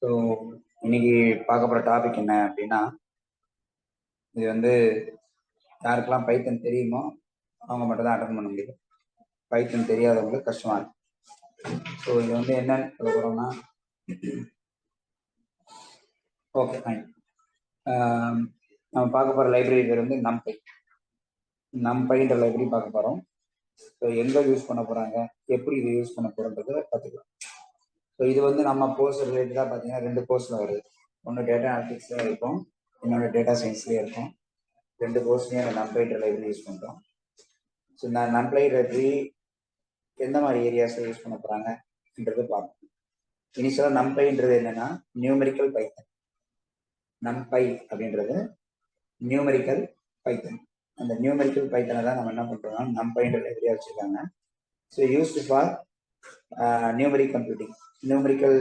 So இன்னைக்கு பார்க்க போகிற டாபிக் என்ன அப்படின்னா, இது வந்து யாருக்கெல்லாம் பைத்தன் தெரியுமோ அவங்க மட்டும் தான் அட்டன் பண்ண முடியும். பைத்தன் தெரியாதவங்களுக்கு கஷ்டமா இருக்கும். ஸோ இது வந்து என்னன்னு சொல்ல போகிறோம்னா, ஓகே ஃபைன். நம்ம பார்க்க போகிற லைப்ரரி பேர் வந்து நம்பைன்ற லைப்ரரி பார்க்க போகிறோம். ஸோ எங்கே யூஸ் பண்ண போகிறாங்க, எப்படி இது யூஸ் பண்ண போகிறோன்றதை பார்த்துக்கலாம். ஸோ இது வந்து நம்ம கோர்ஸ் ரிலேட்டடாக பார்த்தீங்கன்னா 2 கோர்ஸில் வருது. ஒன்று டேட்டா அனலிட்டிக்ஸில் இருக்கும், இன்னொன்று டேட்டா சயின்ஸ்லேயே இருக்கும். 2 கோர்ஸ்லேயும் அந்த நம்பைன்ற லைப்ரரி யூஸ் பண்ணுறோம். ஸோ இந்த நம்பை லைப்ரரி எந்த மாதிரி ஏரியாஸில் யூஸ் பண்ண போகிறாங்கன்றது பார்ப்போம். இனிஷியலாக நம்பைன்றது என்னன்னா நியூமெரிக்கல் பைத்தன். நம்பை அப்படின்றது நியூமெரிக்கல் பைத்தன். அந்த நியூமெரிக்கல் பைத்தனை தான் நம்ம என்ன பண்ணுறோம்னா நம்பைன்ற லைப்ரரியா வச்சுருக்காங்க. So used for numeric computing, numerical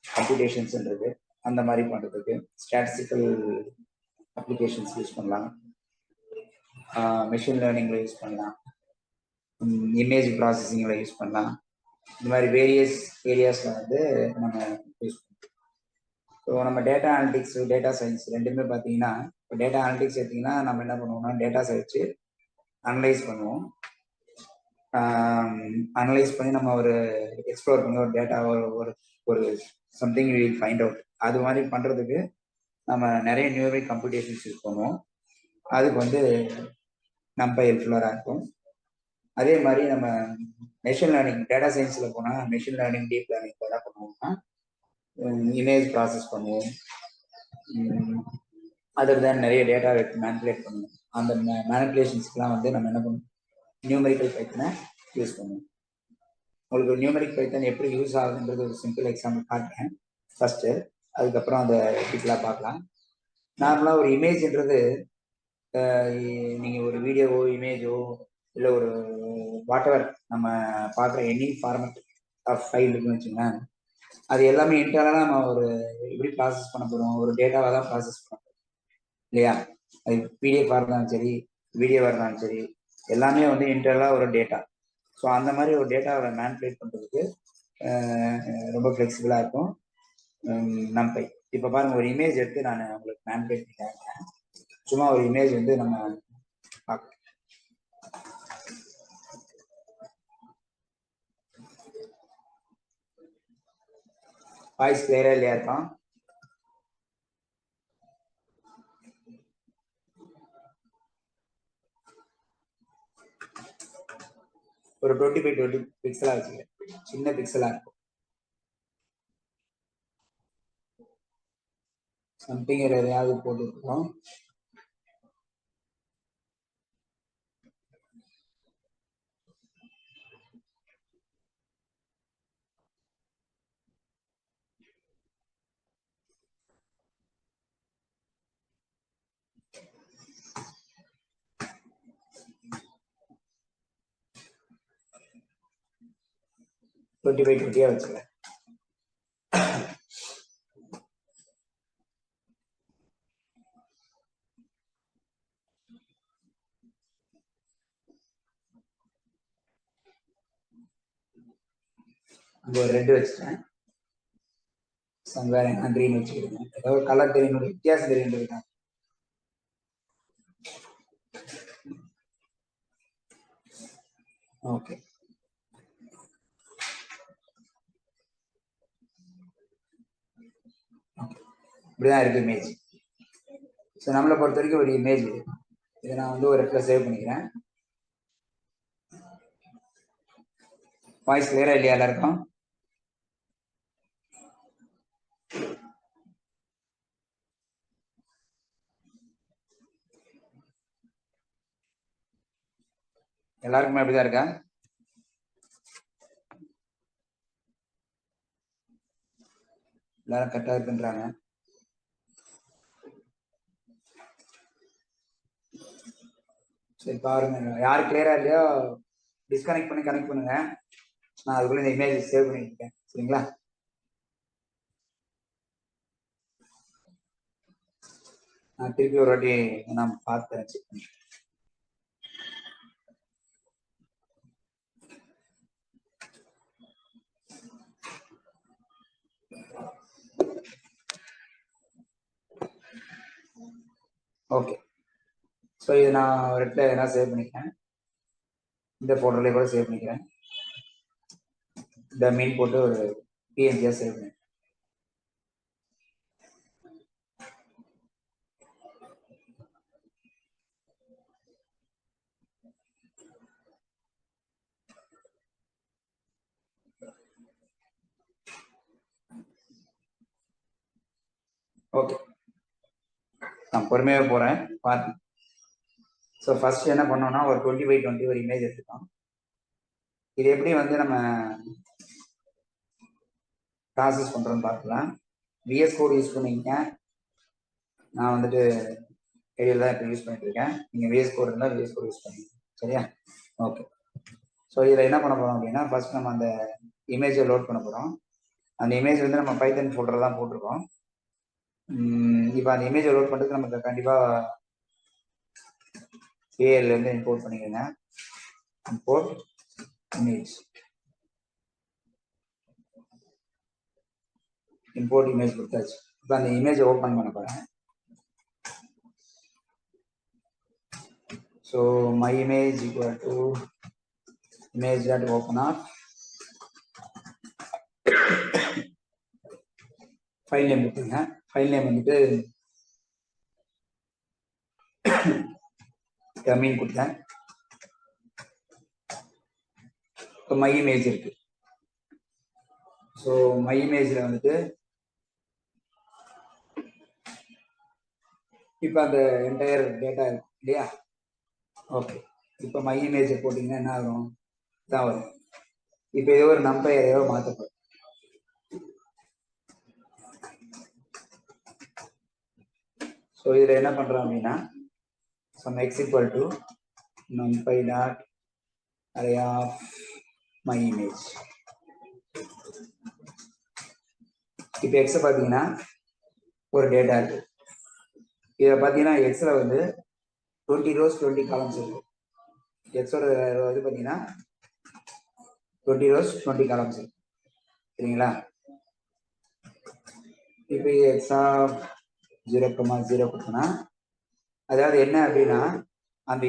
கம்ப்யூட்டேஷன்ஸ்ன்றது அந்த மாதிரி பண்ணுறதுக்கு ஸ்டாட்டிஸ்டிக்கல் அப்ளிகேஷன்ஸ் யூஸ் பண்ணலாம், மெஷின் லேர்னிங்கில் யூஸ் பண்ணலாம், இமேஜ் ப்ராசஸிங்கில் யூஸ் பண்ணலாம். இந்த மாதிரி வேரியஸ் ஏரியாஸில் வந்து நம்ம யூஸ் பண்ணுறோம். ஸோ நம்ம டேட்டா அனலிட்டிக்ஸ், டேட்டா சயின்ஸ் ரெண்டுமே பார்த்தீங்கன்னா, இப்போ டேட்டா அனலிட்டிக்ஸ் எடுத்திங்கன்னா நம்ம என்ன பண்ணுவோம்னா டேட்டாஸை வச்சு அனலைஸ் பண்ணுவோம். அனலைஸ் பண்ணி நம்ம ஒரு எக்ஸ்ப்ளோர் பண்ணி ஒரு டேட்டா ஒரு ஒரு சம்திங் வில் ஃபைண்ட் அவுட். அது மாதிரி பண்ணுறதுக்கு நம்ம நிறைய நியூமெரிக் கம்ப்யூட்டேஷன்ஸ் யூஸ் பண்ணுவோம். அதுக்கு வந்து நம்ம ஹெல்ப்ஃபுல்லாக இருக்கும். அதே மாதிரி நம்ம மெஷின் லேர்னிங், டேட்டா சயின்ஸில் போனால் மெஷின் லேர்னிங், டீப் லேர்னிங் என்ன பண்ணுவோம்னா இமேஜ் ப்ராசஸ் பண்ணுவோம். அதர் தான் நிறைய டேட்டா எடுத்து மேனிப்புலேட் பண்ணுவோம். அந்த மேனிப்புலேஷன்ஸ்க்குலாம் வந்து நம்ம என்ன பண்ணுவோம், நியூமெரிக்கல் பைத்தனை யூஸ் பண்ணுவோம். உங்களுக்கு நியூமெரிக் பைத்தன் எப்படி யூஸ் ஆகுதுன்றது ஒரு சிம்பிள் எக்ஸாம்பிள் காட்டுறேன் ஃபர்ஸ்ட்டு, அதுக்கப்புறம் அதை டீட்டெயிலாக பார்க்கலாம். நார்மலாக ஒரு இமேஜ்ன்றது நீங்கள் ஒரு வீடியோவோ இமேஜோ இல்லை ஒரு வாட்டவர் நம்ம பார்க்குற எனி ஃபார்மேட் ஆஃப் ஃபைல் இருக்குன்னு வச்சுங்களேன், அது எல்லாமே இன்டர்னலாக நம்ம ஒரு எப்படி ப்ராசஸ் பண்ண போகிறோம், ஒரு டேட்டாவாக தான் ப்ராசஸ் பண்ண போகிறோம் இல்லையா? அது பிடிஎஃபாக இருந்தாலும் சரி, வீடியோவாக இருந்தாலும் சரி, எல்லாமே வந்து இன்டர்னலாக ஒரு டேட்டா. ஸோ அந்த மாதிரி ஒரு டேட்டாவை மேனிப்புலேட் பண்ணுறதுக்கு ரொம்ப ஃப்ளெக்சிபிளாக இருக்கும் நம்பை. இப்போ பாருங்க, ஒரு இமேஜ் எடுத்து நான் உங்களுக்கு மேனிப்புலேட் பண்ணிட்டேன். சும்மா ஒரு இமேஜ் வந்து நம்ம பார்க்கலாம். வாய்ஸ் கிளியரா இல்லையா இருக்கும்? ஒரு 20x20 பிக்சலா வச்சுக்க, சின்ன பிக்சலா இருக்கும். சம்திங் எதையாவது போட்டுருக்கோம். டுவெண்ட்டி பை டுவெண்ட்டியா வச்சுக்க. அங்க ஒரு ரெட் வச்சுட்டேன், வேற என்ன கிரீன் வச்சுக்கிடுங்க. ஏதாவது கலர் தெரியணும், வித்தியாசம் தெரியுன்றதுக்கா. ஓகே, இப்படிதான் இருக்கு இமேஜ். ஸோ நம்மளை பொறுத்த வரைக்கும் ஒரு இமேஜ் இதை நான் வந்து ஒரு இடத்துல சேவ் பண்ணிக்கிறேன். வாய்ஸ் கிளியரா இல்லையா எல்லாருக்கும்? எல்லாருக்குமே அப்படிதான் இருக்கா? எல்லாரும் கரெக்டாக இருக்குன்றாங்க. சரி பாருங்க, யார் கிளியரா இல்லையோ டிஸ்கனெக்ட் பண்ணி கனெக்ட் பண்ணுங்க. நான் அதுக்குள்ள இந்த இமேஜ் சேவ் பண்ணிருக்கேன், சரிங்களா? நான் திருப்பி ஒரு வாட்டி நான் பார்த்து செக் பண்ணிக்கிறேன். ஓகே. ஸோ இது நான் ஒரு இடத்துல எதனா சேவ் பண்ணிக்கிறேன். இந்த ஃபோல்டர்லேயே கூட சேவ் பண்ணிக்கிறேன். இந்த மீன் போட்டு ஒரு பிஎன்ஜியாக சேவ் பண்ணி. ஓகே, நான் பொறுமையாக போகிறேன், பார்த்து. ஸோ ஃபர்ஸ்ட் என்ன பண்ணோம்னா ஒரு 20x20 ஒரு இமேஜ் எடுத்துக்கலாம். இது எப்படி வந்து நம்ம ப்ராசஸ் பண்ணுறோன்னு பார்க்கலாம். விஎஸ் கோட் யூஸ் பண்ணிங்க. நான் வந்துட்டு ஐடியில் தான் இப்போ யூஸ் பண்ணிட்டு இருக்கேன். நீங்கள் விஎஸ் கோட் இருந்தால் விஎஸ் கோட் யூஸ் பண்ணிங்க. சரியா? ஓகே. ஸோ இதில் என்ன பண்ண போகிறோம் அப்படின்னா, ஃபர்ஸ்ட் நம்ம அந்த இமேஜை லோட் பண்ண போகிறோம். அந்த இமேஜ் வந்து நம்ம பைத்தன் ஃபோல்டர் தான் போட்டிருக்கோம். இப்போ அந்த இமேஜை லோட் பண்ணுறதுக்கு நமக்கு கண்டிப்பாக ஏஎல்லேருந்து இம்போர்ட் பண்ணிக்கோங்க. இம்போர்ட் இமேஜ், இம்போர்ட் இமேஜ் கொடுத்தாச்சு. இப்போ அந்த இமேஜை ஓப்பன் பண்ண போகிறேன். So my image equal to image that open up, file name கொடுத்துங்க. ஃபைல் நேம் வந்துட்டு மீன் கொடுத்தேன். இப்போ மை இமேஜ் இருக்கு. ஸோ மை இமேஜில் வந்துட்டு இப்போ அந்த என்டையர் டேட்டா இருக்கு இல்லையா? ஓகே. இப்போ மை இமேஜை போட்டிங்கன்னா என்ன ஆகும்? தான் வரும். இப்போ ஏதோ ஒரு நம்பர் ஏதோ மாற்றப்படும். ஸோ இதில் என்ன பண்ணுறோம் அப்படின்னா, sum X equal to numpy dot array of my image. இப்போ எக்ஸை பார்த்தீங்கன்னா ஒரு டேட்டா இருக்கு. இதை பார்த்தீங்கன்னா எக்ஸில் வந்து 20 rows 20 columns இருக்கு. எக்ஸோட இது பார்த்தீங்கன்னா 20 rows 20 columns இருக்கு. சரிங்களா? இப்போ எக்ஸா 0,0 கொடுத்தோன்னா, அதாவது என்ன அப்படின்னா அந்த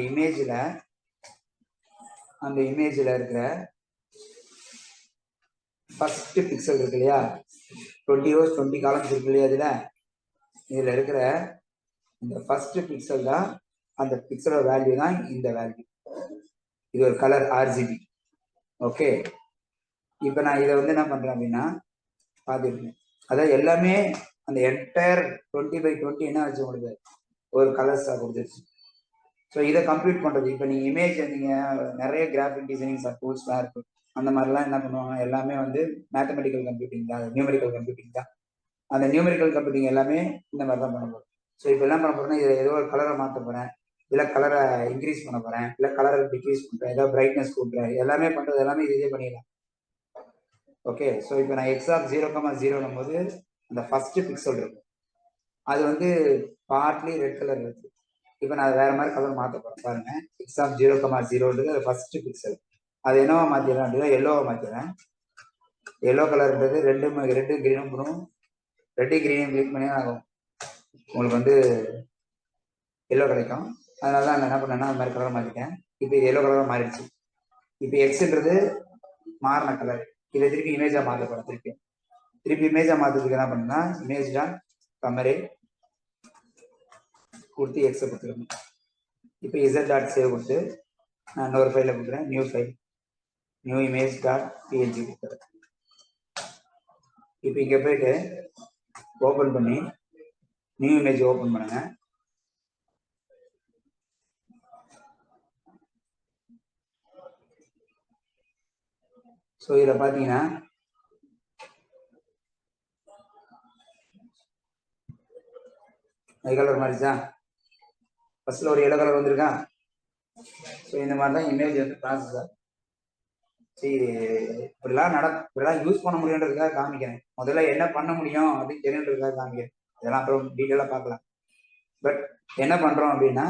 இமேஜில் இருக்கிற ஃபர்ஸ்ட் பிக்சல் இருக்கு இல்லையா? 20 rows 20 columns இருக்கு இல்லையா? இதில் இருக்கிற இந்த ஃபர்ஸ்ட் பிக்சல் தான், அந்த பிக்சலோட வேல்யூ தான் இந்த வேல்யூ. இது ஒரு கலர் ஆர்ஜிபி. ஓகே. இப்போ நான் இதை வந்து என்ன பண்ணுறேன் அப்படின்னா பார்த்துருக்கேன். அதாவது எல்லாமே அந்த என்டையர் 20x20 என்ன ஆச்சு உங்களுக்கு? ஒரு கலர்ஸாக கொடுத்துருச்சு. ஸோ இதை கம்ப்ளீட் பண்ணுறது, இப்போ நீங்கள் இமேஜ் நீங்கள் நிறைய கிராஃபிக் டிசைனிங் டூல்ஸ்லாம் இருக்குது. அந்த மாதிரிலாம் என்ன பண்ணுவாங்க, எல்லாமே வந்து மேத்தமெட்டிக்கல் கம்ப்யூட்டிங் தான், நியூமெரிக்கல் கம்ப்யூட்டிங் தான். அந்த நியூமெரிக்கல் கம்ப்யூட்டிங் எல்லாமே இந்த மாதிரி தான் பண்ண போகிறோம். ஸோ இப்போ என்ன பண்ண போகிறேன்னா, இதில் ஏதோ ஒரு கலரை மாற்ற போகிறேன், இல்லை கலரை இன்க்ரீஸ் பண்ண போகிறேன், இல்லை கலரை டிக்ரீஸ் பண்ணுறேன், ஏதோ பிரைட்னஸ் கொடுக்குறேன், எல்லாமே பண்ணுறது எல்லாமே இதே பண்ணிடலாம். ஓகே. ஸோ இப்போ நான் எக்ஸ் ஆஃப் 0,0 போது அந்த ஃபர்ஸ்ட் பிக்சல் இருக்கு, அது வந்து பார்ட்லி ரெட் கலர் இருக்கு. இப்போ நான் வேற மாதிரி கலர் மாற்ற போகிறேன் பாருங்க. எக்ஸ் ஆஃப் 0,0 ஃபர்ஸ்ட் பிக்சல், அது என்னவா மாற்றிடுறேன் அப்படின்னா எல்லோவை மாற்றிடுறேன். எல்லோ கலர்ன்றது ரெட்டு கிரீனும் ப்ளூவும், ரெட்டு கிரீனையும் கிளிக் பண்ணி ஆகும் உங்களுக்கு வந்து எல்லோ கிடைக்கும். அதனால தான் நான் என்ன பண்ணேன்னா அந்த மாதிரி கலர் மாற்றிட்டேன். இப்போ இது எல்லோ கலராக மாறிடுச்சு. இப்போ எக்ஸ்ன்றது மாறின கலர், இதை திருப்பி இமேஜாக மாற்ற போகிறேன். திருப்பி இமேஜாக மாற்றுறதுக்கு என்ன பண்ணுன்னா இமேஜ் டாட் கமரே கொடுத்து எக்ஸை கொடுத்துருங்க. இப்போ இசட் டாட் சேவ் கொடுத்து நான் இன்னொரு ஃபைலில் கொடுக்குறேன், new file, new image dot PNG கொடுத்துறேன். இப்போ இங்கே போயிட்டு ஓப்பன் பண்ணி நியூ இமேஜ் ஓப்பன் பண்ணுங்க. ஸோ இதில் பார்த்தீங்கன்னா அது கலர் மாறிச்சா? ஃபர்ஸ்ட்ல ஒரு எல்லோ கலர் வந்திருக்கா? ஸோ இந்த மாதிரி தான் இமேஜ் வந்து ப்ராசஸ் ஆகும். சரி, இப்படிலாம் யூஸ் பண்ண முடியுன்றதுக்காக காமிக்கிறேன். முதல்ல என்ன பண்ண முடியும் அப்படின்னு தெரியுன்றதுக்காக காமிக்கிறேன். இதெல்லாம் அப்புறம் டீட்டெயிலாக பார்க்கலாம். பட் என்ன பண்ணுறோம் அப்படின்னா,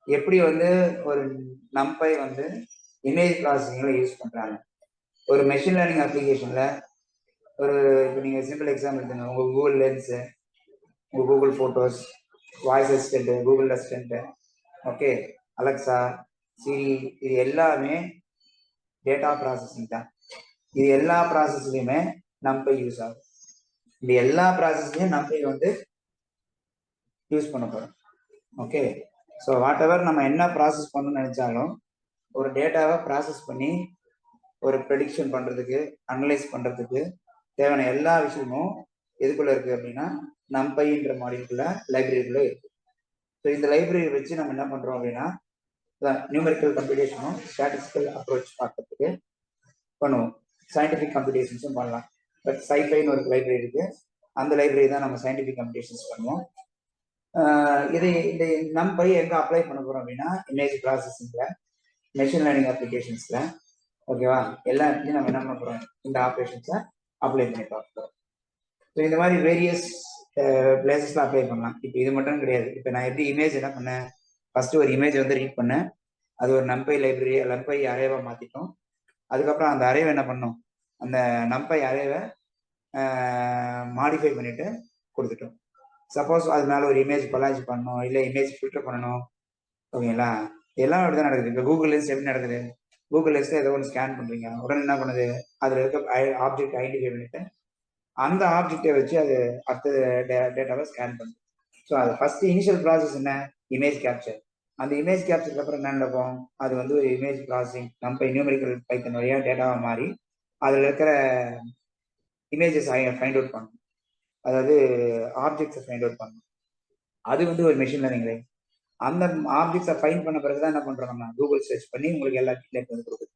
எப்படி வந்து ஒரு நம்பை வந்து இமேஜ் ப்ராசஸிங்கில் யூஸ் பண்ணுறாங்க. ஒரு மெஷின் லேர்னிங் அப்ளிகேஷனில் ஒரு இப்போ நீங்கள் சிம்பிள் எக்ஸாம்பிள் எடுத்துங்க. உங்கள் கூகுள் லென்ஸு, உங்கள் Google photos, voice assistant, Google assistant, okay, Alexa, Siri, இது எல்லாமே டேட்டா ப்ராசஸிங் தான். இது எல்லா ப்ராசஸ்லையுமே நம்பை யூஸ் ஆகும். இந்த எல்லா ப்ராசஸ்லையும் நம்பை வந்து யூஸ் பண்ண போறோம். ஓகே, ஸோ வாட் எவர் நம்ம என்ன ப்ராசஸ் பண்ணணும்னு நினைச்சாலும் ஒரு டேட்டாவை ப்ராசஸ் பண்ணி ஒரு ப்ரெடிக்ஷன் பண்றதுக்கு, அனலைஸ் பண்றதுக்கு தேவையான எல்லா விஷயமும் எதுக்குள்ள இருக்கு அப்படின்னா நம்பைன்ற மாடியூல்குள்ள லைப்ரரிக்குள்ள இருக்கு. ஸோ இந்த லைப்ரரி வச்சு நம்ம என்ன பண்றோம் அப்படின்னா நியூமெரிக்கல் கம்ப்யூட்டேஷனும் ஸ்டாட்டிஸ்டிக்கல் அப்ரோச் பார்க்கறதுக்கு பண்ணுவோம். சயின்டிஃபிக் கம்ப்யூட்டேஷன்ஸும் பண்ணலாம். பட் சைஃபைன்னு ஒரு லைப்ரரி இருக்கு, அந்த லைப்ரரி தான் நம்ம சயின்டிஃபிக் கம்ப்யூட்டேஷன்ஸ் பண்ணுவோம். இது இந்த நம்பை எங்க அப்ளை பண்ண போறோம் அப்படின்னா இமேஜ் ப்ராசஸிங்ல, மெஷின் லேர்னிங் அப்ளிகேஷன்ஸ்ல, ஓகேவா, எல்லா இடத்துலையும் நம்ம என்ன பண்ண போறோம், இந்த ஆப்ரேஷன்ஸை அப்ளை பண்ணி பார்ப்போம். ஸோ இந்த மாதிரி வேரியஸ் பிளேசஸ்ல அப்ளை பண்ணலாம். இப்போ இது மட்டும் கிடையாது. இப்போ நான் எப்படி இமேஜ் என்ன பண்ணேன், ஃபர்ஸ்ட் ஒரு இமேஜ் வந்து ரீட் பண்ணேன், அது ஒரு நம்பை லைப்ரரி நம்பை அரேவா மாத்திட்டோம். அதுக்கப்புறம் அந்த அரேவை என்ன பண்ணோம், அந்த நம்பை அரேவை மாடிஃபை பண்ணிட்டு கொடுத்துட்டோம். சப்போஸ் அது மேலே ஒரு இமேஜ் கொலாஜ் பண்ணணும், இல்லை இமேஜ் ஃபில்டர் பண்ணணும், ஓகேங்களா, எல்லாம் அப்படி தான் நடக்குது. இப்போ கூகுள் லென்ஸ் எப்படி நடக்குது, கூகுள் லென்ஸ்ல ஏதோ ஒன்று ஸ்கேன் பண்றீங்க, உடனே என்ன பண்ணுது, அதில் இருக்க ஆப்ஜெக்ட் ஐடென்டிஃபை பண்ணிட்டு அந்த ஆப்ஜெக்டை வச்சு அது அடுத்த டேட்டாவை ஸ்கேன் பண்ணுது. ஸோ அது ஃபர்ஸ்ட் இனிஷியல் ப்ராசஸ் என்ன, இமேஜ் கேப்சர். அந்த இமேஜ் கேப்சருக்கு அப்புறம் என்ன நடக்கும், அது வந்து ஒரு இமேஜ் ப்ராசஸிங் நம்ம நியூமெரிக்கல் பைத்தன் வழியாக டேட்டாவை மாறி அதில் இருக்கிற இமேஜஸ் ஃபைண்ட் அவுட் பண்ணணும், அதாவது ஆப்ஜெக்ட்ஸை ஃபைண்ட் அவுட் பண்ணணும். அது வந்து ஒரு மெஷின் லேர்னிங் லைன். அந்த ஆப்ஜெக்ட்ஸை ஃபைண்ட் பண்ண பிறகு தான் என்ன பண்ணுறோம், நம்ம கூகுள் சர்ச் பண்ணி உங்களுக்கு எல்லா டீட்டெயில்ஸ் வந்து கொடுக்குது.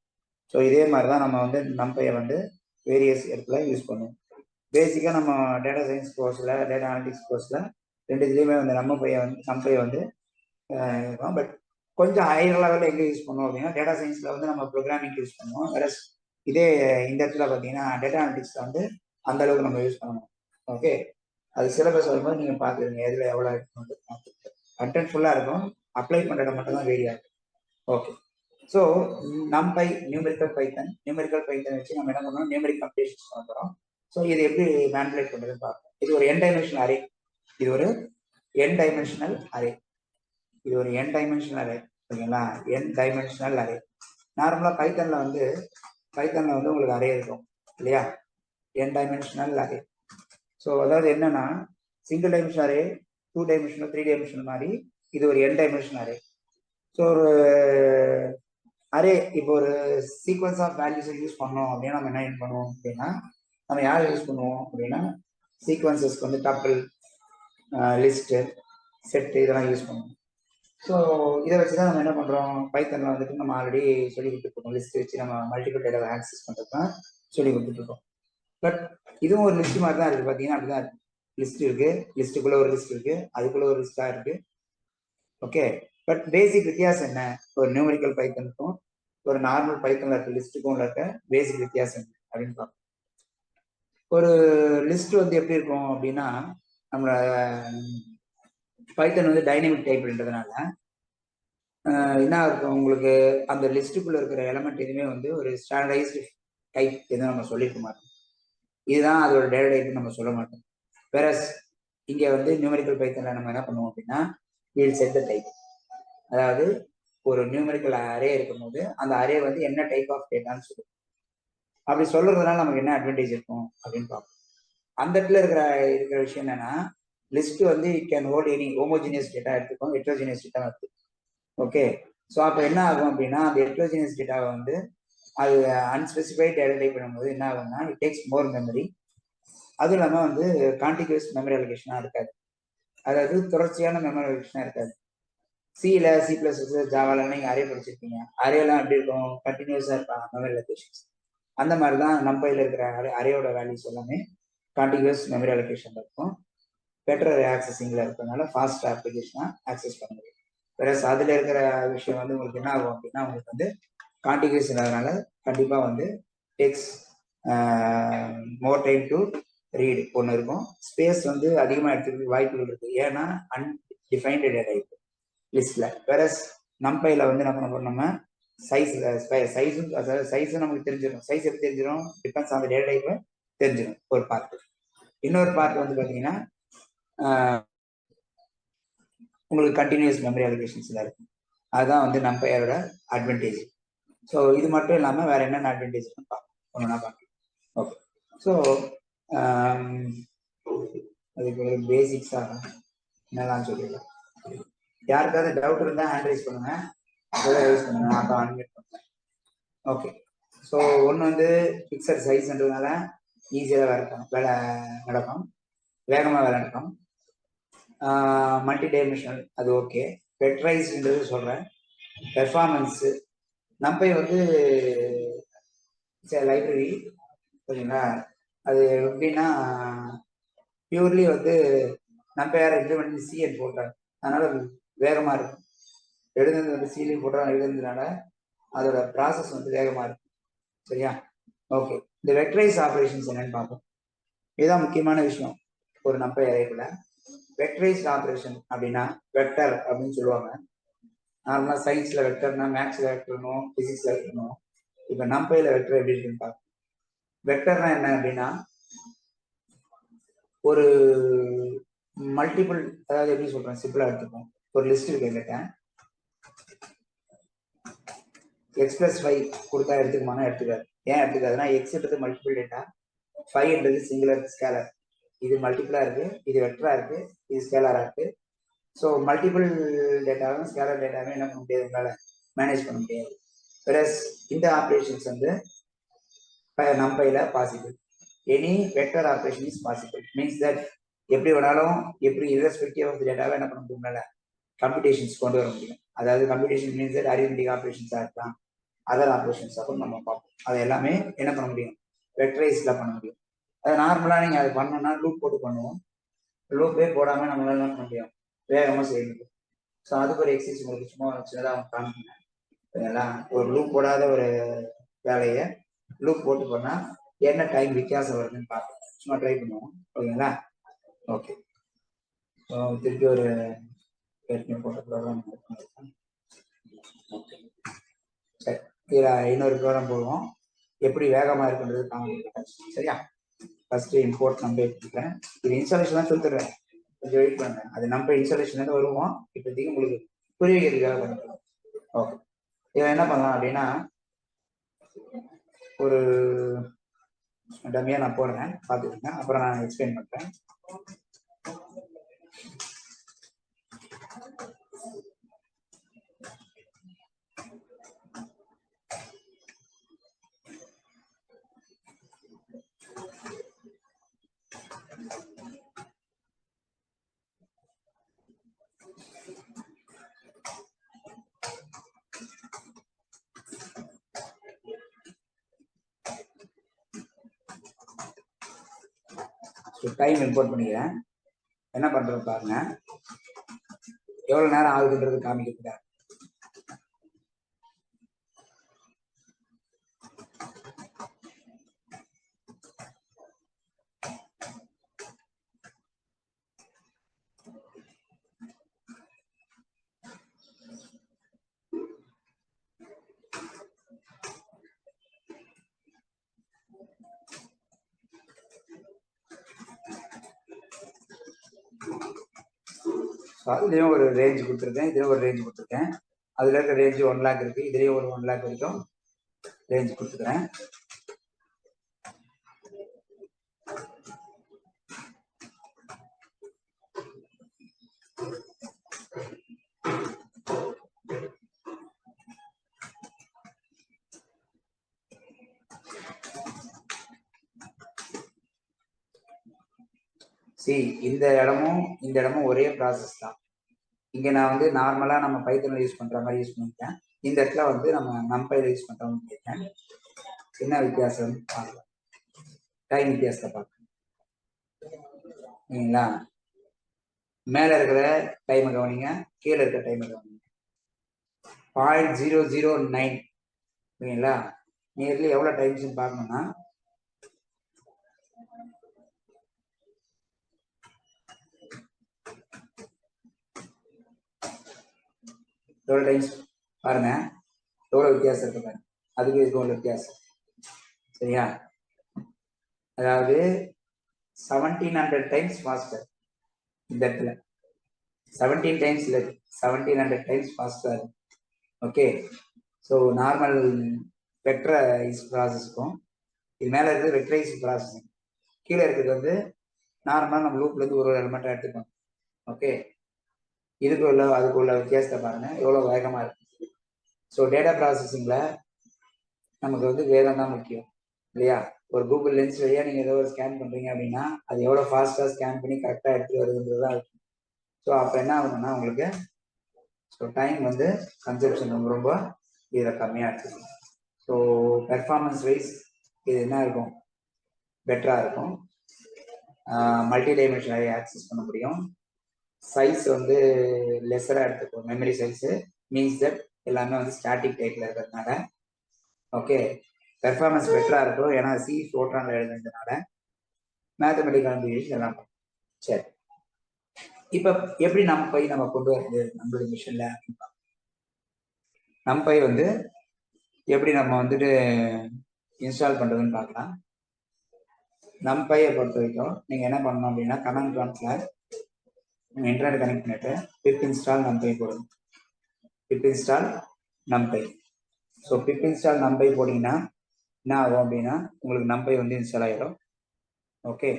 ஸோ இதே மாதிரி தான் நம்ம வந்து நம்பையை வந்து வேரியஸ் இடத்துல யூஸ் பண்ணுவோம். பேசிக்காக நம்ம டேட்டா சயின்ஸ் கோர்ஸில், டேட்டா அனாலிட்டிக்ஸ் கோர்ஸில் ரெண்டுத்துலேயுமே வந்து நம்பையை வந்து இருக்கும். பட் கொஞ்சம் ஹையர் லெவலில் எங்கே யூஸ் பண்ணுவோம் அப்படின்னா டேட்டா சயின்ஸில் வந்து நம்ம ப்ரோக்ராமிங் யூஸ் பண்ணுவோம். வேற இதே இந்த இடத்துல பார்த்தீங்கன்னா டேட்டா அனாலிட்டிக்ஸில் வந்து அந்த அளவுக்கு நம்ம யூஸ் பண்ணணும். ஓகே, அது சிலபஸ் வரும்போது நீங்கள் பார்த்துருங்க எதில் எவ்வளோ இருக்குன்னு. கண்டென்ட் ஃபுல்லாக இருக்கும், அப்ளை பண்ணுறது மட்டும் தான் வேரி ஆகும். ஓகே, ஸோ நம்பை நியூமெரிக்கல் பைத்தன் வச்சு நம்ம என்ன பண்ணோம், நியூமெரிக் கம்ப்யூட்டேஷன்ஸ் பண்ண போகிறோம். ஸோ இது எப்படி மேனிபுலேட் பண்ணுறதுன்னு பார்ப்போம். இது ஒரு n டைமென்ஷனல் அரே, இது ஒரு n டைமென்ஷனல் அரே, இது ஒரு n டைமென்ஷனல் அரே, ஓகேங்களா, n டைமென்ஷனல் அரே. நார்மலாக பைத்தனில் வந்து உங்களுக்கு அரே இருக்கும் இல்லையா, n டைமென்ஷனல் அரே. ஸோ அதாவது என்னன்னா single dimensional array, 2 dimensional, 3 dimensional மாதிரி இது ஒரு n டைமென்ஷனல் அரே. ஸோ ஒரு அரே இப்போ ஒரு சீக்வன்ஸ் ஆஃப் வேல்யூஸை யூஸ் பண்ணோம் அப்படின்னா நம்ம என்ன பண்ணுவோம் அப்படின்னா நம்ம யாரை யூஸ் பண்ணுவோம் அப்படின்னா சீக்வன்சஸ்க்கு வந்து டப்பிள், லிஸ்ட்டு, செட்டு இதெல்லாம் யூஸ் பண்ணுவோம். ஸோ இதை வச்சு தான் நம்ம என்ன பண்ணுறோம், பைத்தனில் வந்துட்டு நம்ம ஆல்ரெடி சொல்லி கொடுத்துருக்கோம். லிஸ்ட் வச்சு நம்ம மல்டிபிள் டேட்டாவை ஆக்சஸ் பண்ணுறது தான் சொல்லி கொடுத்துட்ருக்கோம். பட் இதுவும் ஒரு லிஸ்ட் மாதிரி தான் இருக்குது. பார்த்தீங்கன்னா அப்படி தான் இருக்குது. லிஸ்ட் இருக்குது, லிஸ்ட்டுக்குள்ளே ஒரு லிஸ்ட் இருக்குது, அதுக்குள்ளே ஒரு லிஸ்ட்டாக இருக்குது. ஓகே, பட் பேசிக் வித்தியாசம் என்ன, ஒரு நியூமெரிக்கல் பைத்தனுக்கும் ஒரு நார்மல் பைத்தனில் இருக்க லிஸ்ட்டுக்கும் இருக்க பேசிக் வித்தியாசம் என்ன அப்படின்னு பார்ப்போம். ஒரு லிஸ்ட் வந்து எப்படி இருக்கும் அப்படின்னா நம்மளோட பைத்தன் வந்து டைனமிக் டைப்ன்றதுனால என்ன இருக்கும், உங்களுக்கு அந்த லிஸ்ட்டுக்குள்ள இருக்கிற எலமெண்ட் எதுவுமே வந்து ஒரு ஸ்டாண்டர்டைஸ்டு டைப் எதுவும் நம்ம சொல்லிக்க மாட்டோம். இதுதான் அதோட டேட்டா டைப்னு நம்ம சொல்ல மாட்டோம். வேற இங்கே வந்து நியூமெரிக்கல் பைத்தனில் நம்ம என்ன பண்ணுவோம் அப்படின்னா வீல் செட் த டைப், அதாவது ஒரு நியூமெரிக்கல் அரே இருக்கும்போது அந்த அரே வந்து என்ன டைப் ஆஃப் டேட்டான்னு சொல்லுவோம். அப்படி சொல்றதுனால நமக்கு என்ன அட்வான்டேஜ் இருக்கும் அப்படின்னு பார்ப்போம். அந்த இடத்துல இருக்கிற விஷயம் என்னன்னா லிஸ்ட் வந்து it can hold any homogeneous data எடுத்துக்கும், ஹெட்ரோஜினியஸ் டேட்டா எடுத்துக்கும். ஓகே, ஸோ அப்போ என்ன ஆகும் அப்படின்னா அந்த ஹெட்ரோஜினியஸ் டேட்டாவை வந்து அது அன்ஸ்பெசிஃபைட் டேட்டா டைப் பண்ணும்போது என்ன ஆகும்னா இட் டேக்ஸ் மோர் மெமரி. அதுவும் இல்லாமல் வந்து கான்டினியூஸ் மெமரி அலோகேஷனாக இருக்காது, அதாவது தொடர்ச்சியான மெமரி அலோகேஷனாக இருக்காது. சில C++, ஜாவாலாம் நீங்கள் அரே படிச்சிருக்கீங்க, அரேலாம் எப்படி இருக்கும், கண்டினியூஸாக இருப்பாங்க மெமரி அலோகேஷன்ஸ். அந்த மாதிரி தான் நம்பையில் இருக்கிற அரேயோட வேல்யூஸ் எல்லாமே கான்டினியூஸ் மெமரி அலோகேஷன் இருக்கும், பெட்டர் ஆக்சஸிங்கில் இருக்கிறதுனால ஃபாஸ்ட் அப்ளிகேஷனாக ஆக்சஸ் பண்ண முடியும். வேற அதில் இருக்கிற விஷயம் வந்து உங்களுக்கு என்ன ஆகும் அப்படின்னா உங்களுக்கு வந்து கான்டினியூஸ் இல்லாதனால கண்டிப்பாக வந்து tax more time to read ஒன்று இருக்கும். ஸ்பேஸ் வந்து அதிகமாக எடுத்துக்கிறதுக்கு வாய்ப்புகள் இருக்குது, ஏன்னா அன்டிஃபைன்டு டேட்டா டைப் லிஸ்ட்ல. வேற நம்பையில் வந்து என்ன பண்ண போறோம், நம்ம சைஸும் அதாவது சைஸும் நமக்கு தெரிஞ்சிடும். சைஸ் எப்படி தெரிஞ்சிடும், டிபெண்ட்ஸ் ஆன் டேட்டா டைப் தெரிஞ்சிடும் ஒரு பார்ட். இன்னொரு பார்ட் வந்து பார்த்தீங்கன்னா உங்களுக்கு கண்டினியூஸ் மெமரி அலோகேஷன்ஸ்ல இருக்கும். அதுதான் வந்து நம்பையரோட அட்வான்டேஜ். ஸோ இது மட்டும் இல்லாமல் வேற என்னென்ன அட்வான்டேஜ் பார்க்கணும் பார்க்கலாம். ஓகே, ஸோ அதுக்கு ஒரு பேசிக்ஸாக என்னெல்லாம் சொல்லிடலாம். யாருக்காவது டவுட் இருந்தால் ஹேண்ட் ரைஸ் பண்ணுங்க, ரைஸ் பண்ணுங்க, அப்போ அன்மியூட் பண்ணுங்க. ஓகே, ஸோ ஒன்று வந்து பிக்சர் சைஸ்ன்றதுனால ஈஸியாக வேலை நடக்கும், வேகமாக வேலை நடக்கும். மல்டி டைமென்ஷனல் அது ஓகே. வெட்ரைஸ்ன்றது சொல்கிறேன். பெர்ஃபார்மன்ஸு நம்பை வந்து லைப்ரரி சரிங்களா. அது எப்படின்னா பியூர்லி வந்து நம்ம யாரை இம்ப்ளிமெண்ட் சிஎன் போட்டாங்க, அதனால வேகமாக இருக்கும். எழுதுனது வந்து சிலையும் போட்டாங்க, எழுதுனதுனால அதோட ப்ராசஸ் வந்து வேகமாக இருக்கும். சரியா, ஓகே. இந்த வெக்டரைஸ் ஆப்ரேஷன்ஸ் என்னன்னு பார்ப்போம். இதுதான் முக்கியமான விஷயம் ஒரு நம்பை அறைக்குள்ள. வெக்டரைஸ்ட் ஆப்ரேஷன் அப்படின்னா வெக்டர் அப்படின்னு சொல்லுவாங்க. நார்மலாக சயின்ஸில் வெக்டர்னா மேக்ஸில் வெக்டர்னும் ஃபிசிக்ஸில் வெக்டர்னும். இப்போ நம்பையில் வெக்டர் எப்படி இருக்குன்னு பார்ப்போம். வெக்டர்னா என்ன அப்படின்னா ஒரு மல்டிபிள், அதாவது எப்படி சொல்றேன் சிம்பிளா எடுத்துப்போம். ஒரு லிஸ்ட் இருக்கு என்கிட்ட, x+5 கொடுத்தா எடுத்துக்குமானா எடுத்துக்காது. ஏன் எடுத்துக்காதுன்னா எக்ஸ்ன்றது மல்டிபிள் டேட்டா, 5ன்றது சிங்குலர் ஸ்கேலர். இது மல்டிபிளா இருக்கு, இது வெக்டரா இருக்கு, இது ஸ்கேலரா இருக்கு. ஸோ மல்டிபிள் டேட்டாவும் ஸ்கேலர் டேட்டாவும் என்ன பண்ண முடியாது, உங்களால மேனேஜ் பண்ண முடியாது. பிளஸ் இந்த ஆப்ரேஷன்ஸ் வந்து நம்பையில possible. Any vector operation is possible. Means that எப்படி வேணாலும், எப்படி irrespective ஆஃப் டேட்டாவை என்ன பண்ண முடியும், கம்ப்யூட்டேஷன்ஸ் கொண்டு வர முடியும். அதாவது கம்ப்யூட்டேஷன் மீன்ஸ் தட் அரித்மெட்டிக் ஆப்ரேஷன்ஸாக இருக்கலாம், அதர் ஆப்ரேஷன்ஸ் அப்படின்னு நம்ம பார்ப்போம். அதை எல்லாமே என்ன பண்ண முடியும், வெக்டரைஸ்ல பண்ண முடியும். அது நார்மலாக நீங்கள் அதை பண்ணணும்னா லூப் போட்டு பண்ணுவோம். லூப்பே போடாமல் நம்மளால என்ன பண்ண முடியும், வேகமாக செய்ய முடியும். ஸோ அதுக்கு ஒரு எக்ஸசைஸ் உங்களுக்கு சும்மா சின்னதாக அவங்க காமிக்கணும். இதெல்லாம் ஒரு லூப் போடாத ஒரு வேலையை லூப் போட்டு பண்ணால் என்ன டைம் வித்தியாசம் வருதுன்னு பார்ப்போம். சும்மா ட்ரை பண்ணுவோம், ஓகேங்களா. ஓகே, ஸோ திருப்பி ஒரு போட்ட ப்ரோக்ராம். ஓகே, சரி, இதில் இன்னொரு ப்ரோக்ராம் போடுவோம், எப்படி வேகமாக இருக்குன்றது காமிக்கிறேன். சரியா, ஃபர்ஸ்ட் இம்போர்ட் நம்பர் எடுத்துக்கிறேன். இது இன்ஸ்டாலேஷன் தான் சொல்லித்தருவேன், கொஞ்சம் வெயிட் பண்ணுங்க. அது நம்ம இன்ஸ்டாலேஷன் வருவோம். இப்போதைக்கு உங்களுக்கு புரிவிக்கிறதுக்காக பண்ணிக்கலாம். ஓகே, இதை என்ன பண்ணலாம் அப்படின்னா ஒரு டம்மியாக நான் போடுறேன், பார்த்துக்கோங்க. அப்புறம் நான் எக்ஸ்பிளைன் பண்ணுறேன். டைம் இம்போர்ட் பண்ணிக்கிறேன். என்ன பண்றது பாருங்க, எவ்வளவு நேரம் ஆகுதுன்றது காமிக்க. அதுலேயும் ஒரு ரேஞ்ச் கொடுத்துருக்கேன், இதுலேயும் ஒரு ரேஞ்ச் கொடுத்துருக்கேன். அதில் இருக்க ரேஞ்சு 1 லேக் இருக்கு, இதுலேயும் ஒரு 1 லேக் வரைக்கும் ரேஞ்ச் கொடுத்துக்கிறேன். இந்த இடமும் ஒரே ப்ராசஸ் தான். இங்க நான் வந்து நார்மலா நம்ம பைத்தன்ல யூஸ் பண்ற மாதிரி யூஸ் பண்ணிட்டேன். இந்த இடத்துல வந்து நம்ம நம்பைல யூஸ் பண்றோம்னு கேட்டேன். என்ன வித்தியாசம் பார்க்கலாம், டைம் வித்தியாசத்தை பார்க்கணுங்களா. மேல இருக்கிற டைமை கவனிங்க, கீழே இருக்கிற டைமை கவனிங்க. 0.009 ஓகேங்களா. நியர்லி எவ்வளவு டைம்ஸ் பார்க்கணும்னா எவ்வளவு டைம்ஸ் பாருங்க, எவ்வளவு வித்தியாசம் இருக்கு பாருங்க. அதுக்கு இதுக்கு உள்ள வித்தியாசம் சரியா. அதாவது 1700 டைம்ஸ் ஃபாஸ்டர் இந்த இடத்துல. 17 டைம்ஸ் இல்லை, 1700 டைம்ஸ் ஃபாஸ்ட்டாக இருக்கும். ஓகே, ஸோ நார்மல் வெக்டரைஸ் ப்ராசஸ்க்கும் இது மேலே இருக்குது வெக்டரைஸ் ப்ராசஸிங், கீழே இருக்கிறது வந்து நார்மலாக நம்ம லூப்லேருந்து ஒரு எலிமெண்ட்டாக எடுத்துக்கணும். ஓகே, இதுக்குள்ள அதுக்குள்ள வித்தியாசத்தை பாருங்கள் எவ்வளோ வேகமாக இருக்கு. ஸோ டேட்டா ப்ராசஸிங்கில் நமக்கு வந்து வேகம் தான் முக்கியம் இல்லையா? ஒரு கூகுள் லென்ஸ் வழியாக நீங்கள் ஏதோ ஒரு ஸ்கேன் பண்ணுறீங்க அப்படின்னா அது எவ்வளோ ஃபாஸ்ட்டாக ஸ்கேன் பண்ணி கரெக்டாக எடுத்து வருதுன்றது தான் இருக்கும். ஸோ அப்போ என்ன ஆகுதுன்னா உங்களுக்கு ஸோ டைம் வந்து கன்செப்ஷன் ரொம்ப ரொம்ப இதில் கம்மியாக இருக்குது. ஸோ பெர்ஃபார்மன்ஸ் வைஸ் இது என்ன இருக்கும், பெட்டராக இருக்கும். மல்டி டைமென்ஷனல் ஆக்சஸ் பண்ண முடியும். சைஸ் வந்து லெஸராக எடுத்துக்கும். மெமரி சைஸு மீன்ஸ் தட் எல்லாமே வந்து ஸ்டாட்டிக் டைப்பில் இருக்கிறதுனால ஓகே பெர்ஃபார்மன்ஸ் பெட்டராக இருக்கும். ஏன்னா சி ஃபோர்ட்ரானில் எழுதுனதுனால மேத்தமெட்டிக்கல் கம்ப்யூட்டேஷன் எல்லாம். சரி, இப்போ எப்படி NumPy நம்ம கொண்டு வருது நம்மளுடைய மிஷினில் அப்படின்னு பார்க்கலாம். NumPy வந்து எப்படி நம்ம வந்துட்டு இன்ஸ்டால் பண்ணுறதுன்னு பார்க்கலாம். NumPy-ஐ பொறுத்த வரைக்கும் நீங்கள் என்ன பண்ணணும் அப்படின்னா கமாண்ட் ப்ராம்ப்டில் இன்டர்நெட் கனெக்ட் பண்ணிட்டு pip install NumPy போடுங்க. pip install NumPy. So pip install NumPy போட்டிங்கன்னா என்ன ஆகும் அப்படின்னா உங்களுக்கு NumPy வந்து இன்ஸ்டால் ஆகிடும். ஓகே,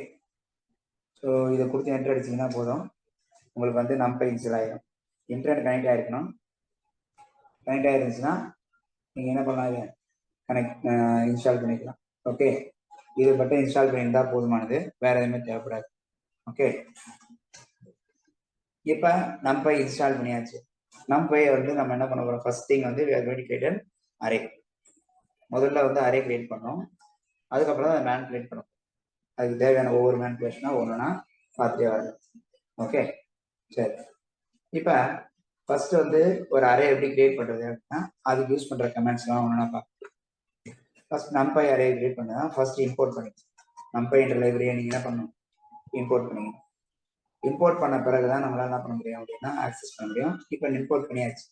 ஸோ இதை கொடுத்து என்ட்ரு அடிச்சிங்கன்னா போதும், உங்களுக்கு வந்து NumPy இன்ஸ்டால் ஆகிடும். இன்டர்நெட் கனெக்ட் ஆகிருக்கணும். கனெக்ட் ஆகிருந்துச்சுன்னா நீங்கள் என்ன பண்ணலாம், இதை கனெக்ட் இன்ஸ்டால் பண்ணிக்கலாம். ஓகே, இது மட்டும் இன்ஸ்டால் பண்ணியிருந்தா போதுமானது, வேற எதுவுமே தேவைப்படாது. ஓகே, இப்போ NumPy இன்ஸ்டால் பண்ணியாச்சு. NumPy வந்து நம்ம என்ன பண்ண போகிறோம், ஃபர்ஸ்ட் திங் வந்து கிரியேட் அரே. முதல்ல வந்து அரே கிரியேட் பண்ணோம், அதுக்கப்புறம் தான் மேன் கிரியேட் பண்ணோம். அதுக்கு தேவையான ஒவ்வொரு மேனிபுலேஷனாக ஒன்றுனா பார்த்துட்டே வரணும். ஓகே, சரி. இப்போ ஃபர்ஸ்ட் வந்து ஒரு அரே எப்படி கிரியேட் பண்ணுறது அப்படின்னா அதுக்கு யூஸ் பண்ணுற கமெண்ட்ஸ்லாம் ஒன்றுனா பார்க்கலாம். ஃபர்ஸ்ட் NumPy அரே கிரியேட் பண்ணா ஃபர்ஸ்ட் இம்போர்ட் பண்ணிக்கலாம். NumPyன்ற லைப்ரரியை நீங்கள் என்ன பண்ணணும், இம்போர்ட் பண்ணிக்கணும். இம்போர்ட் பண்ண பிறகு தான் நம்மளால என்ன பண்ண முடியும் அப்படின்னா ஆக்சஸ் பண்ண முடியும். இப்போ இம்போர்ட் பண்ணியாச்சு.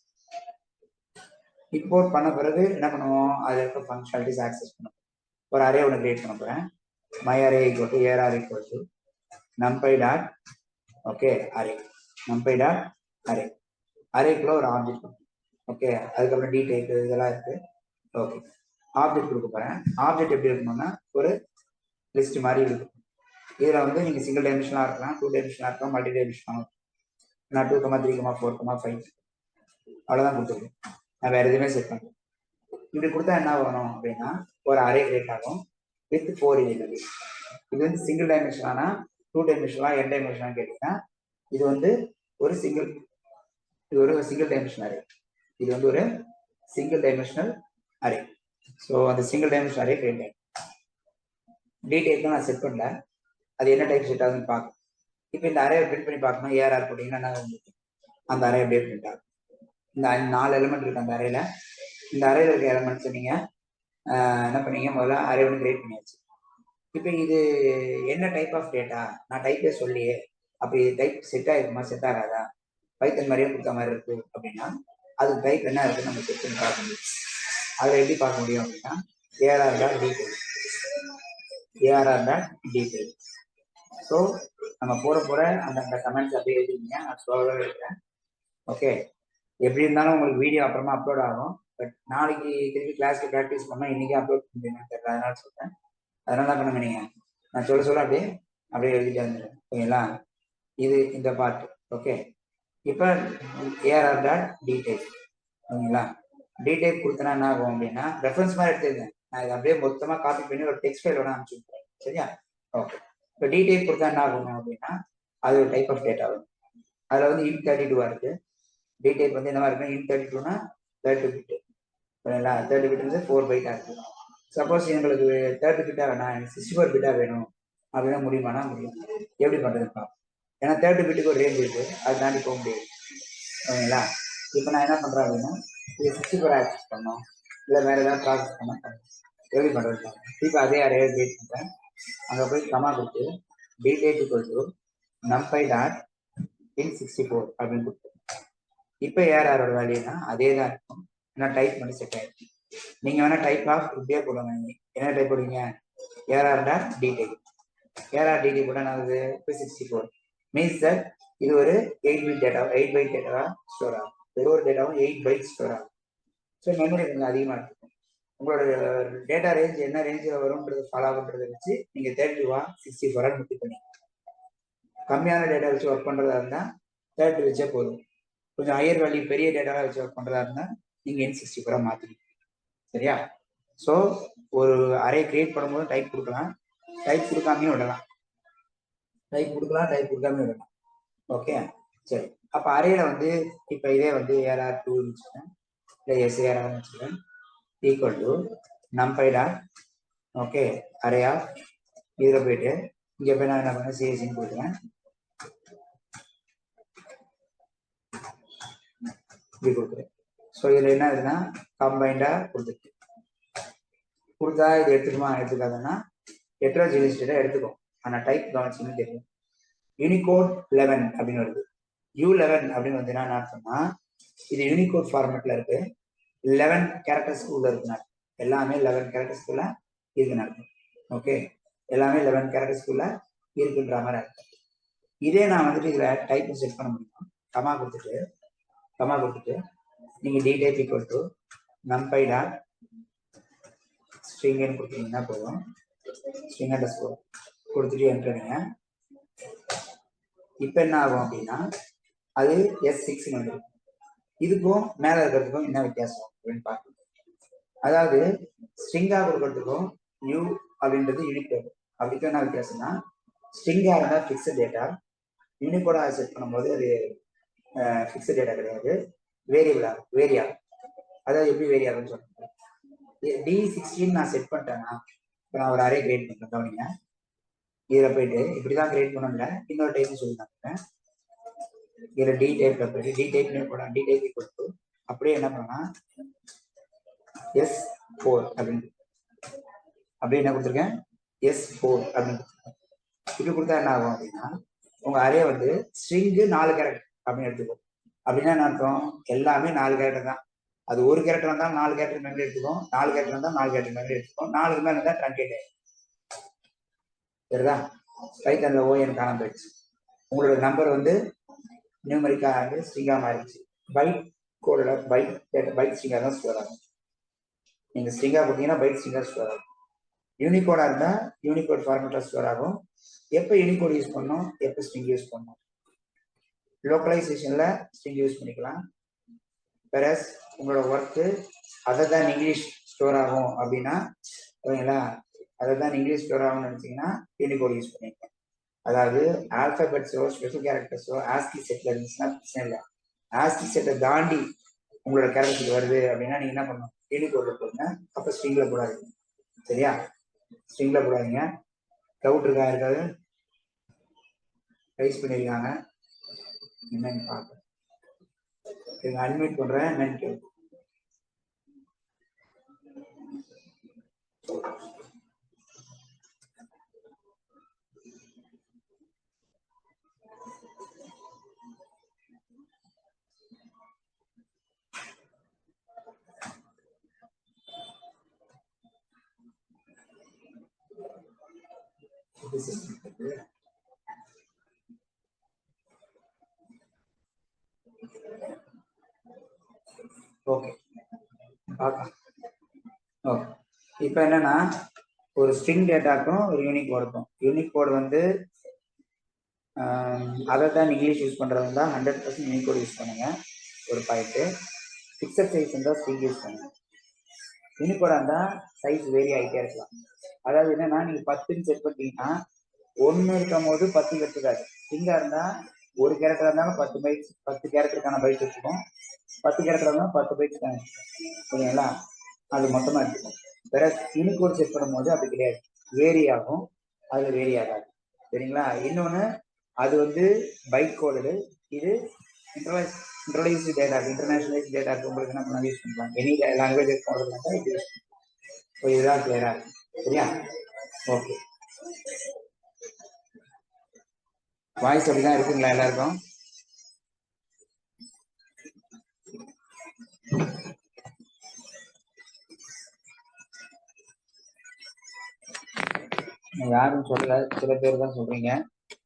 இம்போர்ட் பண்ண பிறகு என்ன பண்ணுவோம், அதில் இருக்க ஃபங்க்ஷனாலிட்டிஸ் ஆக்சஸ் பண்ணுவோம். ஒரு அரே ஒன்று கிரியேட் பண்ண போகிறேன். my array equal to ARR equal to NumPy dot okay array. NumPy dot array. அரேக்குள்ள ஒரு ஆப்ஜெக்ட். ஓகே, அதுக்கப்புறம் டீடைப் இதெல்லாம் இருக்கு. ஓகே, ஆப்ஜெக்ட் கொடுக்க போறேன். ஆப்ஜெக்ட் எப்படி இருக்கணும்னா ஒரு லிஸ்ட் மாதிரி இருக்கும். இதில் வந்து நீங்கள் சிங்கிள் டைமென்ஷனாக இருக்கலாம், 2 டைமென்ஷனாக இருக்கலாம், மல்டி டைமென்ஷனாக. நான் 2, 3, 4, 5 அவ்வளோதான் கொடுத்துருக்கேன். நான் வேற எதுவுமே செட் பண்ணுறேன். இப்படி கொடுத்தா என்ன வரணும் அப்படின்னா ஒரு அரே கிரியேட் ஆகும் வித் 4 எலிமெண்ட். இது வந்து சிங்கிள் டைமென்ஷனானா 2 டைமென்ஷனா n டைமென்ஷனா கேட்டீங்கன்னா இது வந்து ஒரு சிங்கிள் டைமென்ஷன் அரே. இது வந்து ஒரு சிங்கிள் டைமென்ஷனல் அரே. ஸோ அந்த சிங்கிள் டைமென்ஷன் அரே கிரியேட் ஆகும். டீடைப் தான் நான் செட் பண்ணல, அது என்ன டைப் செட் ஆகுதுன்னு பார்க்கணும். இப்போ இந்த அரே பிரிண்ட் பண்ணி பார்க்கணும். ARR போட்டிங்கன்னா அந்த அரே அப்படியே பிரிண்ட் ஆகும். இந்த 4 எலிமெண்ட் இருக்கு அந்த அரேல. இந்த அரேல இருக்க எலிமெண்ட்ஸ் நீங்க என்ன பண்ணீங்க, முதல்ல அரே ஒன்று கிரியேட் பண்ணியாச்சு. இப்போ இது என்ன டைப் ஆஃப் டேட்டா நான் டைப்பே சொல்லியே, அப்படி டைப் செட் ஆகிருக்குமா செட் ஆகாதா, பைத்தன் மாதிரியே கொடுத்த மாதிரி இருக்கு அப்படின்னா அது டைப் என்ன இருக்குன்னு நம்ம செக் பண்ணி பார்க்க முடியும். அதில் எப்படி பார்க்க முடியும் அப்படின்னா ARR dot detail. ஸோ நம்ம போகிற அந்த கமெண்ட்ஸ் அப்படியே எழுதிங்க, நான் ஸ்லோவாகவே இருக்கிறேன். ஓகே, எப்படி இருந்தாலும் உங்களுக்கு வீடியோ அப்புறமா அப்லோட் ஆகும். பட் நாளைக்கு திருப்பி கிளாஸ்க்கு ப்ராக்டிஸ் பண்ணால் இன்றைக்கே அப்லோட் பண்ணுறீங்கன்னு தெரியல, அதனால சொல்கிறேன். அதனால தான் பண்ணுங்க, நீங்கள் நான் சொல்ல அப்படியே எழுதிட்டு வந்துடுறேன். ஓகேங்களா, இது இந்த பார்ட். ஓகே, இப்போ ARR dot detail. ஓகேங்களா, டீடைப் கொடுத்தனா என்ன ஆகும் அப்படின்னா ரெஃபரன்ஸ் மாதிரி எடுத்துருக்கேன். நான் இதை அப்படியே மொத்தமாக காப்பி பண்ணி ஒரு டெக்ஸ்ட் ஃபைல் வேணா அனுப்பிச்சு விட்டுறேன். சரியா? ஓகே, இப்போ டீடைப் கொடுத்தா என்ன ஆகும் அப்படின்னா அது ஒரு டைப் ஆஃப் டேட்டா வரும். அதில் வந்து int32 இருக்கு. டீடைப் வந்து என்ன இருக்குன்னா int32னா 32 பிட். ஓகேங்களா, 32 பிட் வந்து 4 பைட்டாக இருக்கு. சப்போஸ் எங்களுக்கு 30 பிட்டா வேணாம், எனக்கு 64 பிட்டா வேணும் அப்படின்னா முடியுமானா முடியும். எப்படி பண்ணுறதுப்பா, ஏன்னா 30 பிட்டுக்கு ஒரு ரேஞ்ச் இருக்கு, அது தாண்டி போக முடியாது. ஓகேங்களா, இப்போ நான் என்ன பண்ணுறேன் அப்படின்னா இது 64 ஆக்சஸ் பண்ணோம், இல்லை வேறு ஏதாவது ப்ராசஸ் பண்ண எப்படி பண்ணுறது. இப்போ அதே அரே கிரியேட் பண்ணுறேன். அங்கே போய் கமா கொடுத்து detail equal to NumPy dot int64 அப்படின்னு கொடுத்து இப்போ ARR வேல்யூனா அதே தான் இருக்கும். ஏன்னா டைப் பண்ணி செட் ஆகிடுச்சு. நீங்கள் வேணால் டைப் ஆஃப் இப்படியே போடுங்க. என்ன டைப் போடுவீங்க, ARR dot detail. ARR detail போட்டால் என்ன ஆகுது, இப்போ 64. மீன்ஸ் தட் இது ஒரு 8 பைட் டேட்டாவா ஸ்டோர் ஆகும். ஒரு டேட்டாவும் 8 பைட் ஸ்டோர் ஆகும். ஸோ மெமரி கொஞ்சம் அதிகமாக இருக்கும். உங்களோட டேட்டா ரேஞ்ச் என்ன ரேஞ்சில் வரும்ன்றது ஃபாலோ பண்ணுறதை வச்சு நீங்கள் 32 64 முட்டி பண்ணி கம்மியான டேட்டா வச்சு ஒர்க் பண்ணுறதா இருந்தால் 30 வச்சே போதும். கொஞ்சம் ஹையர் வேல்யூ பெரிய டேட்டாவாக வச்சு ஒர்க் பண்ணுறதா இருந்தால் நீங்கள் N64 மாற்றிக்கணும். சரியா? ஸோ ஒரு அரே கிரியேட் பண்ணும்போது டைப் கொடுக்கலாம், டைப் கொடுக்காமையும் விடலாம், டைப் கொடுக்காம விடலாம். ஓகே, சரி. அப்போ அரேல வந்து இப்போ இதே வந்து AR2 வச்சுக்கேன், இல்லை SAR வச்சுக்கேன், equal to numpy dot okay array of இதில் போயிட்டு இங்கே போய் நான் என்ன பண்ணேன், சிஎஸ்சின்னு கொடுக்குறேன். இப்படி கொடுக்குறேன். ஸோ இதில் என்ன இருக்குன்னா கம்பைண்டாக கொடுத்தா இது எடுத்துக்காதுன்னா ஹெட்ரோஜெனியஸ் எடுத்துக்கும். ஆனால் டைப் கவனிச்சிங்கன்னு தெரியும். யூனிகோட் 11 அப்படின்னு வருது. U11 அப்படின்னு வந்து என்ன அர்த்தம்னா இது யூனிகோட் ஃபார்மேட்ல இருக்கு, 11 கேரக்டர்ஸ்க்குள்ள இருக்குன்னு அர்த்தம். எல்லாமே 11 கேரக்டர்ஸ்க்குள்ள இருக்குன்னு அர்த்தம். ஓகே, எல்லாமே 11 கேரக்டர்ஸ்க்குள்ள இருக்குன்ற மாதிரி அர்த்தம். இதே நான் வந்துட்டு இதில் டைப் செட் பண்ண முடியும். கமா கொடுத்துட்டு நீங்கள் d type equal to numpy dot ஸ்ட்ரிங்னு கொடுத்தீங்கன்னா போதும். ஸ்ட்ரிங் அண்டர்ஸ்கோர் கொடுத்துட்டு என்ட்ருங்க. இப்போ என்ன ஆகும் அப்படின்னா அது S6 வந்துடும். இதுக்கும் மேலே இருக்கிறதுக்கும் என்ன வித்தியாசம் அப்படின்னு பார்க்கணும். அதாவது ஸ்ட்ரிங்கா கொடுக்கறதுக்கும் U அப்படின்றது யூனிகோட், அப்படிக்கும் என்ன வித்தியாசம்னா ஸ்ட்ரிங்கா இருந்தால் ஃபிக்ஸ்டு டேட்டா, யூனிகோடா செட் பண்ணும்போது அது ஃபிக்ஸ்டு டேட்டா கிடையாது, வேரி ஆகும். அதாவது எப்படி வேரி ஆகும்னு சொல்றேன். D16 நான் செட் பண்ணிட்டேன்னா இப்போ நான் ஒரு அரே கிரியேட் பண்ணுறேன். கவனிங்க, இதில் போயிட்டு இப்படிதான் கிரியேட் பண்ணல, இன்னொரு டைப் சொல்லிட்டாங்க. இதில் D டைப்ல போயிட்டு D டைப்னு போடலாம். D டைப் ஈக்குவல் டு அப்படியே என்ன பண்ணலாம் S4 அப்படின்னு என்ன கொடுத்துருக்கேன், S4 அப்படின்னு இப்படி கொடுத்தா என்ன ஆகும் அப்படின்னா உங்க அரே வந்து ஸ்ட்ரிங்கு 4 கேரக்டர் அப்படின்னு எடுத்துக்கும். அப்படின்னா என்ன அர்த்தம், எல்லாமே 4 கேரக்டர் தான். அது ஒரு கேரக்டர் இருந்தால் 4 கேரக்டர் மெமரி எடுத்துக்கும், 4 கேரக்டர் இருந்தால் 4 கேரக்டர் மெமரி எடுத்துக்கும், 4 மேலே இருந்தால் ட்ரங்கேட் ஆயிடும். சரிதா? பைத்தான்ல ON காணாம போயிடுச்சு. உங்களோட நம்பர் வந்து நியூமரிக்கா வந்து ஸ்ட்ரிங்கா மாறிடுச்சு. பைட் கோடோட பைட் ஸ்ட்ரிங்கா தான் ஸ்டோர் ஆகும். நீங்க ஸ்ட்ரிங்கா கொடுத்தீங்கன்னா பைட் ஸ்ட்ரிங்கா ஸ்டோர் ஆகும். யூனிகோடா இருந்தா யூனிகோட் ஃபார்மேட்டா ஸ்டோர் ஆகும். எப்போ யூனிகோட் யூஸ் பண்ணணும், எப்போ ஸ்ட்ரிங் யூஸ் பண்ணணும், லோக்கலைசேஷன்ல ஸ்ட்ரிங் யூஸ் பண்ணிக்கலாம். வேறஸ் உங்களோட work other than English store ஆகும் அப்படின்னா ஓகேங்களா, அதர் தேன் இங்கிலீஷ் ஸ்டோர் ஆகும்னு நினைச்சீங்கன்னா யூனிகோட் யூஸ் பண்ணிக்கலாம். அதாவது ஆல்பபெட்ஸோ ஸ்பெஷல் கேரக்டர்ஸோ ஆஸ்கி செட்ல இருந்துச்சுன்னா பிரச்சனை இல்லை. ஆஸ்கி செட்டை தாண்டி உங்களோட கேரக்டர் வருது அப்படின்னா நீங்க என்ன பண்ணணும், யூனிகோட்ல போடுங்க. அப்போ ஸ்ட்ரிங்ல போடாதீங்க. சரியா? ஸ்ட்ரிங்ல போடாதீங்க. டவுட் இருக்கா? இருக்காது ரைஸ் பண்ணிருக்காங்க என்னன்னு பார்க்க. அட்மிட் பண்றேன் என்னன்னு கேள்வி. ஓகே, பார்க்கலாம். ஓகே, இப்போ என்னன்னா ஒரு ஸ்ட்ரிங் டேட்டாக்கும் ஒரு யூனிக் கோட் இருக்கும். யூனிக் கோட் வந்து அதை தான் இங்கிலீஷ் யூஸ் பண்ணுறது தான் 100% யூனிக் கோட் யூஸ் பண்ணுங்க. ஒரு பாயிண்ட்டு. ஃபிக்ஸட் சைஸ் இருந்தால் ஸ்ட்ரிங் யூஸ் பண்ணுங்க. யூனிக் கோடாக இருந்தால் சைஸ் வேரி ஆகிட்டே இருக்கலாம். அதாவது என்னன்னா நீங்கள் 10ன்னு செட் பண்ணிட்டீங்கன்னா 1 இருக்கும் போது 10 எடுத்துக்காது. ஸ்ட்ரிங்காக இருந்தால் ஒரு கேரக்டர் இருந்தாலும் 10 பைட்ஸ், 10 கேரக்டருக்கான பைட்ஸ் வச்சுக்கும். 10 கேரக்டர் இருந்தாலும் 10 பைட்ஸ் தான் ஓகேங்களா, அது மொத்தமாக எடுத்துக்கும். வேற யூனிகோட் செட் பண்ணும்போது அப்படி கிடையாது, வேரி ஆகும், அதில் வேரி ஆகாது. சரிங்களா? இன்னொன்று அது வந்து பைட் கோடு, இது இன்டர்லைஸ்டு டேட்டா, இன்டர்நேஷனலைஸ்டு டேட்டாக்கு உங்களுக்கு என்ன பண்ண யூஸ் பண்ணலாம், எனி லாங்குவேஜ் போடுறதுனால இது யூஸ் பண்ணலாம். ஸோ இதுதான் கிளியரா இருக்கு. சரியா? ஓகே, வாய்ஸ் அப்படிதான் இருக்குங்களா எல்லாருக்கும்? யாரும் சொல்லல, சில பேர் தான் சொல்றீங்க.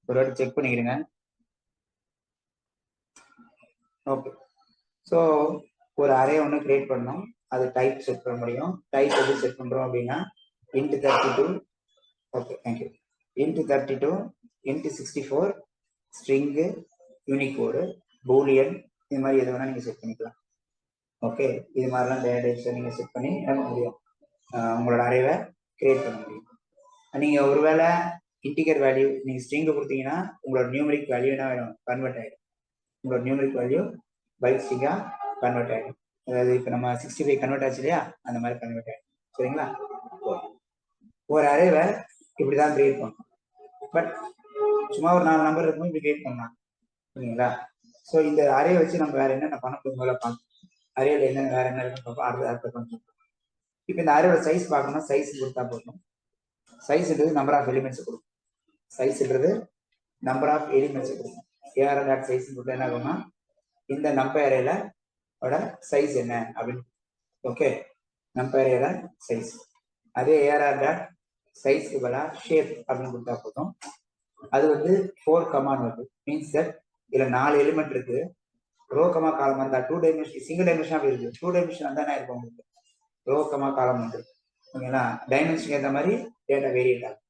ஒரு வாட்டி செக் பண்ணிக்கிறேங்க. ஓகே. ஸோ ஒரு அரே ஒன்று கிரியேட் பண்ணோம். அது டைப் செட் பண்ண முடியும். டைப் எப்படி செட் பண்ணுறோம் அப்படின்னா into 32. Okay, thank you. Into 32, into 64, string, Unicode, Boolean, இது மாதிரி எது வேணால் நீங்கள் செட் பண்ணிக்கலாம். ஓகே, இது மாதிரிலாம் டேட்டாஸை நீங்கள் செட் பண்ணி என்ன பண்ண முடியும், உங்களோட அரேவை கிரியேட் பண்ண முடியும். நீங்கள் ஒருவேளை இன்டிகர் வேல்யூ நீங்கள் ஸ்ட்ரிங்கை கொடுத்தீங்கன்னா உங்களோட நியூமரிக் வேல்யூ என்ன வேணும், கன்வெர்ட் ஆகிடும். உங்களோட நியூமரிக் வேல்யூ பைட் ஸ்ட்ரிங்காக கன்வெர்ட் ஆகிடும். அதாவது இப்போ நம்ம 65 கன்வெர்ட் ஆச்சு இல்லையா, அந்த மாதிரி கன்வெர்ட் ஆகிடும். சரிங்களா? ஒரு அரேவை இப்படி தான் கிரியேட் பண்ணணும். பட் சும்மா ஒரு 4 நம்பர் இருக்கும், இப்படி கிரியேட் பண்ணலாம். ஓகேங்களா? ஸோ இந்த அரே வச்சு நம்ம வேற என்னென்ன பண்ண போகிறோம் பார்க்கணும். அரேல என்னென்ன வேற என்ன இருக்குன்னு பார்ப்போம். அடுத்த கொஞ்சம் இப்போ இந்த அரேயோட சைஸ் பார்க்கணும். சைஸ் கொடுத்தா போதும். சைஸ்ன்றது நம்பர் ஆஃப் எலிமெண்ட்ஸ் கொடுக்கும். சைஸ்ன்றது நம்பர் ஆஃப் எலிமெண்ட்ஸ் கொடுக்கும். ஏஆர் டாட் சைஸ் கொடுத்தா என்ன ஆகும்னா இந்த நம்பர் அரேல ஓட சைஸ் என்ன அப்படின்னு. ஓகே, நம்பர் அரேல சைஸ். அதே ஏஆர் டாட் சைஸ்க்கு பதிலாக ஷேப் அப்படின்னு கொடுத்தா போதும். அது வந்து 4 கமான்னு வருது. மீன்ஸ் தட் இதுல 4 எலிமெண்ட் இருக்கு. ரோ கமா காலம் வந்தா 2 டைமென்ஷன் சிங்கிள் டைமென்ஷன் அப்படி இருக்கு. 2 டைமென்ஷன் வந்தா என்ன இருக்கும் உங்களுக்கு, ரோ கமா காலம் வந்து. ஓகேங்களா? டைமென்ஷனுக்கு ஏற்ற மாதிரி டேட்டா வேரியேட் ஆகும்.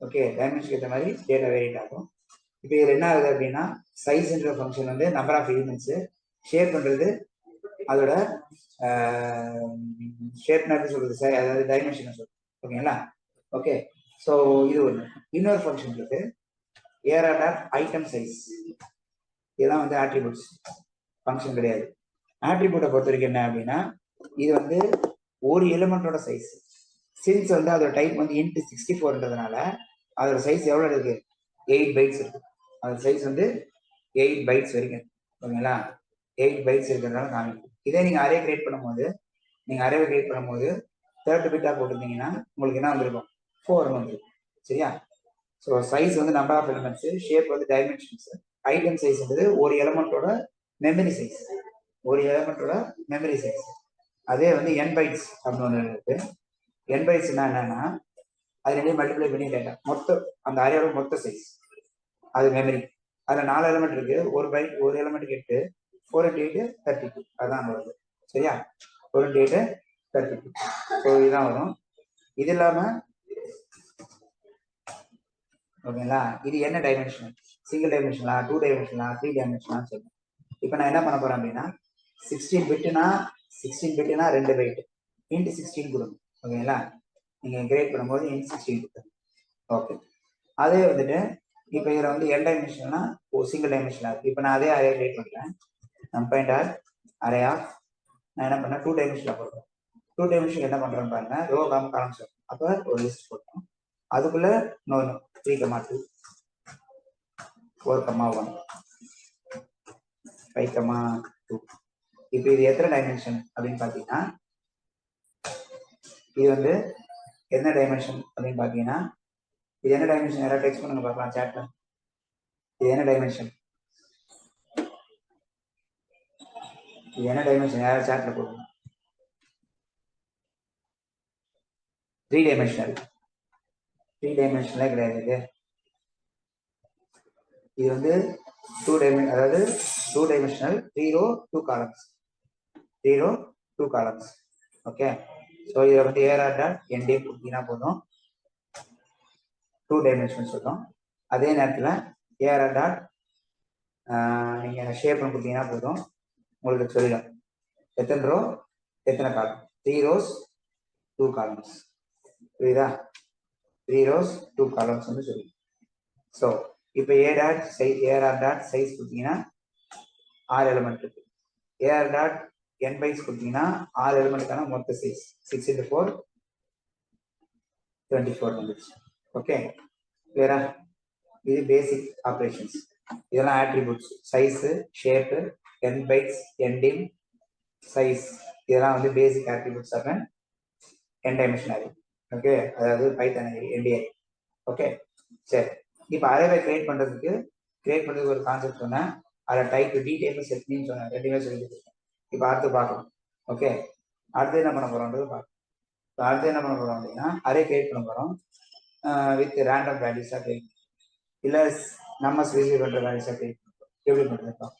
ஓகே, டைமென்ஷனுக்கு ஏற்ற மாதிரி டேட்டா வேரியேட் ஆகும். இப்போ இதில் என்ன ஆகுது அப்படின்னா சைஸ்ன்ற ஃபங்க்ஷன் வந்து நம்பர் ஆஃப் எலிமெண்ட்ஸ், ஷேப் பண்றது அதோட ஷேப்னா எப்படி சொல்றது, அதாவது டைமென்ஷன் சொல்றது. ஓகேங்களா? ஓகே, ஸோ இது ஒன்று. இன்னொரு ஃபங்க்ஷன் இருக்கு, ஏஆர் டாட் ஐட்டம் சைஸ். இதெல்லாம் வந்து ஆட்ரிபியூட்ஸ் ஃபங்க்ஷன் கிடையாது. ஆட்ரிபியூட்டை பொறுத்த வரைக்கும் என்ன அப்படின்னா இது வந்து ஒரு எலிமெண்டோட சைஸ். சின்ஸ் வந்து அதோட டைப் வந்து இன்ட்டு 64ன்றதுனால அதோட சைஸ் எவ்வளோ இருக்கு, 8 பைட்ஸ் இருக்கு. அதோட சைஸ் வந்து 8 பைட்ஸ் வரைக்கும். ஓகேங்களா? 8 பைட்ஸ் இருக்கிறதுனால காமிக்கும். இதே நீங்கள் அரே கிரியேட் பண்ணும்போது, நீங்கள் அரேவை கிரியேட் பண்ணும்போது 30 பிட்டாக போட்டிருந்தீங்கன்னா உங்களுக்கு என்ன வந்திருக்கும், 4 வந்துருக்கும். சரியா? ஸோ சைஸ் வந்து நம்பர் ஆஃப் எலிமெண்ட்ஸ், ஷேப் வந்து டைமென்ஷன்ஸ், ஐட்டம் சைஸ்ன்றது ஒரு எலிமெண்டோட மெமரி சைஸ். ஒரு எலிமெண்டோட மெமரி சைஸ். அதே வந்து n பைட்ஸ் அப்படின்னு ஒன்று இருக்கு. n பைட்ஸ் என்னன்னா அது ரெண்டையும் மல்டிப்ளை பண்ணி டேட்டா மொத்தம் அந்த அரேயோட மொத்த சைஸ், அது மெமரி. அதில் 4 எலிமெண்ட் இருக்கு. ஒரு பைட் ஒரு எலிமெண்ட்டுக்கு 8, 4 × 8 32. அதுதான் வருது. சரியா? 4 × 8 32. ஸோ இதுதான் வரும். இது இல்லாமல் ஓகேங்களா, இது என்ன டைமென்ஷன், சிங்கிள் டைமென்ஷனா, 2 டைமென்ஷனா, 3 டைமென்ஷனா சொல்லுங்க. இப்போ நான் என்ன பண்ண போறேன் அப்படின்னா 16 பிட்னா 2 பைட் இன்ட்டு 16 கொடுங்க. ஓகேங்களா? நீங்கள் கிரியேட் பண்ணும்போது இன்ட்டு 16 கொடுங்க. ஓகே, அதே வந்துட்டு இப்போ இதில் வந்து n டைமென்ஷன்னா ஒரு சிங்கிள் டைமென்ஷனாக இருக்குது. இப்போ நான் அதே அரே கிரியேட் பண்ணுறேன். நம்பர் அரே ஆஃப் நான் என்ன பண்ணேன் 2 டைமென்ஷனில் போடுறேன். 2 டைமென்ஷன் என்ன பண்ணுறேன்னு பாருங்க, ரோ காலம்ஸ். அப்போ ஒரு லிஸ்ட் போட்டோம். அதுக்குள்ள 3, 2, 4, 1, 5, 2. இப்போ இது எத்தனை டைமென்ஷன் அப்படின்னு பார்த்தீங்கன்னா இது வந்து என்ன டைமென்ஷன் அப்படின்னு பார்த்தீங்கன்னா இது என்ன டைமென்ஷன், யாராவது டெக்ஸ்ட் பண்ணுங்க பார்க்கலாம் சாட்ல. இது என்ன டைமென்ஷன், இது என்ன டைமென்ஷன், யாராவது சாட்ல போடுங்க. 3 டைமென்ஷனல். 3 டைமென்ஷனலே கிடையாது. இது வந்து 2 டைமென்ஷன், அதாவது 2 dimensional 3 row 2 columns. 3 row 2 columns. Okay, so இதை வந்து ஏஆர் டாட் என்டே கொடுத்தீங்கன்னா போதும், 2 டைமென்ஷன் சொல்லும். அதே நேரத்தில் ஏஆர் டாட் நீங்கள் ஷேப் கொடுத்தீங்கன்னா போதும், உங்களுக்கு சொல்லிடும் எத்தனை ரோ எத்தனை காலம். 3 rows 2 columns. புரியுதா? 3 rows 2 columns வந்து சொல்லிடும். ஸோ இப்போ ஏஆர் டாட் சைஸ் கொடுத்தீங்கன்னா 6 எலிமெண்ட் இருக்கு. ஏஆர் டாட் n பைட்ஸ் கொடுத்தீங்கன்னா 6 எலிமெண்ட்டுக்கான மொத்த சைஸ் 6 × 4 24 வந்துச்சு. ஓகே, கிளியரா? இது பேசிக் ஆப்ரேஷன்ஸ். இதெல்லாம் attributes, size, shape, n bytes, ndim, size. இதெல்லாம் வந்து basic attributes of n dimensional. Okay, அதாவது பைத்தான் NDI. ஓகே, சரி. இப்போ அரேவை கிரியேட் பண்ணுறதுக்கு ஒரு கான்செப்ட் சொன்னேன். அதை டைப் டீடைல் செட்னு சொன்னேன். ரெண்டுமே சொல்லிட்டு இருக்கேன். இப்போ அடுத்து பார்க்கலாம். ஓகே, அடுத்து என்ன பண்ண போறோம்ன்றது பார்க்கலாம். அடுத்து என்ன பண்ண போறோம் அப்படின்னா அரே கிரியேட் பண்ண போறோம் வித் ரேண்டம் வேல்யூஸாக கிரியேட், இல்லை நம்ம ஸ்பெசிஃபை பண்ணுற வேல்யூஸாக கிரியேட் பண்ணுறோம். எப்படி பண்ணுறோம்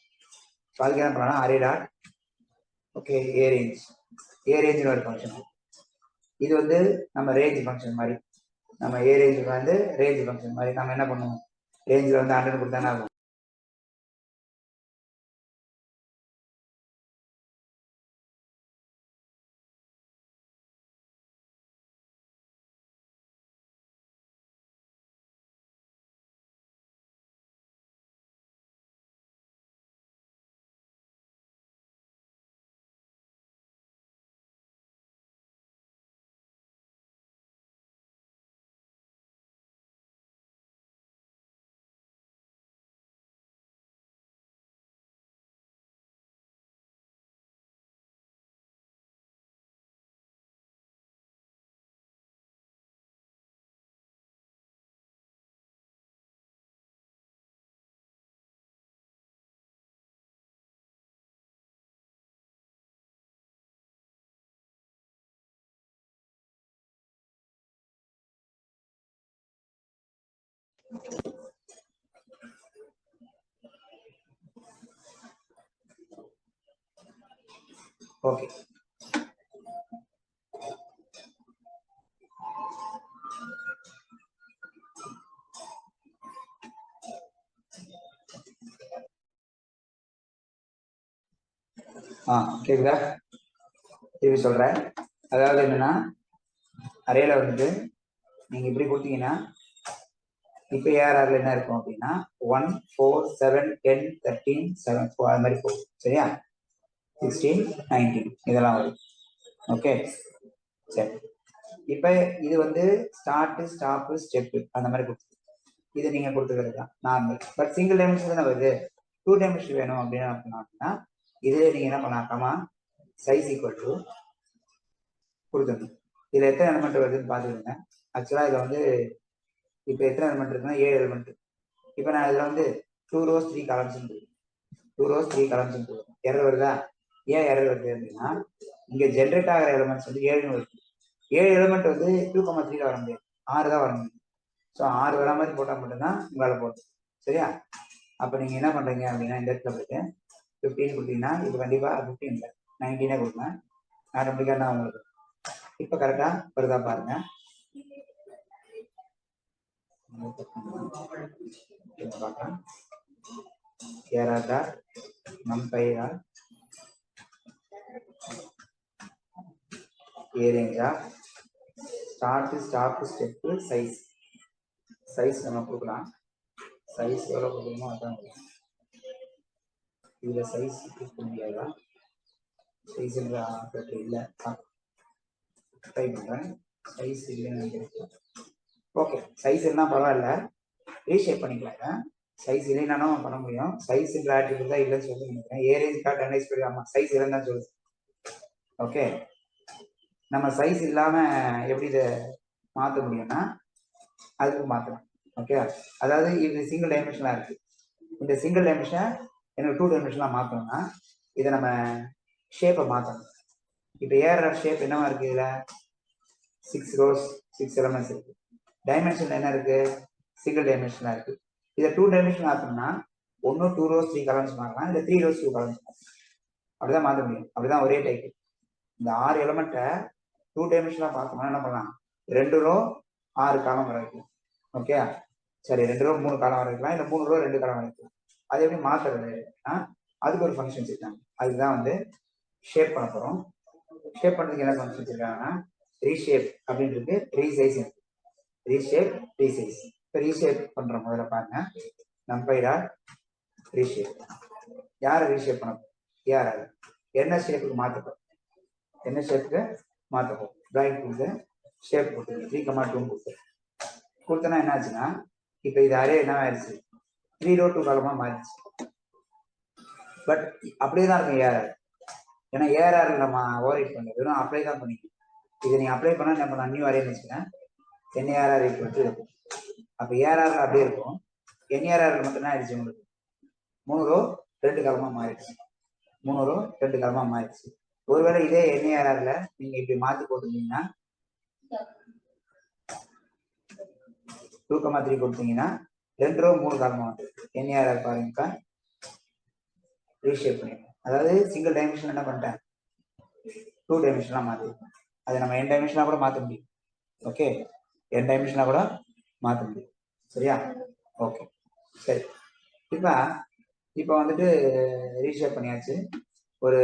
அதுக்கு என்ன பண்ணலாம், அரே டாட் ஓகே ஏ ரேஞ்ச் ஒரு ஃபங்க்ஷன். இது வந்து நம்ம ரேஞ்ச் ஃபங்க்ஷன் மாதிரி, நம்ம ஏ ரேஞ்சுக்கு வந்து ரேஞ்ச் ஃபங்க்ஷன் மாதிரி நம்ம என்ன பண்ணுவோம், ரேஞ்சில் வந்து 100 கொடுத்தானே ஆகும். ஓகே கேக்குதா, திருப்பி சொல்றேன். அதாவது என்னன்னா, அரேல வந்துட்டு நீங்க இப்படி கொடுத்தீங்கன்னா இப்போ ஏஆர்ஆர்ல என்ன இருக்கும் அப்படின்னா 1 4 7 10 13 7 4 அது மாதிரி போகும். சரியா, 16 19 இதெல்லாம் வரும். ஓகே சரி, இப்போ இது வந்து ஸ்டார்ட் ஸ்டாப் ஸ்டெப் அந்த மாதிரி கொடுத்து இது நீங்க கொடுத்துக்கிறது தான் நார்மல். பட் சிங்கிள் டைமென்ஷன் தானே வருது, 2 டைமென்ஷன் வேணும் அப்படின்னா இதுல நீங்க என்ன பண்ணாக்கமா சைஸ் ஈக்குவல் டு கொடுத்துடணும். இதுல எத்தனை எலிமெண்ட் வருதுன்னு பாத்துக்கோங்க. ஆக்சுவலா இதுல வந்து இப்போ எத்தனை எலிமெண்ட் இருக்குன்னா 7 எலிமெண்ட். இப்போ நான் இதுல வந்து 2 rows 3 columns 2 rows 3 columns error வருதா? ஏன் எரர் வருது அப்படின்னா இங்க ஜென்ரேட் ஆகிற எலிமெண்ட்ஸ் வந்து 7 வருது. 7 எலிமெண்ட் வந்து 2,3 வர முடியாது, 6 தான் வர முடியும். ஸோ 6 வர மாதிரி போட்டால் மட்டும்தான் உங்களால் போடும். சரியா, அப்போ நீங்கள் என்ன பண்ணுறீங்க அப்படின்னா இந்த இடத்துல போயிட்டு 15 கொடுத்தீங்கன்னா இது கண்டிப்பாக 15 இல்லை 19 கொடுங்க. ஆட்டோமேட்டிக்காக தான் உங்களுக்கு இப்போ கரெக்டாக வருதா பாருங்க. பார்க்கலாம் கேராட்டா நம்பைரா ஏரேஞ்சா ஸ்டார்ட் ஸ்டாப் ஸ்டெப் சைஸ் நம்ம கொடுக்கலாம். சைஸ் எவ்வளோ கொடுக்கணுமோ அதான் இதில் சைஸ் கொடுக்க முடியாதா? சைஸ் இல்லை, ட்ரை பண்ணுறேன். சைஸ் இல்லைன்னு ஓகே, சைஸ் என்ன பரவாயில்ல, ரீஷேப் பண்ணிக்கலாங்க. சைஸ் இல்லைனாலும் பண்ண முடியும். சைஸ் ஆட்ரிபியூட் தான் இல்லைன்னு சொல்லி நினைக்கிறேன். ஏரேஞ்ச் கார்டு அனலைஸ் பண்ணி ஆமாம் சைஸ் இல்லைன்னு தான் சொல்லுது. ஓகே, நம்ம சைஸ் இல்லாம எப்படி இதை மாற்ற முடியும்னா அதுக்கு மாற்றலாம். ஓகே, அதாவது இது சிங்கிள் டைமென்ஷனாக இருக்கு. இந்த சிங்கிள் டைமென்ஷன் எனக்கு 2 டைமென்ஷனாக மாற்றணும்னா இதை நம்ம ஷேப்பை மாற்றணும். இப்போ ஏஆர்ஆர் ஷேப் என்னவா இருக்கு, இதில் 6 rows 6 elements இருக்கு. டைமென்ஷன் என்ன இருக்கு, சிங்கிள் டைமென்ஷனாக இருக்கு. இதை 2 டைமென்ஷன் ஆக்கணும்னா ஒன்று 2 rows 3 columns மாறலாம், இல்லை 3 rows 2 columns மாறலாம். அப்படிதான் மாற்ற முடியும். அப்படிதான் ஒரே டைப். இந்த 6 எலிமெண்ட்டை 2 டைமென்ஷனாக பார்க்கணும்னா என்ன பண்ணலாம், 2 row 6 காலம் வர வைக்கலாம். ஓகே சரி, 2 row 3 காலம் வர வைக்கலாம், இல்லை 3 row 2 காலம் வர வைக்கலாம். அது எப்படி மாற்றுறது, அதுக்கு ஒரு ஃபங்க்ஷன் வச்சுருக்காங்க. அதுதான் வந்து ஷேப் பண்ண போகிறோம். ஷேப் பண்ணுறதுக்கு என்ன ஃபங்க்ஷன் வச்சுருக்காங்கன்னா ரீஷேப் அப்படின்றது, ரீசைஸ், ரீஷேப் ரீசைஸ். இப்போ ரீஷேப் பண்ணுற முதல்ல பாருங்க, நம்பைடா ரீஷேப். யாரை ரீஷேப் பண்ண போகிறோம், யார் என்ன ஷேப்புக்கு மாற்றப்போம், என்ன ஷேப்புக்கு மாற்றப்போம். டிராயிங் கொடுத்து ஷேப் கொடுத்து 3,2 கொடுத்தனா என்ன ஆச்சுன்னா இப்போ இது அரே என்ன ஆயிடுச்சு, 3 row 2 காலமாக மாறிடுச்சு. பட் அப்படியே தான் இருக்கும் ஏஆர்ஆர். ஏன்னா ஏஆர்ஆர் நம்ம ஓவரைட் பண்ணல, வெறும் அப்ளை தான் பண்ணிக்கணும். இதை நீங்கள் அப்ளை பண்ணால் என்ன பண்ண, நியூ அரேன்னு வச்சுக்கேன், என்ஏஆர்ஆர் ஈக்குவல் டு இருக்கும். அப்போ ஏஆர்ஆர்ல அப்படியே இருக்கும். என்ஏஆர்ஆர் மட்டும் தான் ஆயிடுச்சு உங்களுக்கு 3 row 2 காலமாக மாறிடுச்சு. 3 row 2 காலமாக மாறிடுச்சு. ஒருவேளை இதே என்ஏஆர்ஆர்ல நீங்க இப்படி மாற்றி போட்டுருந்தீங்கன்னா 2,3 கொடுத்தீங்கன்னா 2 row 3 காலமாக வந்து என்ஏஆர்ஆர் பாருங்க. ரீஷேப் பண்ணிடுறேன். அதாவது சிங்கிள் டைமென்ஷன் என்ன பண்ணிட்டேன், 2 டைமென்ஷனாக மாற்றிருக்கேன். அதை நம்ம n டைமென்ஷனாக கூட மாற்ற முடியும். ஓகே, n டைமென்ஷனாக கூட மாற்ற முடியும். சரியா? ஓகே, சரி. இப்போ வந்துட்டு ரீஷேப் பண்ணியாச்சு. ஒரு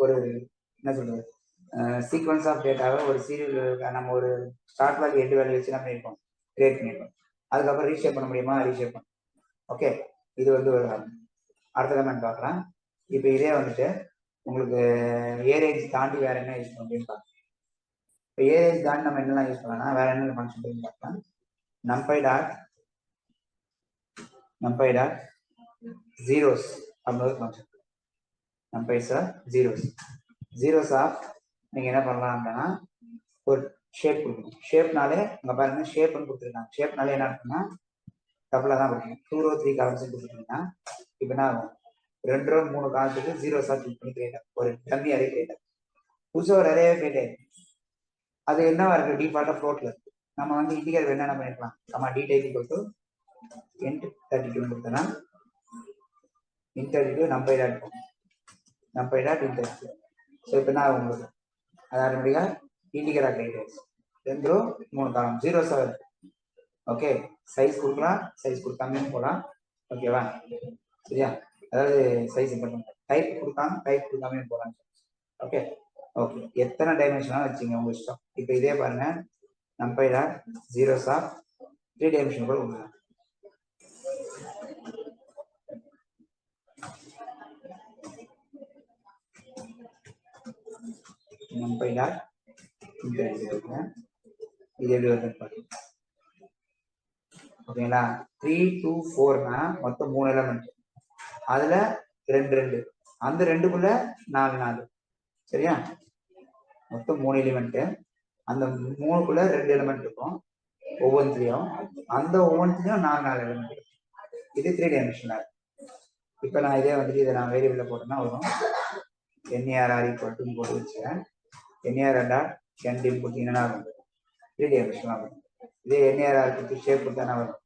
ஒரு என்ன சொல்றது, சீக்வன்ஸ் ஆஃப் டேட்டாவை ஒரு சீரியல் நம்ம ஒரு ஸ்டார்ட் வேல்யூ எண்டு வேல்யூ வச்சு என்ன பண்ணியிருக்கோம், கிரியேட் பண்ணியிருக்கோம். அதுக்கப்புறம் ரீஷேப் பண்ண முடியுமா, ரீஷேப் பண்ண. ஓகே, இது வந்து ஒரு அடுத்த கமெண்ட் பார்க்கலாம். இப்போ இதே வந்துட்டு உங்களுக்கு ஏரேஜ் தாண்டி வேற என்ன யூஸ் பண்ண முடியும்னு பார்க்கலாம். இப்போ ஏரேஜ் தாண்டி நம்ம என்னெல்லாம் யூஸ் பண்ணலாம், வேற என்ன ஃபங்க்ஷன் பார்க்கலாம். numpy டாட் ஜீரோஸ் அப்படின்னு ஒரு ஃபங்க்ஷன். numpy ஜீரோஸ் ஆஃப் நீங்க என்ன பண்ணலாம் அப்படின்னா ஒரு ஷேப் கொடுக்கணும். ஷேப்னாலே அங்க பாருங்க ஷேப்னு கொடுத்துருக்காங்க. ஷேப்னாலே என்ன இருக்குன்னா டபுளா தான் கொடுக்கணும். 2 row 3 columns கொடுத்துருக்கீங்கன்னா இப்போ என்ன ஆகும், 2 row 3 காலத்துக்கு ஜீரோஸா கிளிக் பண்ணி கிரியேட் ஆகும். ஒரு டம்மி அரே கிரியேட் ஆகும். புதுசாக ஒரு அரே கிரியேட் ஆயிருக்கு. அது என்னவா இருக்கு, டிஃபால்ட்டா ஃப்ளோட்ல இருக்கு. நம்ம வந்து இன்டிகர் என்ன பண்ணிருக்கலாம், D type equal to int 32 கொடுத்தனா int 32 numpy dot int 32. So இப்போ என்ன ஆகும் உங்களுக்கு, அது ஆட்டோமேட்டிக்கா இன்டிகரா கிரியேட் ஆயிடுச்சு. 2 row 3 காலம் ஜீரோஸா இருக்கு. ஓகே, சைஸ் கொடுக்கலாம், சைஸ் கொடுக்காம போகலாம். ஓகேவா? சரியா? அதாவது சைஸ் டைப் கொடுக்காம டைப் கொடுக்காம போகலாம். ஓகே ஓகே, எத்தனை டைமென்ஷனாக வச்சுங்க உங்க இஷ்டம். இப்போ இதே பாருங்க, numpy dot zeros of 3 dimension கூட கொடுக்கலாம். numpy டாட் இது எப்படி வருது பாருங்க. ஓகேங்களா? 3 2 4னா மொத்தம் 3 எலிமெண்ட், அதுல 2 அந்த 2க்குள்ள 4 சரியா? மொத்தம் 3 எலிமெண்ட், அந்த 3க்குள்ள 2 எலிமெண்ட் இருக்கும் ஒவ்வொன்றிலையும், அந்த ஒவ்வொன்றிலையும் 4 எலிமெண்ட். இது 3 டைமென்ஷனா இருக்கு. இப்போ நான் இதே வந்துட்டு இதை நான் வேரியபிள்ல போட்டேன்னா வரும் NARR ஈக்குவல் போட்டு வச்சுக்கிறேன். NARR டாட் n dim கொடுத்தீங்கன்னா வரும் 3 டைமென்ஷனா வரும். இதே NARR கொடுத்து ஷேப் கொடுத்தா என்ன வரும்,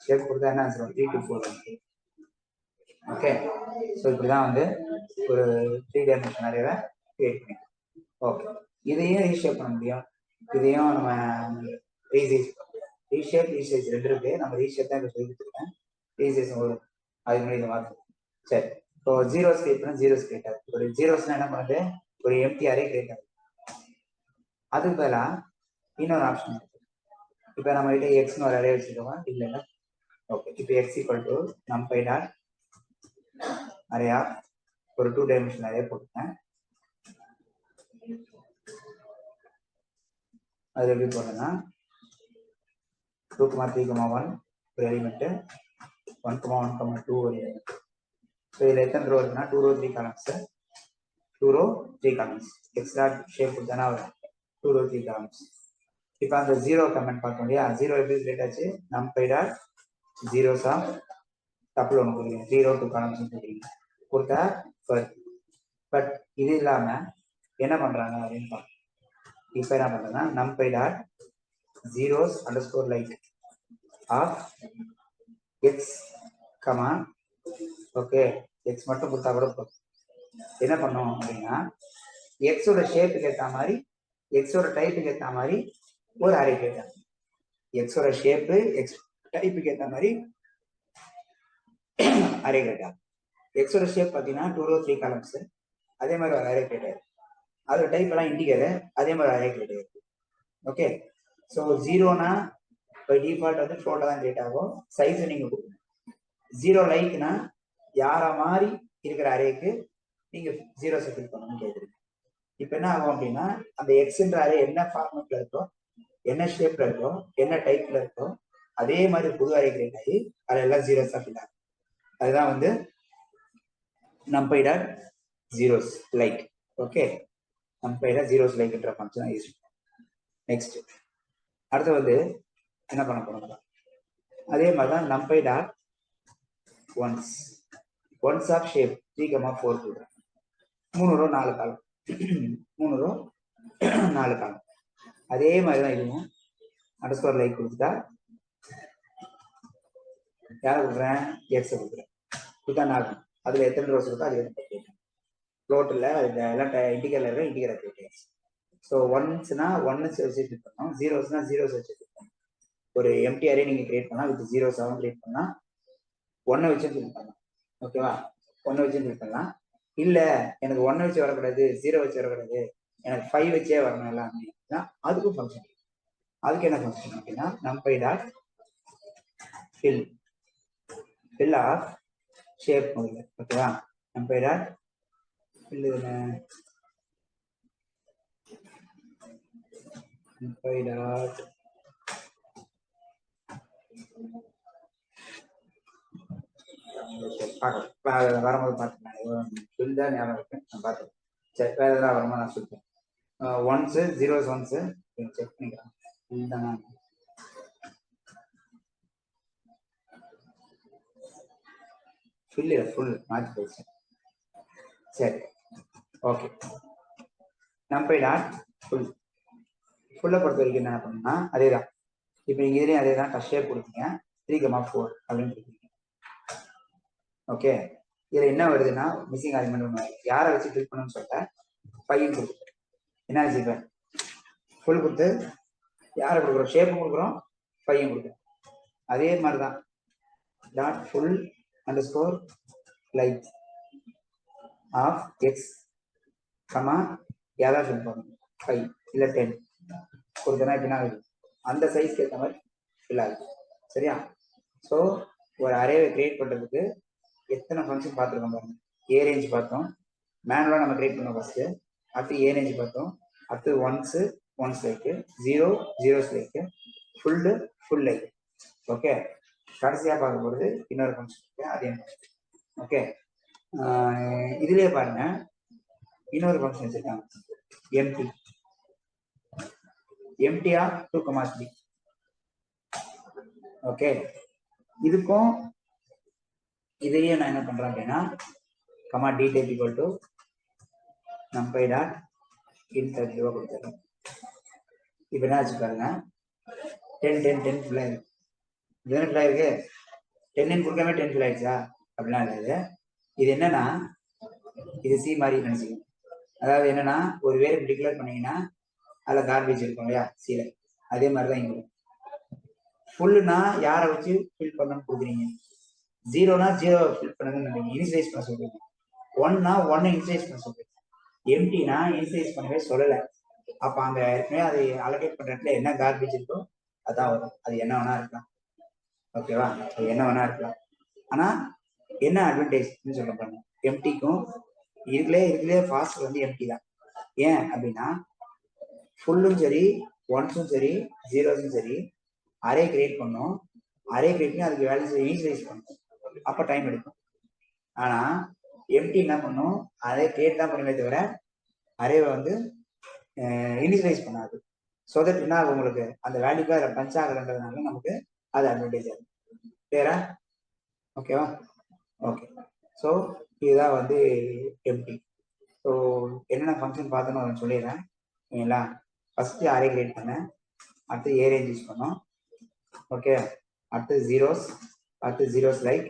ஷேப் கொடுத்தா என்ன ஆன்சர் வரும், 3 to 4 வரும். ஓகே, ஸோ இப்படிதான் வந்து ஒரு 3 டைமென்ஷன் அரேவை கிரியேட் பண்ணி. ஓகே, இதையும் ரீஷேப் பண்ண முடியும், இதையும் நம்ம ரீஷேப் ரீசைஸ் 2 இருக்கு. நம்ம ரீஷேப் தான் இப்போ சொல்லி கொடுத்துருக்கேன். ரீசைஸ் அது மாதிரி இந்த மாதிரி. சரி, இப்போ ஜீரோஸ் கிரியேட் பண்ண ஜீரோஸ் கிரியேட் ஆகுது. ஒரு ஜீரோஸ்னா என்ன பண்ணுது, ஒரு எம்டி அரே கிரியேட் ஆகுது. அதுக்கு பதிலாக இன்னொரு ஆப்ஷன் இருக்கு. இப்போ நம்ம கிட்ட எக்ஸ்னு ஒரு அரே வச்சுக்கோமா, இல்லைன்னா ஓகே. இப்போ x equal to numpy dot array ஒரு 2 டைமென்ஷன் அரே போட்டுட்டேன். அது எப்படி போடுறேன்னா 2, 3, 1 ஒரு எலிமெண்ட், 1, 1, 2 ஒரு எலிமெண்ட். ஸோ இதில் எத்தனை ரோ இருக்குன்னா 2 row 3 columns, 2 row 3 columns. X dot shape கொடுத்தானா வரும் 2 row 3 columns. இப்போ அந்த ஜீரோ கமெண்ட் பார்க்க முடியா, ஜீரோ எப்படி கிரியேட் ஆச்சு, numpy dot zeros of double ஒன்று கொடுக்குறீங்க, 3 row 2 columns கொடுக்குறீங்க கொடுத்தா பட் இது இல்லாம என்ன பண்றாங்க அப்படின்னு பார்க்க. இப்போ என்ன பண்றேன்னா numpy dot zeros underscore like of X comma okay, X மட்டும் கொடுத்தா கூட போதும். என்ன பண்ணோம் அப்படின்னா எக்ஸோட ஷேப்புக்கு ஏற்ற மாதிரி, எக்ஸோட டைப்புக்கு ஏற்ற மாதிரி ஒரு அரே கேட்டாங்க. எக்ஸோட ஷேப்பு எக்ஸ் டைப்புக்கு ஏற்ற மாதிரி அரே கேட்டாங்க. எக்ஸோட ஷேப் பார்த்தீங்கன்னா 2 row 3 columns, அதே மாதிரி ஒரு அரே கேட்டாரு. அதோட டைப் எல்லாம் இண்டிகேரு, அதே மாதிரி அரே கேட்டாரு. ஓகே, ஸோ ஜீரோனா பை டிஃபால்ட் வந்து ஃப்ளோட்டா தான் கிரியேட் ஆகும். சைஸ் நீங்க கொடுக்கணும். ஜீரோ லைக்னா யார மாதிரி இருக்கிற அரேக்கு நீங்க ஜீரோ செட்டில் பண்ணணும்னு கேட்குறீங்க. இப்போ என்ன ஆகும் அப்படின்னா அந்த எக்ஸ்ன்ற அரே என்ன ஃபார்மேட்ல இருக்கோ, என்ன ஷேப்ல இருக்கோ, என்ன டைப்ல இருக்கோ, அதே மாதிரி புது அரே கிரியேட் ஆகி அதெல்லாம் ஜீரோஸ் ஃபில் ஆகும். அதுதான் வந்து numpy dot zeros like. Okay, numpy dot zeros லைக்ன்ற ஃபங்க்ஷன் யூஸ் பண்ணுவோம். நெக்ஸ்ட் அடுத்து வந்து என்ன பண்ண போறோம், அதே மாதிரி தான் numpy dot ones of shape 3, 4 கொடுக்குறேன். 3 row 4 column 3 row 4 column. அதே மாதிரி தான் இதுவும் அண்டர்ஸ்கோர் லைக் கொடுத்துட்டா யாரை கொடுக்குறேன், எக்ஸ் கொடுக்குறேன். கொடுத்தா 4. அதுல எத்தனை ரோஸ் இருக்கோ அது ஃப்ளோட்டில் எல்லாம் இண்டிகேட்டர் இருக்க இண்டிகேட்டர் கிரைட்டீரியா. ஸோ ஒன்ஸ்னா ஒன்ஸ் வச்சு ஃபில் பண்ணணும், ஜீரோஸ்னா ஜீரோஸ் வச்சு ஃபில் பண்ணணும். ஒரு எம்டி அரே நீங்க கிரியேட் பண்ணலாம், வித் ஜீரோஸாகவும் கிரியேட் பண்ணலாம், ஒன்னை வச்சு ஃபில் பண்ணலாம். ஓகேவா? ஒன்னை வச்சு ஃபில் பண்ணலாம். இல்ல எனக்கு ஒன்னை வச்சு வரக்கூடாது, ஜீரோ வச்சு வரக்கூடாது, எனக்கு 5 வச்சே வரணும் எல்லாம் அப்படின்னா அதுக்கும் ஃபங்க்ஷன். அதுக்கு என்ன ஃபங்க்ஷன் அப்படின்னா numpy dot fill of shape முதல்ல. ஓகேவா? numpy dot fill numpy dot வரும்போது பார்த்துக்கலாம். ஃபில் தான் ஞாபகம் இருக்கு, நான் பார்த்துக்கேன். சரி, வேற எதாவது வரும்போது நான் சொல்லிட்டேன். ஒன்ஸு ஜீரோஸ் ஒன்ஸு செக் பண்ணிக்கலாம். ஃபில் தானே ஃபுல் மாற்றி போயிடுச்சு. சரி, ஓகே. numpy டாட் ஃபுல்லை பொறுத்த வரைக்கும் என்ன பண்ணணும்னா அதே தான். இப்போ நீங்கள் இதுலேயும் அதே தான் ஷேப் கொடுத்தீங்க, 3,4 அப்படின்னு கொடுத்தீங்க. ஓகே, இதில் என்ன வருதுன்னா மிஸ்ஸிங் ஆர்குமெண்ட் ஒன்று, யாரை வச்சு கிளிக் பண்ணணும்னு சொல்லிட்டேன், 5 கொடுத்து என்ன ஆச்சு, இப்போ ஃபுல் கொடுத்து யாரை கொடுக்குறோம், ஷேப்பும் கொடுக்குறோம், 5 கொடுக்குறோம். அதே மாதிரி தான் dot full underscore like of X comma யாரா ஃபில் பண்ணணும், 5 இல்லை 10 கொடுத்தனா எப்படின்னா அந்த சைஸ்க்கு ஏற்ற மாதிரி ஃபில் ஆகுது. சரியா? ஸோ ஒரு அரேவை கிரியேட் பண்ணுறதுக்கு எத்தனை ஃபங்க்ஷன் பார்த்துருக்கோம் பாருங்க. ஏ ரேஞ்ச் பார்த்தோம், மேனுவலாக நம்ம கிரியேட் பண்ணோம் ஃபர்ஸ்ட்டு. அடுத்து ஏ ரேஞ்ச் பார்த்தோம், அடுத்து once like, zeros like, full like. Okay, கடைசியாக பார்க்க போகிறது இன்னொரு ஃபங்க்ஷன் இருக்கு, அது என்ன? ஓகே, இதுலேயே பாருங்க இன்னொரு ஃபங்க்ஷன் வச்சுருக்காங்க, எம்டி ஆஃப் 2,3. ஓகே, இதுக்கும் இதையே நான் என்ன பண்றேன் அப்படின்னா comma D type equal to numpy dot int ரூபா கொடுத்துறேன். இப்போ என்ன ஆச்சு பாருங்க, 10 ஃபுல் ஆயிருக்கு. இது என்ன ஃபுல் ஆயிருக்கு, 10 கொடுக்காம 10 ஃபுல் ஆயிடுச்சா அப்படிலாம் இல்லை. இது என்னன்னா இது சி மாதிரி நினைச்சுக்கணும். அதாவது என்னன்னா ஒரு வேரியபிள் டிக்ளேர் பண்ணீங்கன்னா அதில் கார்பேஜ் இருக்கும் இல்லையா சில, அதே மாதிரி தான் இங்கே ஃபுல்லுனா யாரை வச்சு ஃபில் பண்ணணும்னு கொடுக்குறீங்க, ஜீரோனா ஜீரோ ஃபில் பண்ணுங்க, இனிஷியலைஸ் பண்ண சொல்றீங்க, ஒன்னா ஒன்னை இனிஷியலைஸ் பண்ண சொல்றீங்க, எம்டினா இனிஷியலைஸ் பண்ணவே சொல்லலை. அப்போ அங்கே ஏற்கனவே அதை அலோகேட் பண்ணுற இடத்துல என்ன கார்பேஜ் இருக்கோ அதான் வரும். அது என்ன வேணா இருக்கலாம். ஓகேவா? அது என்ன வேணா இருக்கலாம். ஆனால் என்ன அட்வான்டேஜ்னு சொல்ல பாருங்க, எம்டிக்கும் இதுலேயே ஃபாஸ்ட் வந்து எம்டி தான். ஏன் அப்படின்னா ஃபுல்லும் சரி ஒன்ஸும் சரி ஜீரோஸும் சரி அரே கிரியேட் பண்ணோம், அரே கிரியேட் பண்ணி அதுக்கு வேல்யூஸ் இனிஷியலைஸ் பண்ணணும், அப்போ டைம் எடுக்கும். ஆனால் எம்டி என்ன பண்ணும், அரே கிரியேட் தான் பண்ணுமே தவிர அரேவை வந்து இனிஷியலைஸ் பண்ணாது. ஸோ தட் என்ன ஆகும், உங்களுக்கு அந்த வேல்யூக்கு அதில் பஞ்ச் ஆகலைன்றதுனால நமக்கு அது அட்வான்டேஜ் ஆகும். கிளியரா? ஓகேவா? ஓகே, ஸோ இதுதான் வந்து எம்டி. ஸோ என்னென்ன ஃபங்க்ஷன் பார்த்தோன்னு சொல்லிடுறேன். ஓகேங்களா? ஃபஸ்ட்டு அரே கிரியேட் பண்ணேன், அடுத்து ஏ ரேஞ்ச் யூஸ் பண்ணோம். ஓகே, அடுத்து ஜீரோஸ் லைக்,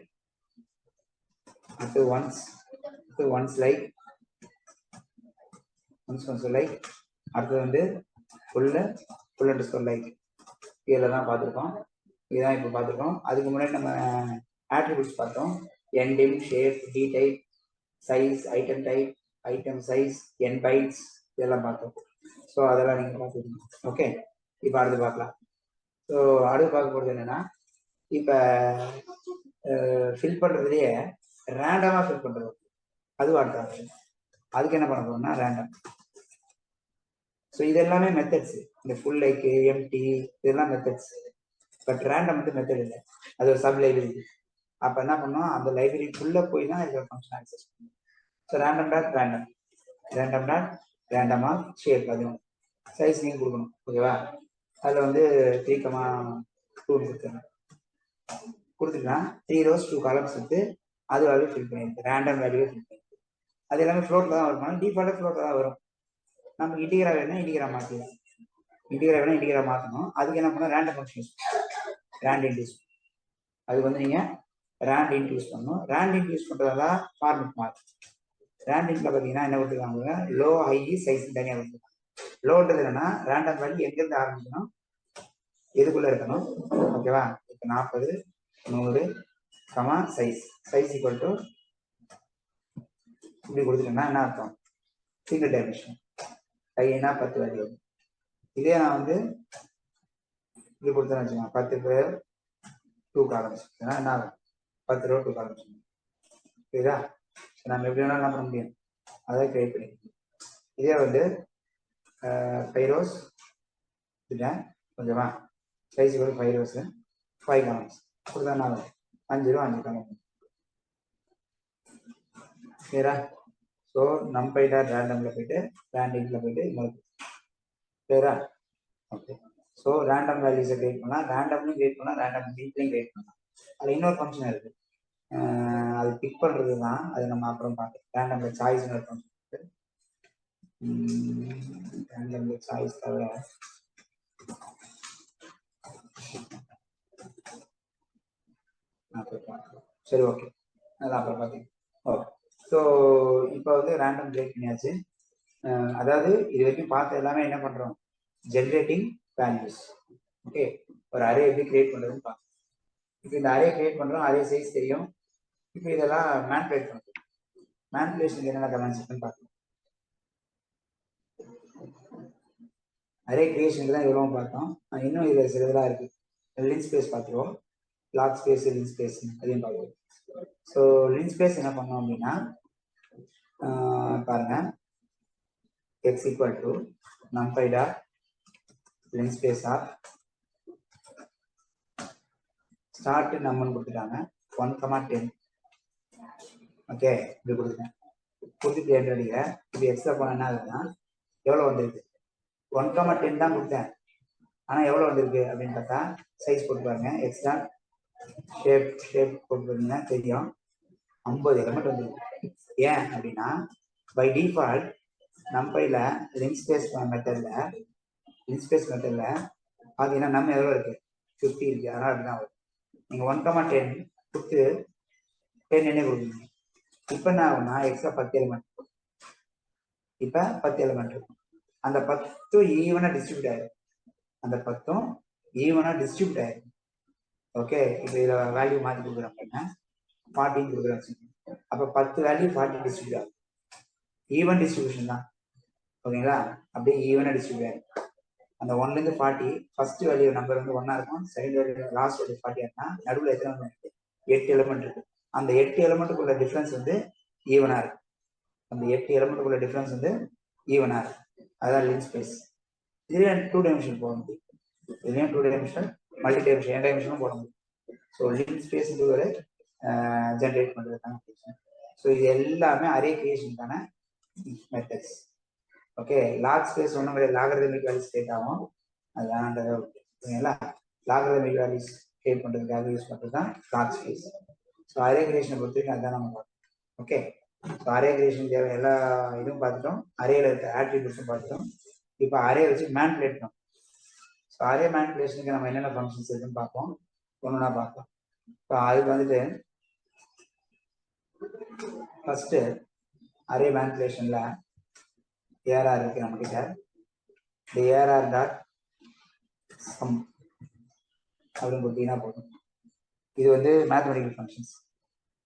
அடுத்து ஒன்ஸ் லைக், ஒன்ஸ் லைக், அடுத்து வந்து ஃபுல் அண்டர்ஸ்கோர் லைக். இதில் தான் பார்த்துருக்கோம், இதுதான் இப்போ பார்த்துருக்கோம். அதுக்கு முன்னாடி நம்ம ஆட்ரிபியூட்ஸ் பார்த்தோம், n dim, shape, d type, size, item type, item size, n bytes, இதெல்லாம் பார்த்தோம். ஸோ அதெல்லாம் நீங்கள் பார்த்துக்கணும். ஓகே, இப்போ அடுத்து பார்க்கலாம். ஸோ அடுத்து பார்க்க போகிறது என்னன்னா, இப்போ ஃபில் பண்ணுறதுலேயே ரேண்டமாக ஃபில் பண்ணுறது, அது அடுத்த ஆப்ஷன். அதுக்கு என்ன பண்ண போறோம்னா ரேண்டம். ஸோ இது எல்லாமே மெத்தட்ஸ், இந்த ஃபுல் லைக்கு எம்டி இதெல்லாம் மெத்தட்ஸ். பட் ரேண்டம் வந்து மெத்தட் இல்லை, அது ஒரு சப் லைப்ரரி. அப்போ என்ன பண்ணோம், அந்த லைப்ரரிக்குள்ளே போய் தான் இருக்கிற ஃபங்க்ஷன் ஆக்சஸ் பண்ணணும். ஸோ ரேண்டம் டாட் ரேண்டமாக ஷேப், அதுவும் சைஸ் நீங்கள் கொடுக்கணும். ஓகேவா? அதில் வந்து 3,2 கொடுத்துட்டா 3 rows 2 columns எடுத்து அதுவாகவே ஃபில் பண்ணியிருக்கு, ரேண்டம் வேல்யூவே ஃபில் பண்ணியிருக்கு. அது எல்லாமே ஃப்ளோட்டில் தான் வரும், டிஃபால்ட்டாக ஃப்ளோட்டில் தான் வரும். நமக்கு இன்டிகிரா வேணும்னா இன்டிகிரா மாற்றலாம், மாற்றணும். அதுக்கு என்ன பண்ணணும், ரேண்டம் ஃபங்க்ஷன் ரேண்ட் இன்டியூஸ். அதுக்கு வந்து நீங்கள் ரேண்ட் இன்ட் யூஸ் பண்ணணும். ரேண்ட் இன்ட் யூஸ் பண்ணுறதா ஃபார்மெட் மார்க். ரேண்ட் இன்ட்ல பார்த்தீங்கன்னா என்ன கொடுத்துருக்காங்க, லோ ஹை சைஸ் தனியாக கொடுத்துருக்காங்க. லோன்றது என்னன்னா ரேண்டம் வேல்யூ எங்கேருந்து ஆரம்பிக்கணும், எதுக்குள்ள இருக்கணும். ஓகேவா? இப்போ 40 100 சைஸ் ஈக்குவல் டு இப்படி கொடுத்துட்டேன்னா என்ன அர்த்தம், சிங்கிள் டைமென்ஷன். கைனா 10 வேல்யூ. இதே நான் வந்து இப்படி கொடுத்தேன்னு வச்சுக்கோங்க, 10 பேர் 2 காலம்ஸ். என்ன ஆகும், 10 ரோ 2 காலம்ஸ். புரியுதா? நம்ம எப்படி வேணாலும் என்ன பண்ண முடியும், அதை கிரியேட் பண்ணி. இதே வந்து 5 ரோஸ் இதுட்டேன் கொஞ்சமா, சைஸ் கூட 5 ரோஸ் 5 காலம்ஸ் கொடுத்தா என்ன ஆகும், 5 ரோ 5 காலம். கிளியரா? ஸோ நம்பை டாட் ரேண்டம்ல போயிட்டு ரேண்டிங்ல போயிட்டு இன்னொரு. கிளியரா? ஓகே. ஸோ ரேண்டம் வேல்யூஸை கிரியேட் பண்ணலாம், ரேண்டம்லையும் கிரியேட் பண்ணலாம், ரேண்டம் லீப்லையும் கிரியேட் பண்ணலாம். அது இன்னொரு ஃபங்க்ஷன் இருக்கு, அது பிக் பண்ணுறது தான், அது நம்ம அப்புறம் பார்க்கலாம். ரேண்டம்ல சாய்ஸ்னு ஒரு ஃபங்க்ஷன் இருக்கு. ரேண்டம்ல சாய்ஸ் தவிர சரி, ஓகே, அதான் அப்புறம் பார்த்தீங்க. ஓகே. ஸோ இப்போ வந்து ரேண்டம் கிரியேட் பண்ணியாச்சு. அதாவது இது வரைக்கும் பார்த்த எல்லாமே என்ன பண்ணுறோம், ஜென்ரேட்டிங் வேல்யூஸ். ஓகே, ஒரு அரே எப்படி கிரியேட் பண்ணுறதுன்னு பார்க்கலாம். இப்போ இந்த அரே கிரியேட் பண்ணுறோம், அரே சைஸ் தெரியும். இப்போ இதெல்லாம் மேனிபுலேட் பண்ணுறோம். மேனிபுலேஷனுக்கு என்னென்ன கமெண்ட்ஸ் இருக்குன்னு பார்க்கலாம். அரே கிரியேஷனுக்கு தான் இவ்வளோ பார்த்தோம். இன்னும் இதில் சில இதெல்லாம் இருக்குது. லின் ஸ்பேஸ் பார்த்துருவோம், லாக் ஸ்பேஸ், லின் ஸ்பேஸ் அதையும் பார்க்குறோம். ஸோ லின் ஸ்பேஸ் என்ன பண்ணோம் அப்படின்னா பாருங்க, x equal to numpy dot linspace of start number கொடுத்துட்டாங்க 1, 10. ஓகே, இப்படி கொடுத்துட்டேன். கொடுத்துட்டு என்ட்ரு அடிக்கிறேன். இப்படி எக்ஸ்ட்ரா போனால் என்ன ஆகுதுன்னா எவ்வளோ வந்திருக்கு, 1, 10 தான் கொடுத்தேன். ஆனால் எவ்வளோ வந்திருக்கு அப்படின்னு பார்த்தா சைஸ் போட்டு பாருங்க, எக்ஸ்ட்ரா ஷேப் போட்டு பாருங்கன்னா தெரியும், 50 எலிமெண்ட் வந்துருக்கு. ஏன் அப்படின்னா பை டிஃபால்ட் நம்பையில் லின்ஸ்பேஸ் மெத்தடில் பார்த்தீங்கன்னா நம்ம எவ்வளோ இருக்கு, 50 இருக்கு. அதனால் அப்படிதான் வரும். நீங்கள் 1, 10 கொடுத்து 10 என்ன கொடுக்குறீங்க. இப்போ என்ன ஆகும்னா எக்ஸ்ட்ரா 10 எலிமெண்ட், இப்போ 10 எலிமெண்ட் இருக்கும். அந்த 10 ஈவனாக டிஸ்ட்ரிபியூட் ஆயிடும். அந்த 10 ஈவனாக டிஸ்ட்ரிபியூட் ஆயிடும். ஓகே, இப்போ இதில் வேல்யூ மாற்றி கொடுக்குறேன் அப்படின்னா 40 கொடுக்குறேன். அப்போ 10 வேல்யூ 40 டிஸ்ட்ரிபியூட் ஆகும். ஈவன் டிஸ்ட்ரிபியூஷன் தான். ஓகேங்களா? அப்படியே ஈவனாக டிஸ்ட்ரிபியூட் ஆகும். அந்த 1லேருந்து 40 ஃபர்ஸ்ட் வேல்யூ நம்பர் வந்து 1 இருக்கும், செகண்ட் வேல்யூ லாஸ்ட் வேல்யூ 40 இருக்குன்னா நடுவில் எத்தனை எலிமெண்ட் இருக்கு, 8 எலிமெண்ட் இருக்கு. அந்த 8 எலிமெண்ட்டுக்குள்ள டிஃபரன்ஸ் வந்து ஈவனாக இருக்கு. அந்த 8 எலிமெண்ட்டுக்குள்ள டிஃபரன்ஸ் வந்து ஈவனாக இருக்கு. அதான் லின் ஸ்பேஸ். இதுலேயும் 2 டைமென்ஷன் போட முடியும். இதுலேயும் 2 டைமென்ஷன், மல்டி டைமென்ஷன், என் டைமென்ஷனும் போட முடியும். ஸோ லின் ஸ்பேஸ் ஒரு ஜென்ரேட் பண்ணுறதுக்கான ஃபங்க்ஷன். ஸோ இது எல்லாமே அரே கிரியேஷனுக்கான மெத்தட்ஸ். ஓகே, லாக் ஸ்பேஸ் ஒன்றும் கிடையாது, லாகரிதமிக் வேல்யூஸ் கிரியேட் ஆகும். அதுதான் ஓகேங்களா? லாகரிதமிக் வேல்யூஸ் கிரியேட் பண்ணுறதுக்காக யூஸ் பண்ணுறது தான் லாக் ஸ்பேஸ். ஸோ அரே கிரியேஷனை பொறுத்த வரைக்கும் அதுதான் நம்ம பார்க்கணும். ஓகே, ஸோ அரே கிரியேஷன் தேவை எல்லா இதுவும் பார்த்துட்டோம், அரேல இருக்க ஆட்ரிபியூட்ஸும் பார்த்துட்டோம். இப்போ அரே வச்சு மேனிபுலேட் பண்ணோம். ஸோ அரே மேனிபுலேஷனுக்கு நம்ம என்னென்ன ஃபங்க்ஷன்ஸ் இருக்குன்னு பார்ப்போம், ஒன்றுனா பார்ப்போம். இப்போ அதுக்கு வந்துட்டு ஃபர்ஸ்ட் அரே மேனிபுலேஷன்ல ஏஆர்ஆர் இருக்கு நம்ம கிட்ட. இந்த ஏஆர்ஆர் டாட் சம் அப்படின்னு கொடுத்தீங்கன்னா போதும். இது வந்து மேத்தமெட்டிக்கல் ஃபங்க்ஷன்ஸ்.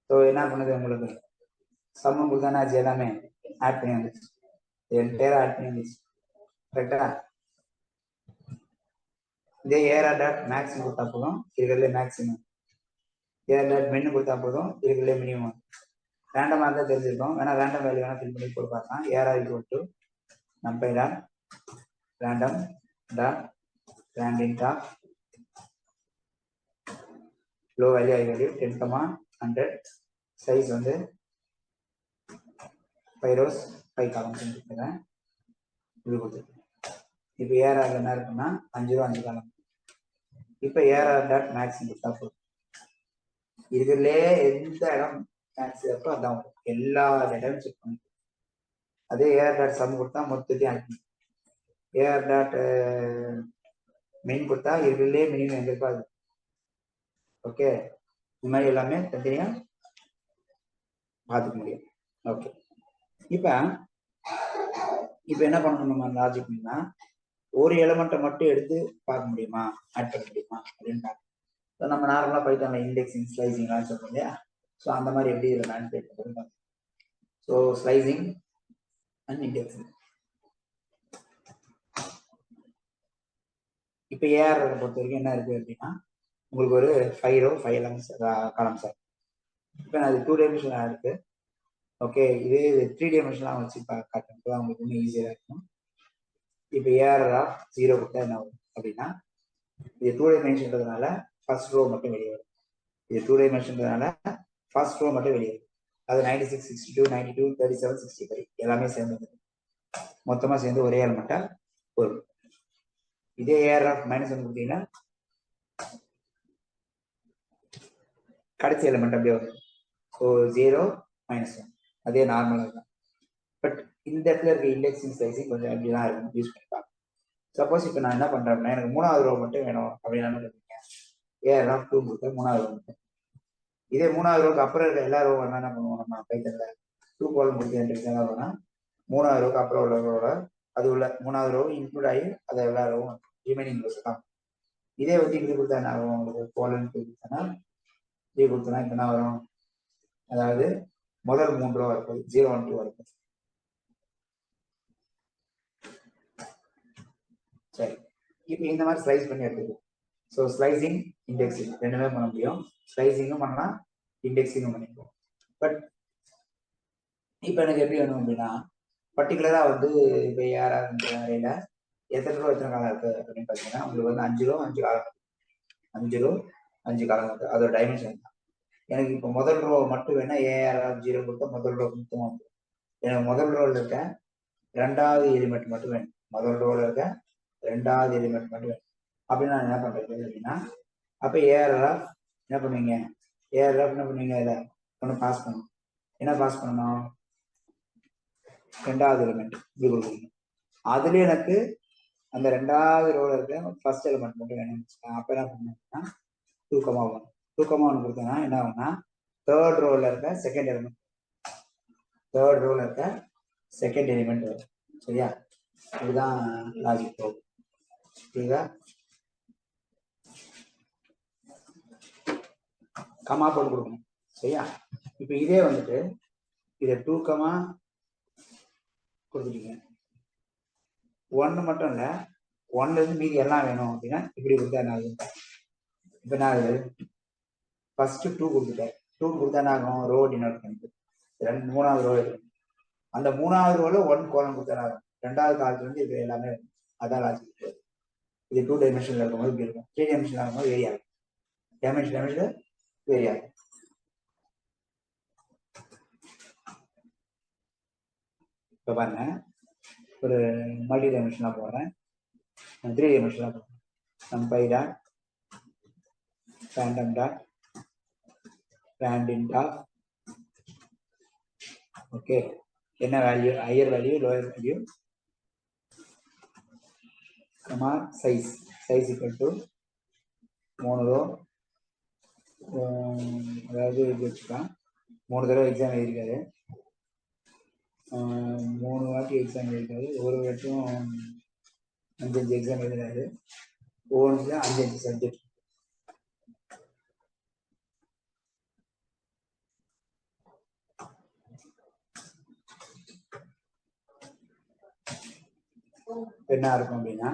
ஸோ என்ன பண்ணுது, உங்களுக்கு சம்மம் கொடுத்தாச்சு, எல்லாமே ஆட் பண்ணி வந்துச்சு, என்டையராக ஆட் பண்ணி வந்துச்சு. கரெக்டா? இதே ஏஆர்ஆர் டாட் மேக்ஸிமம் கொடுத்தா போதும், இருக்கிறதுலே மேக்ஸிமம். ஏஆர் டாட் மின்னு கொடுத்தா போதும், இருக்கிறதுலே மினிமம். ரேண்டமாக இருந்தால் தெரிஞ்சிருக்கும், வேணா ரேண்டம் வேல்யூ வேணா ஃபில் பண்ணி போட்டு பார்க்கலாம். ARR equal to numpy dot random dot randint of low value high value 10, 100 size வந்து 5 rows 5 columns கொடுத்துருக்கேன். இது கொடுத்துருக்கேன். இப்போ ஏஆர்ஆர் என்ன இருக்குன்னா 5 row 5 column. இப்போ ஏஆர்ஆர் டாட் மேக்ஸ் கொடுத்தா போதும், இதுக்குள்ளே எந்த இடம் மேக்ஸ் இருக்கோ அதான் எல்லா டேட்டாவும் செக் பண்ணி. அதே ஏஆர் டாட் சம் கொடுத்தா மொத்தத்தையும் ஆட் பண்ணி. ஏஆர் டாட் மெயின் கொடுத்தா இதுலேயே மினிமம் எங்க இருக்கோ அது. ஓகே, இந்த மாதிரி எல்லாமே தனித்தனியா பார்த்துக்க முடியும். ஓகே, இப்போ என்ன பண்ணணும் நம்ம லாஜிக்னா, ஒரு எலிமெண்ட்டை மட்டும் எடுத்து பார்க்க முடியுமா, ஆட் பண்ண முடியுமா அப்படின்னு நம்ம நார்மலாக பைத்தான்ல இண்டெக்ஸிங் ஸ்லைசிங்லாம் சொல்றோம் இல்லையா. ஸோ அந்த மாதிரி எப்படி இதில் மேனிபுலேட் பண்ணுறது. So slicing and indexing. இப்போ ஏஆர் பொறுத்த வரைக்கும் என்ன இருக்குது அப்படின்னா, உங்களுக்கு ஒரு 5 row 5 elements காலம்ஸ் சார். இப்போ அது 2 dimensional இருக்குது. ஓகே, இது 3 dimensional வச்சு காட்டுறது அவங்களுக்கு இன்னும் ஈஸியாக இருக்கும். இப்போ ஏஆர் ஆஃப் 0 கொடுத்தா என்ன வரும் அப்படின்னா, இது 2 dimensionன்றதுனால ஃபர்ஸ்ட் ரோ மட்டும் வெளியே வரும். இது 2 dimensionன்றதுனால ஃபர்ஸ்ட் ரோ மட்டும் வெளியே வரும். அது 96, 62, 92, 37, 65 எல்லாமே சேர்ந்து மொத்தமாக சேர்ந்து ஒரே எலிமெண்ட்டாக வரும். இதே ஏஆர் ஆஃப் -1 கொடுத்தீங்கன்னா கடைசி எலிமெண்ட் அப்படியே வரும். ஸோ 0, -1 அதே நார்மலாக இருக்கும். பட் இந்த இடத்துல இருக்க இண்டெக்ஸிங் ஸ்லைசிங் கொஞ்சம் அப்படிதான் இருக்கும், யூஸ் பண்ணிப்பாங்க. சப்போஸ் இப்போ நான் என்ன பண்ணுறேன்னா, எனக்கு 3வது ரோ மட்டும் வேணும் அப்படின்னு இருக்கேன். ஏஆர் ஆஃப் 2 கொடுத்தா 3வது ரோ மட்டும். இதே 3வது ரோக்கு அப்புறம் இருக்க எல்லா ரோ என்ன பண்ணுவோம், நம்ம பைத்தன்ல 2 கோலம் கொடுத்து என்ட்ரிஸ் என்ன வரும்னா, 3வது ரோக்கு அப்புறம் உள்ள ரோட அது உள்ள 3வது ரோ இன்க்ளூட் ஆகி அதை எல்லா ரோவும் ரிமைனிங் ரோஸ் தான். இதே வந்து இப்படி கொடுத்தா என்ன ஆகும், உங்களுக்கு கோலன் கொடுத்தனா இப்படி கொடுத்தனா இப்போ என்ன வரும், அதாவது முதல் 3 ரோ வரப்போகுது, 0, 1, 2 வரப்போகுது. சரி, இப்போ இந்த மாதிரி ஸ்லைஸ் பண்ணி எடுத்துக்கணும். ஸோ ஸ்லைசிங் இண்டெக்ஸிங் ரெண்டுமே பண்ண முடியும். ஸ்லைசிங்கும் பண்ணலாம், இண்டெக்ஸிங்கும் பண்ணிக்குவோம். பட் இப்போ எனக்கு எப்படி வேணும் அப்படின்னா, பர்டிகுலராக வந்து இப்போ யாராவது வரையில எத்தனை ரூபா எத்தனை காலம் இருக்குது அப்படின்னு பார்த்தீங்கன்னா, உங்களுக்கு வந்து 5 ரூபா 5 காலம், 5 ரூபா 5 காலம் இருக்குது. அதோட டைமென்ஷன் தான். எனக்கு இப்போ முதல் ரோ மட்டும் வேணா ஏஆர் 0 கொடுத்தா முதல் ரோ மொத்தமாக வந்துடும். எனக்கு முதல் ரோவில் இருக்க 2வது எலிமெண்ட் மட்டும் வேணும். முதல் ரோவில் இருக்க 2வது எலிமெண்ட் மட்டும் வேணும். அப்படின்னு நான் என்ன பண்ணுறது அப்படின்னா, அப்போ ஏஆர் என்ன பண்ணுவீங்க, ஏஆர் என்ன பண்ணுவீங்க, இதை ஒன்று பாஸ் பண்ணணும். என்ன பாஸ் பண்ணணும், 2வது எலிமெண்ட் இப்படி கொடுக்குறீங்க. அதுலேயே எனக்கு அந்த 2வது ரோவில் இருக்க ஃபர்ஸ்ட் எலிமெண்ட் மட்டும் வேணும். அப்போ என்ன பண்ணுன்னா 2,1 2,1 கொடுத்தேன்னா என்ன ஆகும்னா, 3rd ரோவில் இருக்க செகண்ட் எலிமெண்ட், 3rd ரோவில் இருக்க செகண்ட் எலிமெண்ட் வரும். சரியா, இதுதான் லாஜிக் போகும். புரியுதா, கமா போட்டு கொடுக்கணும். சரியா, இப்போ இதே வந்துட்டு இதை 2, கொடுத்துட்டீங்க. 1 மட்டும் இல்லை, 1லேருந்து மீதி எல்லாம் வேணும் அப்படின்னா இப்படி கொடுத்தா என்ன ஆகுது, இப்போ என்ன ஆகுது, ஃபர்ஸ்ட் 2 கொடுத்துட்டேன். 2 கொடுத்தா என்ன ஆகும், ரோ டினோட் பண்ணிட்டு 3வது ரோ இருக்கு. அந்த 3வது ரோவில் 1 கோலம் கொடுத்தா ஆகும். 2வது காலத்துலேருந்து இது எல்லாமே இருக்கும். அதான் லாஜிக். இது 2 டைமென்ஷனில் இருக்கும்போது இப்படி இருக்கும், 3 டைமென்ஷனில் இருக்கும்போது வேரி ஆகும். டைமென்ஷன் வேரி ஆகும். இப்போ பாருங்க, ஒரு மல்டி டைமென்ஷனாக போகிறேன், 3 டைமென்ஷனாக போகிறேன். numpy dot random dot random dot okay, என்ன value, higher value lower value, comma size equal to 3 row. அதாவது இது வச்சுக்கலாம், 3 தடவை எக்ஸாம் எழுதியிருக்காரு, 3 வாட்டி எக்ஸாம் எழுதியிருக்காரு, ஒரு வாட்டியும் 5 எக்ஸாம் எழுதுறாரு, ஒவ்வொன்றுலையும் 5 சப்ஜெக்ட். என்ன இருக்கும் அப்படின்னா,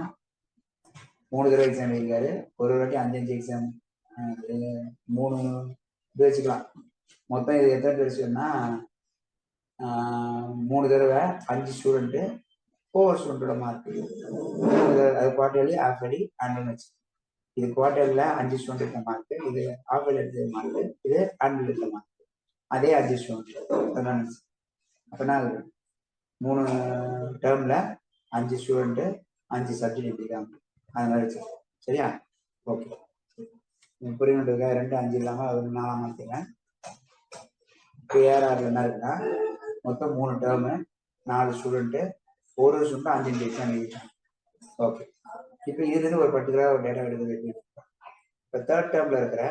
3 தடவை எக்ஸாம் எழுதியிருக்காரு, ஒரு வாட்டி 5 எக்ஸாம், 3 இது வச்சுக்கலாம். மொத்தம் இது எத்தனை பேர் சொன்னா, 3 தடவை 5 ஸ்டூடெண்ட்டு, ஒவ்வொரு ஸ்டூடெண்டோட மார்க். அது குவார்டர்லி, ஹாஃப் இயர்லி, ஆனுவல் வச்சு. இது குவார்டர்ல 5 ஸ்டூடெண்ட் எடுத்த மார்க், இது ஹாஃப் இயர்லி எடுத்த மார்க், இது ஆனுவல் எடுத்த மார்க். அதே 5 ஸ்டூடெண்ட். அப்படின்னா 3 டேர்ம்ல 5 ஸ்டூடெண்ட்டு 5 சப்ஜெக்ட் எடுத்துக்காங்க. அது மாதிரி வச்சு. சரியா, ஓகே. புரியணுன்றதுக்காக 2, 5 இல்லாமல் அது 4 மாற்றிங்க. இப்போ ஏஆர்ஆர்ல என்ன இருக்குன்னா, மொத்தம் 3 டேர்மு, 4 ஸ்டூடெண்ட்டு, ஒரு ஸ்டூடெண்ட் 5 எக்ஸாம் எழுதிட்டாங்க. ஓகே, இப்போ இதுலேருந்து ஒரு பர்டிகுலராக ஒரு டேட்டா எடுக்கிறது எப்படி இருக்கும். இப்போ 3rd டேர்மில் இருக்கிற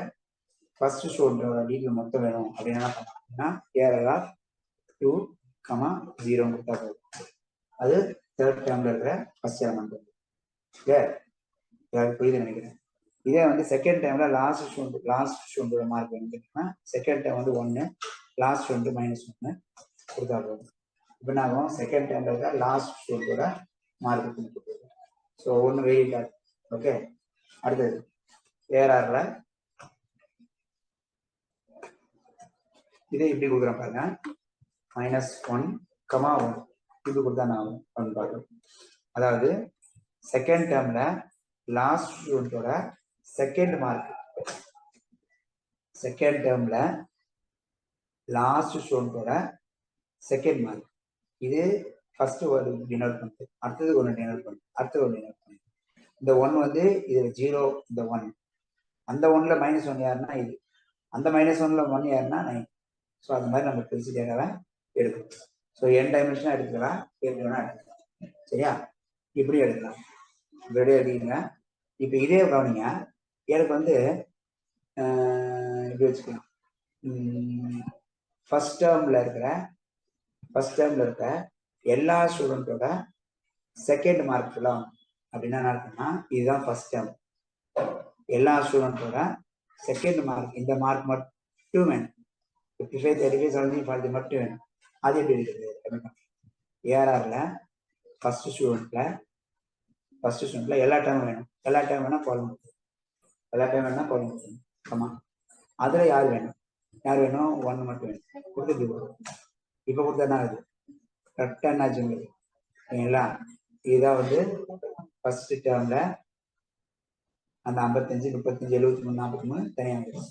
ஃபர்ஸ்ட் ஸ்டூடெண்டோட டீட்டெயில் மொத்தம் வேணும் அப்படின்னு என்ன பண்ணாங்கன்னா கேரளா 2, 0 கொடுத்தா போதும். அது தேர்ட் டேர்ம்ல இருக்கிற ஃபர்ஸ்ட் எலமெண்ட். புரியுது நினைக்கிறேன். இதே வந்து செகண்ட் டைம்ல லாஸ்ட் ஸ்டூடெண்டோட மார்க் வேணும்னா செகண்ட் டைம் வந்து 1, லாஸ்ட் வந்து -1 கொடுத்தா போதும். இப்போ நான் செகண்ட் டைம்ல இருக்க லாஸ்ட் ஸ்டூடெண்டோட மார்க் கொடுத்துருக்கோம். So 1 wait. ஓகே, அடுத்தது ஏஆர்ஆர்ல இதே இப்படி கொடுக்குறேன் பாருங்க. -1, 1 இது கொடுத்தா நான் பார்க்குறேன். அதாவது செகண்ட் டேர்ம்ல லாஸ்ட் ஸ்டூடெண்டோட செகண்ட் மார்க், செகண்ட் டேர்ம்ல லாஸ்ட் ஸ்டூடெண்டோட செகண்ட் மார்க் இது ஃபர்ஸ்ட் ஒரு டினோட் பண்ணுது, அடுத்தது ஒன்று டினோட் பண்ணுது, அடுத்தது ஒன்று டினோட் பண்ணுது. இந்த 1 வந்து இது 0, இந்த 1 அந்த 1ல -1 யாருன்னா இது, அந்த -1ல 1 யாருன்னா 9. ஸோ அது மாதிரி நம்ம பிரிச்சு டேட்டாவை எடுக்கணும். ஸோ n டைமென்ஷனா எடுத்துக்கலாம், எடுக்கலாம். சரியா, இப்படி எடுக்கலாம். இப்படி எடுத்தீங்க. இப்போ இதே கவனிங்க, எனக்கு வந்து இப்படி வச்சுக்கலாம். ஃபர்ஸ்ட் டேர்ம்ல இருக்க எல்லா ஸ்டூடெண்டோட செகண்ட் மார்க் எல்லாம் அப்படின்னா என்ன இருக்குன்னா இதுதான் ஃபர்ஸ்ட் டேர்ம். எல்லா ஸ்டூடெண்டோட செகண்ட் மார்க், இந்த மார்க் மட்டும் வேணும். 55, 35, 70, 40 மட்டும் வேணும். அது எப்படி இருக்குது? ஏஆர்ஆர்ல ஃபர்ஸ்ட் ஸ்டூடெண்ட்ல எல்லா டைமும் வேணும். எல்லா டைம் வேணா கோலம் கொடுக்கணும். ஆமா, அதுல யார் வேணும்? 1 மட்டும் வேணும். கொடுத்துட்டு இப்ப கொடுத்தா என்ன ஆகுது? கரெக்டா என்ன ஆச்சு உங்களுக்கு? சரிங்களா, இதுதான் வந்து ஃபர்ஸ்ட் டேர்ம்ல அந்த 55, 35, 73, 43 தனியாக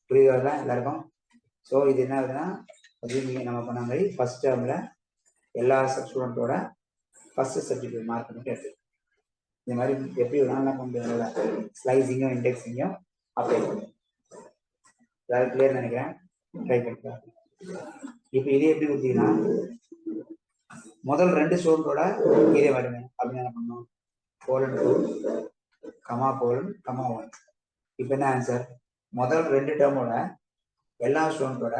புரியுதா எல்லாருக்கும்? ஸோ இது என்ன ஆகுதுன்னா நம்ம பண்ண மாதிரி ஃபர்ஸ்ட் டேர்ம்ல எல்லா ஸ்டூடெண்டோட ஃபர்ஸ்ட் சப்ஜெக்ட் மார்க் மட்டும் எடுத்துக்கணும். இந்த மாதிரி எப்படி வேணாலும் பண்ணுறதுனால ஸ்லைசிங்கும் இண்டெக்ஸிங்கும் அப்ளை பண்ணும். அதாவது கிளியர் நினைக்கிறேன், ட்ரை பண்ணிக்கலாம். இப்போ இதே எப்படி கொடுத்தீங்கன்னா முதல் 2 ஸ்டூடெண்டோட இதே மாதிரி அப்படின்னு என்ன பண்ணணும்? :2, :1. இப்போ என்ன ஆன்சர்? முதல் 2 டேர்மோட எல்லா ஸ்டூடெண்டோட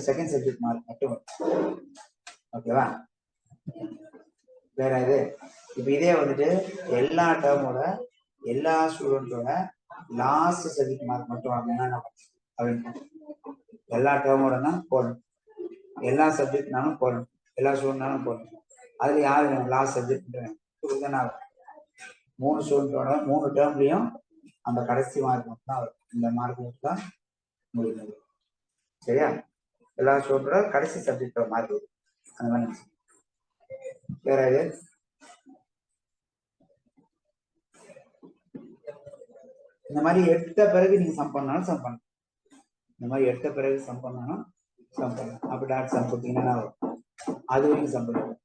செகண்ட் சப்ஜெக்ட் மார்க் மட்டும். ஓகேவா, வேற இது. இப்போ இதே வந்துட்டு எல்லா டேர்மோட எல்லா ஸ்டூடெண்டோட லாஸ்ட் சப்ஜெக்ட் மார்க் மட்டும் வாங்கினா அப்படின்னு எல்லா டேர்மோடனா போடணும், எல்லா சப்ஜெக்ட்னாலும் போடணும், எல்லா ஸ்டூடெண்ட்னாலும் போடணும். அதுல யார் வேணும்? லாஸ்ட் சப்ஜெக்ட் வேணும். 3 ஸ்டூடெண்டோட 3 டேர்ம்லயும் அந்த கடைசி மார்க் மட்டும் தான் வரும். இந்த மார்க் மட்டும் தான் முடியும். சரியா, எல்லா ஸ்டூடெண்டோட கடைசி சப்ஜெக்டோட மார்க் வரும். அந்த மாதிரி வேற இது. இந்த மாதிரி எடுத்த பிறகு நீங்க சம் பண்ணாலும் சம் பண்ணலாம். இந்த மாதிரி எடுத்த பிறகு சம் பண்ணாலும் சம் பண்ணலாம். அப்படி டாட் சம் கொடுத்தீங்கன்னா அது வரைக்கும் சம் பண்ணுவோம்.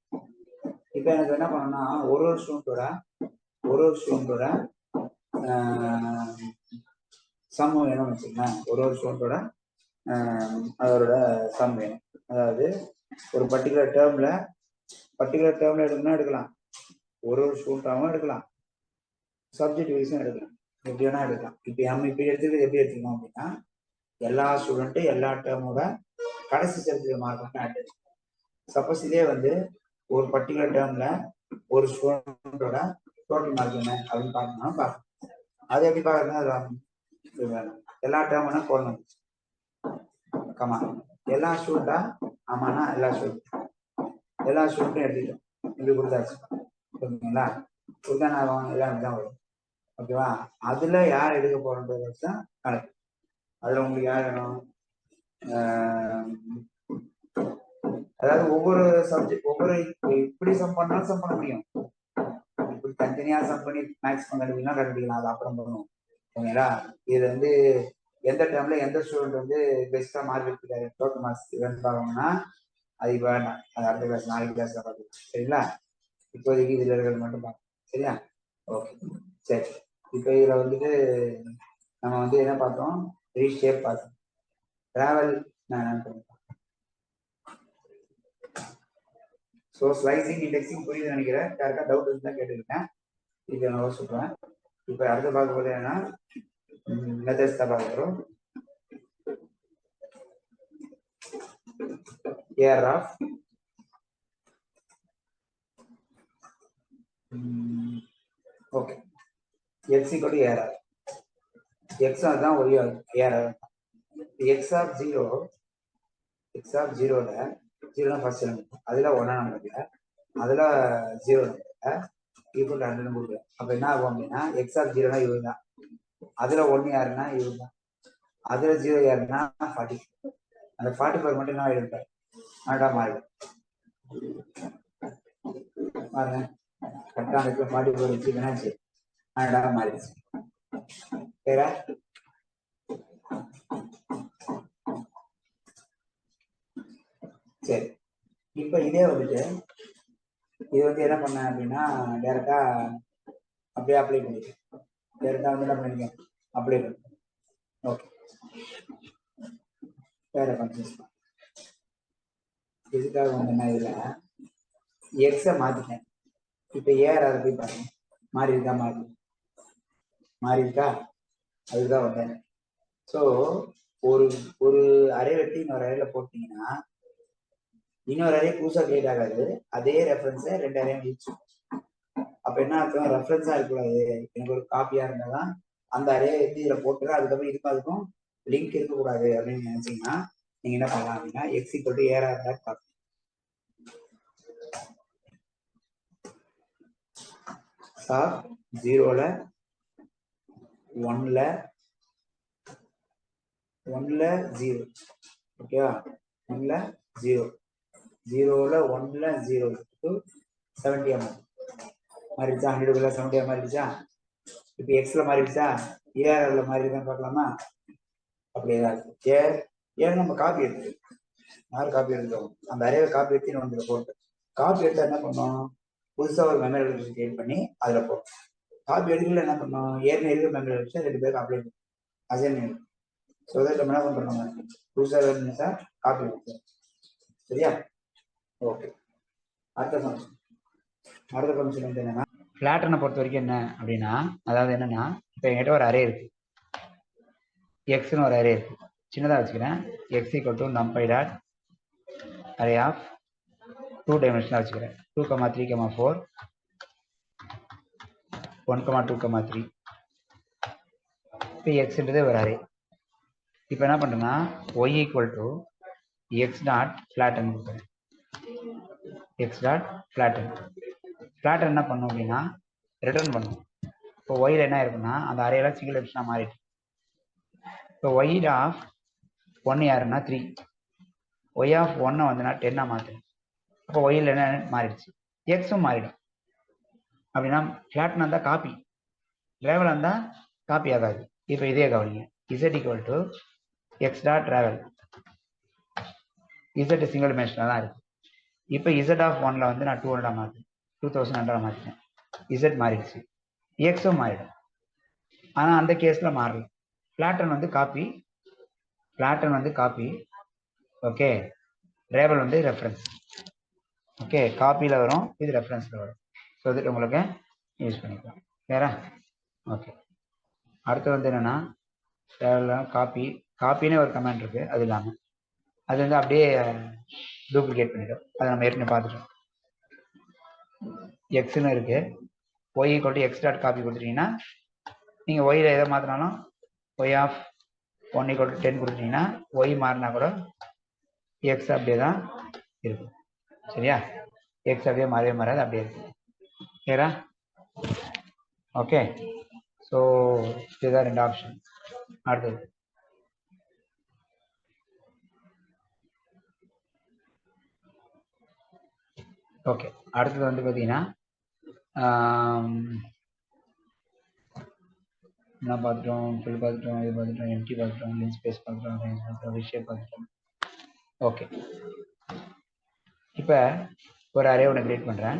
இப்ப எனக்கு என்ன பண்ணணும்னா ஒரு ஸ்டூடெண்டோட சம் வேணும்னு வச்சுக்கோங்க. ஒரு ஸ்டூடெண்டோட அதோட சம் வேணும். அதாவது ஒரு பர்டிகுலர் டேர்ம்ல எடுக்கணும்னா எடுக்கலாம், ஒரு ஸ்டூடெண்டாகவும் எடுக்கலாம், சப்ஜெக்ட் வைஸும் எடுக்கலாம், எப்படி வேணா எடுக்கலாம். இப்போ நம்ம இப்படி எடுத்துக்கிறது எப்படி எடுத்துக்கணும் அப்படின்னா எல்லா ஸ்டூடெண்ட்டும் எல்லா டேர்மோட கடைசி சப்ஜெக்ட் மார்க் மட்டும் ஆட் எடுக்கணும். சப்போஸ் இதே வந்து ஒரு பர்டிகுலர் டேர்ம்ல ஒரு ஸ்டூடெண்டோட டோட்டல் மார்க் என்ன அப்படின்னு பார்க்கணும். அது எப்படி பார்க்கறதுன்னா எல்லா டேர்ம் வேணா போடணும். கமா எல்லா ஸ்டூடெண்டா ஆமாண்ணா எல்லா ஸ்டூடெண்ட்டும் எடுத்துட்டோம். இப்படி கொடுத்தாச்சு. ஓகேங்களா, கொடுத்தா நான் எல்லாம் தான் வரும். ஓகேவா, அதுல யார் எடுக்க போறோன்றது தான் கணக்கு. அதுல உங்களுக்கு யார் வேணும்? அதாவது ஒவ்வொரு சப்ஜெக்ட் இப்படி சம் பண்ணாலும் சம் பண்ண முடியும். இப்படி தனித்தனியா சம் பண்ணி மேக்ஸ் கண்டுபிடிக்கலாம், கண்டுபிடிக்கலாம். அது அப்புறம் பண்ணுவோம். ஓகேங்களா, இது வந்து எந்த டைம்ல எந்த ஸ்டூடெண்ட் வந்து பெஸ்டா மார்க் எடுத்துக்காரு, டோட்டல் மார்க்ஸ் பார்க்கணும்னா அது இப்போ வேண்டாம், அது அடுத்த கிளாஸ் நாளைக்கு கிளாஸ்ல பார்க்கலாம். சரிங்களா, இப்போதைக்கு இதுல இருக்கிறது மட்டும் பார்க்கலாம். சரியா, ஓகே சரி. இப்போ இதுல வந்துட்டு நம்ம வந்து என்ன பார்த்தோம்? ரீஷேப் பார்த்தோம். டிராவல் நான் என்ன பண்ணுறேன். ஸோ ஸ்லைசிங் இண்டெக்ஸிங் புரியுது நினைக்கிறேன். யாருக்கா டவுட் இருந்தால் கேட்டுருக்கேன். இது நான் சொல்றேன். இப்போ அடுத்த பார்க்க போது என்னன்னா மெத்தட்ஸ் தான் பார்க்குறோம். AR of okay x equal to AR of x அதுதான் y AR of x of zero ஜீரோல ஜீரோ ஃபர்ஸ்ட் நம்பர் அதில் ஒன்றா நம்பர்ல அதில் ஜீரோ நம்பர்ல ஈக்குவல் 100 கொடுக்குறேன். அப்போ என்ன ஆகும் அப்படின்னா எக்ஸ் ஆஃப் ஜீரோனா இவரு தான், அதில் ஒன்று யாருன்னா இவரு தான், அதில் ஜீரோ யாருன்னா 40. அந்த 44 மட்டும் என்ன ஆகிடும் ஆடா மாறிடும் பாருங்க. கரெக்டாக அந்த 44 வச்சு என்னாச்சு ஆடா மாறிடுச்சு. வேற சரி இப்போ இதே வந்துட்டு இது வந்து என்ன பண்ணேன் அப்படின்னா டேரெக்டா அப்படியே அப்ளை பண்ணிட்டேன். டேரெக்டா வந்து என்ன பண்ணிருக்கேன் அப்ளை பண்ணிட்டேன். ஓகே வேற ஃபங்க்ஷன்ஸ் இதுக்காக வந்து என்ன இதில் எக்ஸை மாற்றிட்டேன். இப்போ ஏஆர் அதை போய் பாருங்க மாறி இருக்கா மாறி இருக்கா அதுதான் வந்தேன். ஸோ ஒரு ஒரு அரே வெட்டி இன்னொரு அறையில போட்டீங்கன்னா இன்னொரு அரே புதுசாக கிரியேட் ஆகாது. அதே ரெஃபரன்ஸை 2 அறையும் யூஸ். அப்போ என்ன அர்த்தம் ரெஃபரன்ஸாக இருக்கக்கூடாது, எனக்கு ஒரு காப்பியாக இருந்தால் தான் அந்த அரே வந்து இதில் போட்டுரு. அதுக்கப்புறம் அதுக்கும் லிங்க் இருக்கக்கூடாது அப்படின்னு நினைச்சீங்கன்னா நீங்க என்ன பண்ணலாம் அப்படின்னா x equal to AR dot copy sir 0ல 1ல 0 ஓகேவா 1ல 0 0ல 1ல 0 டு 70 மாறிடுச்சா 100 70 மாறிடுச்சா. இப்போ எக்ஸ்ல மாறிடுச்சா ஏஆர்ல மாறிடுதான் பார்க்கலாமா. அப்படியேதான் இருக்கு. ஏன் நம்ம காப்பி எடுத்து யார் காப்பி எடுத்தோம் அந்த அரேவை காப்பி எடுத்து நம்ம போட்டு காப்பி எடுத்தா என்ன பண்ணோம் புதுசாக ஒரு மெமரி அட்ரஸ் கிரியேட் பண்ணி அதில் போட்டோம். காப்பி எடுக்கல என்ன பண்ணோம் ஏற்கனவே இருக்கிற மெமரி அட்ரஸ் 2 பேருக்கு அப்ளை பண்ணும் அசைன் பண்ணி. ஸோ அதை நம்ம என்ன பண்ணுறோம் புதுசாக வேணும்னா காப்பி எடுத்தோம். சரியா ஓகே. அடுத்த ஃபங்க்ஷன் வந்து என்னன்னா ஃபிளாட்டனை பொறுத்த வரைக்கும் என்ன அப்படின்னா அதாவது என்னன்னா இப்போ என்கிட்ட ஒரு அரே இருக்கு எக்ஸ்னு ஒரு அரே இருக்கு சின்னதாக வச்சுக்கிறேன். X equal to numpy dot array of 2 டைமென்ஷனாக வச்சுக்கிறேன். 2, 3, 4 1, 2, 3 இப்போ எக்ஸ்ன்றது ஒரு அரே. இப்போ என்ன பண்ணுறேன்னா Y equal to X dot flatten கொடுக்குறேன். எக்ஸ் டாட் ஃபிளாட்டன் என்ன பண்ணும் அப்படின்னா ரிட்டர்ன் பண்ணும். இப்போ ஒயில் என்ன இருக்குன்னா அந்த அரேலாம் சிங்கிள் எப்ஷனாக மாறிட்டு. இப்போ ஒய் ஆஃப் 1 யாருன்னா 3, ஒய் ஆஃப் 1 வந்துன்னா 10 மாற்றுறேன். அப்போ ஒயில் என்ன மாறிடுச்சு எக்ஸும் மாறிடும். அப்படின்னா ஃபிளாட்னா இருந்தால் காப்பி ட்ராவல் இருந்தால் காப்பி ஆகாது. இப்போ இதே கவனிங்க z equal to X dot ravel z single டைமென்ஷனாக தான் இருக்குது. இப்போ இசட் ஆஃப் 1ல வந்து நான் 200 மாற்றேன் 2100 மாற்றிட்டேன். இசட் மாறிடுச்சு எக்ஸும் மாறிடும். ஆனால் அந்த கேஸில் மாறல. ஃபிளாட்டன் வந்து காப்பி ஓகே ட்ராவல் வந்து ரெஃபரன்ஸ் ஓகே காப்பியில் வரும் இது ரெஃபரன்ஸில் வரும். ஸோ இதுக்கு உங்களுக்கு யூஸ் பண்ணிக்கலாம் வேற ஓகே. அடுத்து வந்து என்னென்னா காப்பினே ஒரு கமெண்ட் இருக்குது. அது இல்லாமல் அது வந்து அப்படியே டூப்ளிகேட் பண்ணிடும். அதை நம்ம ஏற்கனவே பார்த்துட்டோம். எக்ஸ்ன்னு இருக்குது Y equal to X dot copy கொடுத்துட்டீங்கன்னா நீங்கள் ஒயில் எதை மாற்றினாலும் ஒய் ஆஃப் 1 ஈக்குவல் டு 10 கொடுத்துட்டீங்கன்னா ஒய் மாறினா கூட எக்ஸ் அப்படியே தான் இருக்கும். சரியா எக்ஸ் அப்படியே மாறாது அப்படியே இருக்கும். சரியா ஓகே. ஸோ இதுதான் 2 ஆப்ஷன். அடுத்தது ஓகே. அடுத்தது வந்து பார்த்தீங்கன்னா என்ன பார்த்துட்டோம் ஃபுல் பார்த்துட்டோம் இது பார்த்துட்டோம் எம்டி பார்த்துட்டோம் லிங்க் ஸ்பேஸ் பார்த்துட்டோம் விஷயம் பார்த்துட்டோம். ஓகே இப்போ ஒரு அரே ஒன்று கிரியேட் பண்ணுறேன்.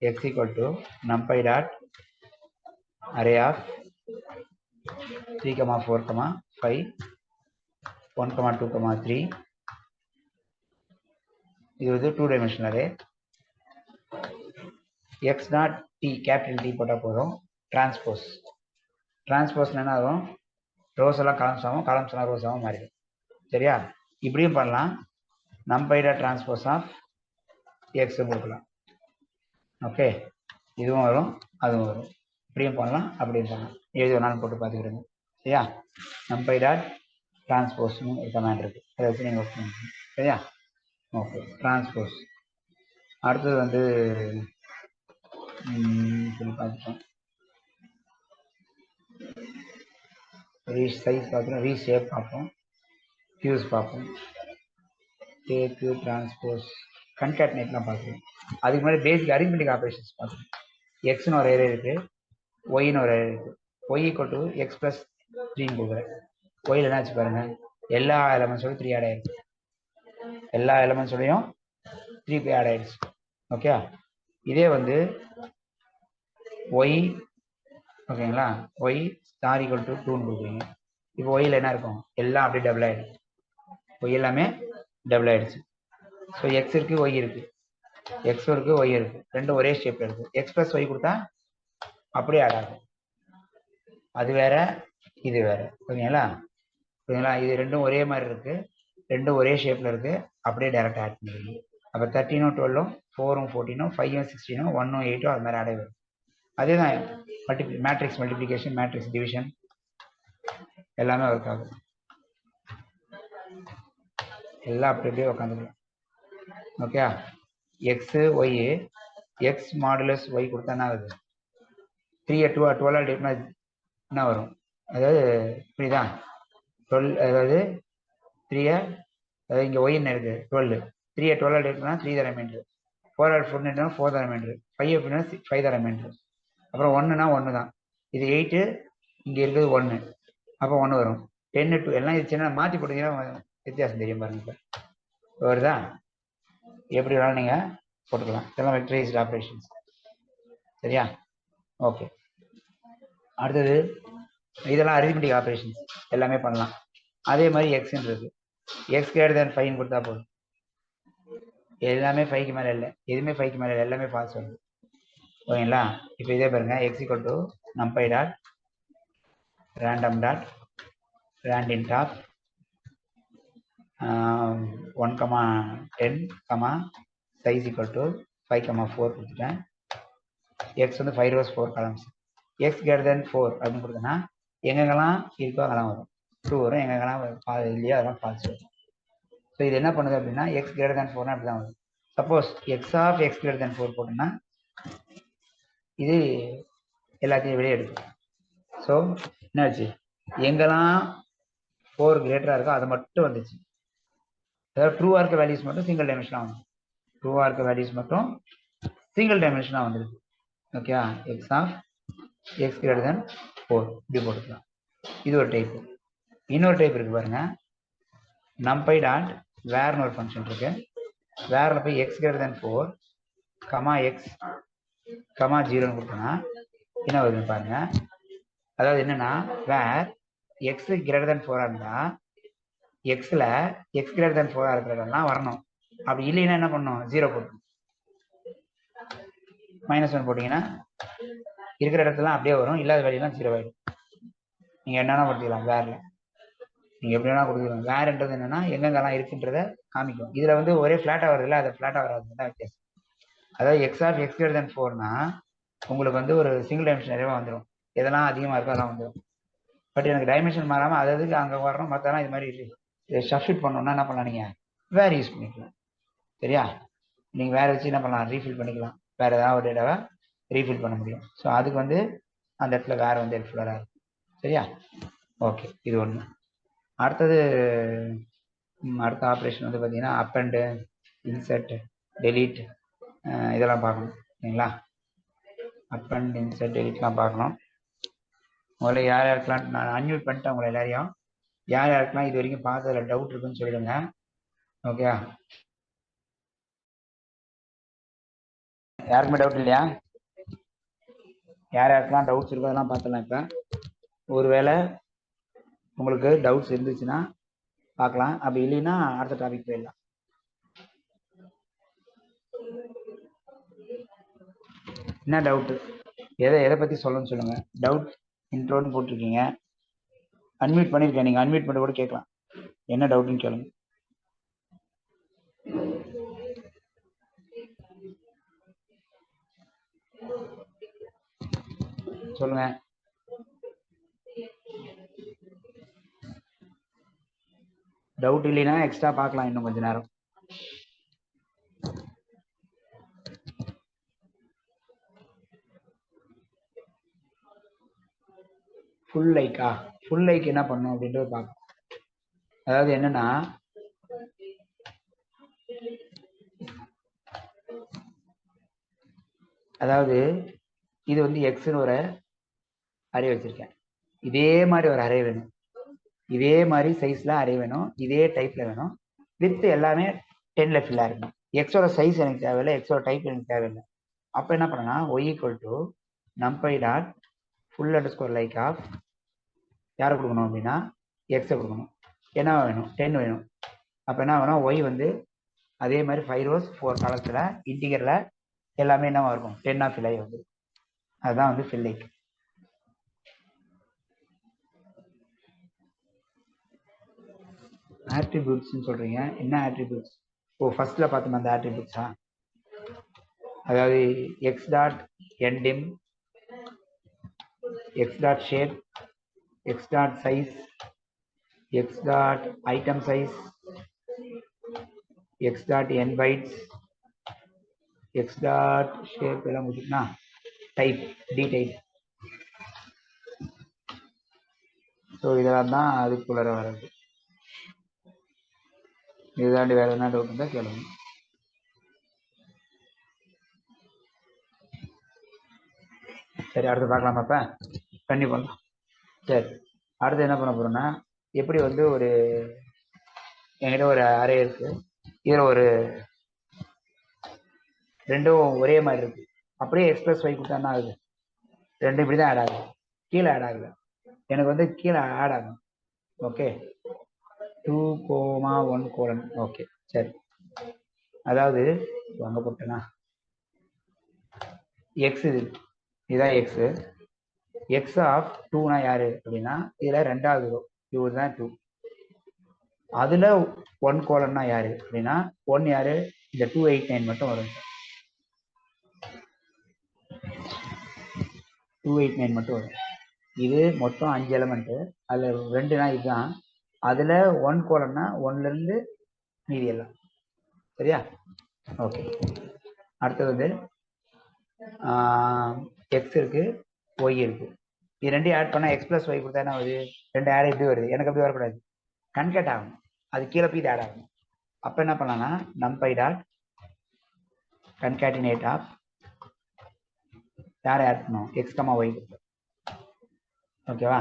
X equal to numpy dot array of 3, 4, 5 1, 2, 3 இது வந்து 2 dimensional array. X dot T capital T போட்டால் போதும். டிரான்ஸ்போஸ் என்ன ஆகும் ரோஸ் எல்லாம் காலம்ஸ் எல்லாம் ரோஸாகவும் மாறிடும். சரியா? இப்படியும் பண்ணலாம். numpy dot transpose of X கொடுக்கலாம். ஓகே, இதுவும் வரும் அதுவும் வரும். இப்படியும் பண்ணலாம் அப்படியும் பண்ணலாம். எது வேணாலும் போட்டு பார்த்துக்கிடுங்க. சரியா? numpy டாட் டிரான்ஸ்போஸ்னு ஒரு கமாண்ட் இருக்கு, அதை வச்சு நீங்கள் ஒர்க் பண்ணிக்கணும். சரியா? Okay, transpose. அடுத்தது வந்து சொல்லி பார்த்துட்டோம். சைஸ் பார்த்துட்டோம், ரீஷேப் பார்ப்போம், ஃபியூஸ் பார்ப்போம், டேக்கு, டிரான்ஸ்போஸ், கன்கேட்னேட்லாம் பார்த்துருவோம். அதுக்கு முன்னாடி பேசிக் அரித்மெட்டிக் ஆப்ரேஷன்ஸ் பார்த்துருவோம். எக்ஸ்னு ஒரு ஏரியா இருக்குது, ஒய்னு ஒரு ஏரியா இருக்குது. Y equal to X plus 3 கொடுக்குறேன். ஒயில் என்னாச்சு பாருங்க, எல்லா எலமெண்ட்ஸோட 3 ஆட் ஆயிடுச்சு. எல்லா எலமெண்ட்ஸோடையும் 3 ஆட் ஆயிடுச்சு. ஓகே, இதே வந்து ஒய், ஓகேங்களா, ஒய் ஸ்டார் ஈக்குவல் டு 2ன்னு கொடுக்குறீங்க. இப்போ ஒயில் என்ன இருக்கும், எல்லாம் அப்படியே டபுள் ஆகிடும். ஒய் எல்லாமே டபுள் ஆகிடுச்சு. ஸோ எக்ஸ் இருக்குது, ஒய் இருக்குது, எக்ஸ் இருக்குது, ஒய் இருக்குது, ரெண்டும் ஒரே ஷேப்பில் இருக்குது. எக்ஸ் ப்ளஸ் ஒய் கொடுத்தா அப்படியே ஆட் ஆகும். அது வேற இது வேற. ஓகேங்களா? ஓகேங்களா? இது ரெண்டும் ஒரே மாதிரி இருக்குது, ரெண்டும் ஒரே ஷேப்பில் இருக்குது, அப்படியே டேரெக்டாக ஆட் பண்ணிடுங்க. அப்போ 13ம் 12ம் 4ம் 14ம் 5ம் 16ம் 1ம் 8ம் அது மாதிரி ஆடே வரும். அதே தான் மேட்ரிக்ஸ் மல்டிப்ளிகேஷன், மேட்ரிக்ஸ் டிவிஷன் எல்லாமே ஒர்க் ஆகும். எல்லாம் அப்படி அப்படியே உட்காந்துக்கலாம். Okay, x y, x modulus y கொடுத்தா என்ன ஆகுது, 3 12 டிவைட்னா என்ன வரும், அதாவது இப்படிதான் 12, அதாவது 3, அதாவது இங்கே ஒய் என்ன இருக்குது 12, 3 12 டிவைட்னா 3 தான் ரிமைண்டர், 4 4 4 தான் ரிமைண்டர், 5 அப்படின்னா 5 தான் ரிமைண்டர், அப்புறம் 1னா 1 தான். இது 8, இங்கே இருக்குது 1, அப்போ 1 வரும். 10 2 எல்லாம் இது சின்ன மாற்றி போட்டீங்கன்னா வித்தியாசம் தெரியும் பாருங்க. இப்போ வருதா? எப்படி வேணாலும் நீங்கள் போட்டுக்கலாம். இதெல்லாம் வெக்டரைஸ்ட் ஆப்ரேஷன்ஸ். சரியா? ஓகே, அடுத்தது இதெல்லாம் அரித்மெட்டிக் ஆப்ரேஷன்ஸ் எல்லாமே பண்ணலாம். அதே மாதிரி எக்ஸ்ன்னு இருக்கு, எக்ஸ் கிரேட்டர் தேன் 5 கொடுத்தா போதும். எல்லாமே 5க்கு மேலே இல்லை, எதுவுமே 5க்கு மேலே இல்லை, எல்லாமே ஃபால்ஸ் வருது. ஓகேங்களா? இப்போ இதே பாருங்க, X equal to numpy dot random dot randint of 1,10, size equal to 5,4 கொடுத்துட்டேன். எக்ஸ் வந்து 5 rows 4 columns. X greater than 4 அப்படின்னு கொடுத்தேன்னா எங்கெங்கெல்லாம் இருக்கோ அதெல்லாம் வரும், 2 வரும், எங்கெங்கெல்லாம் இல்லையோ அதெல்லாம் ஃபால்ஸ் வரும். ஸோ இது என்ன பண்ணுது அப்படின்னா எக்ஸ் கிரேட்டர் தேன் 4னா அப்படி தான் வரும். Suppose X of X greater than 4 போட்டோம்னா இது எல்லாத்தையும் வெளியே எடுக்கும். ஸோ என்னாச்சு, எங்கெல்லாம் 4 கிரேட்டராக இருக்கோ அது மட்டும் வந்துச்சு. அதாவது ட்ரூவாக இருக்க வேல்யூஸ் மட்டும் சிங்கிள் டைமென்ஷனாக வந்து, ட்ரூவாக இருக்க வேல்யூஸ் மட்டும் சிங்கிள் டைமென்ஷனாக வந்துருக்கு. Okay, X of X greater than 4 இப்படி போட்டுக்கலாம். இது ஒரு டைப். இன்னொரு டைப் இருக்கு பாருங்க, numpy டாட் வேர்னு ஒரு ஃபங்க்ஷன் இருக்கு. வேரில் போய் எக்ஸ் கிரேட்டர் தேன் 4 எக்ஸ் 0ன்னு கொடுத்தோன்னா என்ன வருதுன்னு பாருங்க. அதாவது என்னன்னா, வேர் எக்ஸ் கிரேட்டர் தேன் 4 இருந்தால் எக்ஸில் எக்ஸ் கிரேட்டர் தேன் 4 இருக்கிறதெல்லாம் வரணும். அப்படி இல்லைன்னா என்ன பண்ணணும், 0 போட்டு -1 போட்டிங்கன்னா இருக்கிற இடத்துல அப்படியே வரும், இல்லாத வேலையெல்லாம் 0 ஆகிடும். நீங்கள் என்னென்னா கொடுத்துக்கலாம், வேரில் நீங்கள் எப்படி வேணா கொடுத்துக்கலாம். வேறுன்றது என்னன்னா எங்கெங்கெல்லாம் இருக்குன்றத காமிக்கும். இதில் வந்து ஒரே ஃப்ளாட்டாக வருது இல்லை, அது ஃப்ளாட்டாக வராது தான் வித்தியாசம். அதாவது x of X greater than 4னா உங்களுக்கு வந்து ஒரு சிங்கிள் டைமென்ஷன் நிறைய வந்துடும், எதெல்லாம் அதிகமாக இருக்கோ அதெல்லாம் வந்துடும். பட் எனக்கு டைமென்ஷன் மாறாமல் அதுக்கு அங்கே வரணும், மற்றெல்லாம் இது மாதிரி சப்ஸ்டிட் பண்ணணும்னா என்ன பண்ணலாம், நீங்கள் வேறு யூஸ் பண்ணிக்கலாம். சரியா? நீங்கள் வேறு வச்சு என்ன பண்ணலாம், ரீஃபில் பண்ணிக்கலாம், வேறு ஏதாவது ஒரு டேட்டாவை ரீஃபில் பண்ண முடியும். ஸோ அதுக்கு வந்து அந்த இடத்துல வேறு வந்து ஹெல்ப்ஃபுல்லாக இருக்கும். சரியா? ஓகே, இது ஒன்று. அடுத்தது அடுத்த ஆப்ரேஷன் வந்து பார்த்தீங்கன்னா அப்பண்டு, இன்சர்ட், டெலீட் இதெல்லாம் பார்க்கணும். சரிங்களா? அப்பண்ட், இன்சர்ட், டெலீட்லாம் பார்க்கணும். முதல்ல யார் யாருக்கெல்லாம் நான் அன்மியூட் பண்ணிட்டேன் உங்களை எல்லாரையும். யார் யாருக்கெல்லாம் இது வரைக்கும் பார்த்ததில் டவுட் இருக்குன்னு சொல்லிடுங்க. ஓகே, யாருக்குமே டவுட் இல்லையா? யார் யாருக்கெல்லாம் டவுட்ஸ் இருக்கோ அதெல்லாம் பார்த்துலாம். இப்போ ஒருவேளை உங்களுக்கு டவுட்ஸ் இருந்துச்சுன்னா பார்க்கலாம், அப்படி இல்லைன்னா அடுத்த டாபிக் போயிடலாம். என்ன டவுட்டு, எதை பற்றி சொல்லணும்னு சொல்லுங்கள். டவுட் இன்ட்ரோன்னு போட்டிருக்கீங்க, அன்மியூட் பண்ணியிருக்கேன், நீங்கள் அன்மியூட் பண்ணி கூட கேட்கலாம், என்ன டவுட்னு கேளுங்க. சொல்லுங்க. டவுட் இல்லைன்னா எக்ஸ்ட்ரா பார்க்கலாம் இன்னும் கொஞ்ச நேரம். Full Lyca? ஃபுல் லைக் என்ன பண்ணும் அப்படின்றது பார்க்கலாம். அதாவது என்னன்னா, அதாவது இது வந்து எக்ஸ்னு ஒரு அரே வச்சிருக்கேன், இதே மாதிரி ஒரு அரே வேணும், இதே மாதிரி சைஸ்ல அரே வேணும், இதே டைப்ல வேணும், வித் எல்லாமே 10ல ஃபில் ஆயிருக்கும். எக்ஸோட சைஸ் எனக்கு தேவையில்லை, எக்ஸோட டைப் எனக்கு தேவையில்லை. அப்போ என்ன பண்ணனா, y equal to numpy dot full underscore like of யாரை கொடுக்கணும் அப்படின்னா எக்ஸை கொடுக்கணும். என்ன வேணும்? 10 வேணும். அப்போ என்ன வேணும், y வந்து அதே மாதிரி 5 rows 4 காலத்தில் இன்டிகரில் எல்லாமே என்னவா இருக்கும், 10 ஃபில் ஆகி வந்து, அதுதான் வந்து ஃபில் லைக். ஆட்ரிபியூட்ஸ்ன்னு சொல்றீங்க, என்ன ஆட்ரிபியூட்ஸ்? ஓ, ஃபர்ஸ்ட்ல பார்த்தோம் அந்த ஆட்ரிபியூட்ஸா? அதாவது x dot ndim, x dot shape, x dot size, x dot item size, x dot n bytes, x dot shape எல்லாம் முடிச்சுன்னா டைப் டி டைப். ஸோ இதெல்லாம் தான் அதுக்குள்ள வர்றது. இதுதாண்டி வேற என்ன டவுட் இருந்தால் கேளுங்க. சரி, அடுத்து பார்க்கலாம். அப்போ கண்டிப்பாக பண்ணலாம். சரி, அடுத்து என்ன பண்ண போறோம்னா, எப்படி வந்து ஒரு என்கிட்ட ஒரு அரே இருக்கு, இதில் ஒரு ரெண்டும் ஒரே மாதிரி இருக்கு, அப்படியே எக்ஸ்பிரஸ் ஒய் கொடுத்தா என்ன ஆகுது, ரெண்டும் இப்படி தான் ஆட் ஆகுது, கீழே ஆட் ஆகுது. எனக்கு வந்து கீழே ஆட் ஆகும். Okay, 2,1 okay. சரி, அதாவது அங்கே போட்டேன்னா எக்ஸ், இதுதான் எக்ஸு. எக்ஸ் ஆஃப் 2னா யாரு அப்படின்னா, இதில் ரெண்டாவது ரோ இவர் தான் 2. அதில் 1 யாரு அப்படின்னா 1 யாரு, இந்த 289 மட்டும் வரும். 289 மட்டும் வரும். இது மொத்தம் 5 எலமெண்ட்டு, அதில் 2னா இதுதான், அதில் 1 1லேருந்து மீதி எல்லாம். சரியா? ஓகே. அடுத்தது வந்து எக்ஸ் இருக்கு, ஒய் இருக்கு. இது ரெண்டையும் ஆட் பண்ணால் எக்ஸ் ப்ளஸ் ஒய் கொடுத்தா என்ன வருது, ரெண்டு ஆட் எப்படி வருது, எனக்கு அப்படி வரக்கூடாது, கன்கேட் ஆகும், அது கீழே போய் இது ஆட் ஆகும். அப்போ என்ன பண்ணலாம்னா numpy டாட் concatenate ஆஃப் யாரை ஆட் பண்ணும், எக்ஸ் கமா ஒய். ஓகேவா?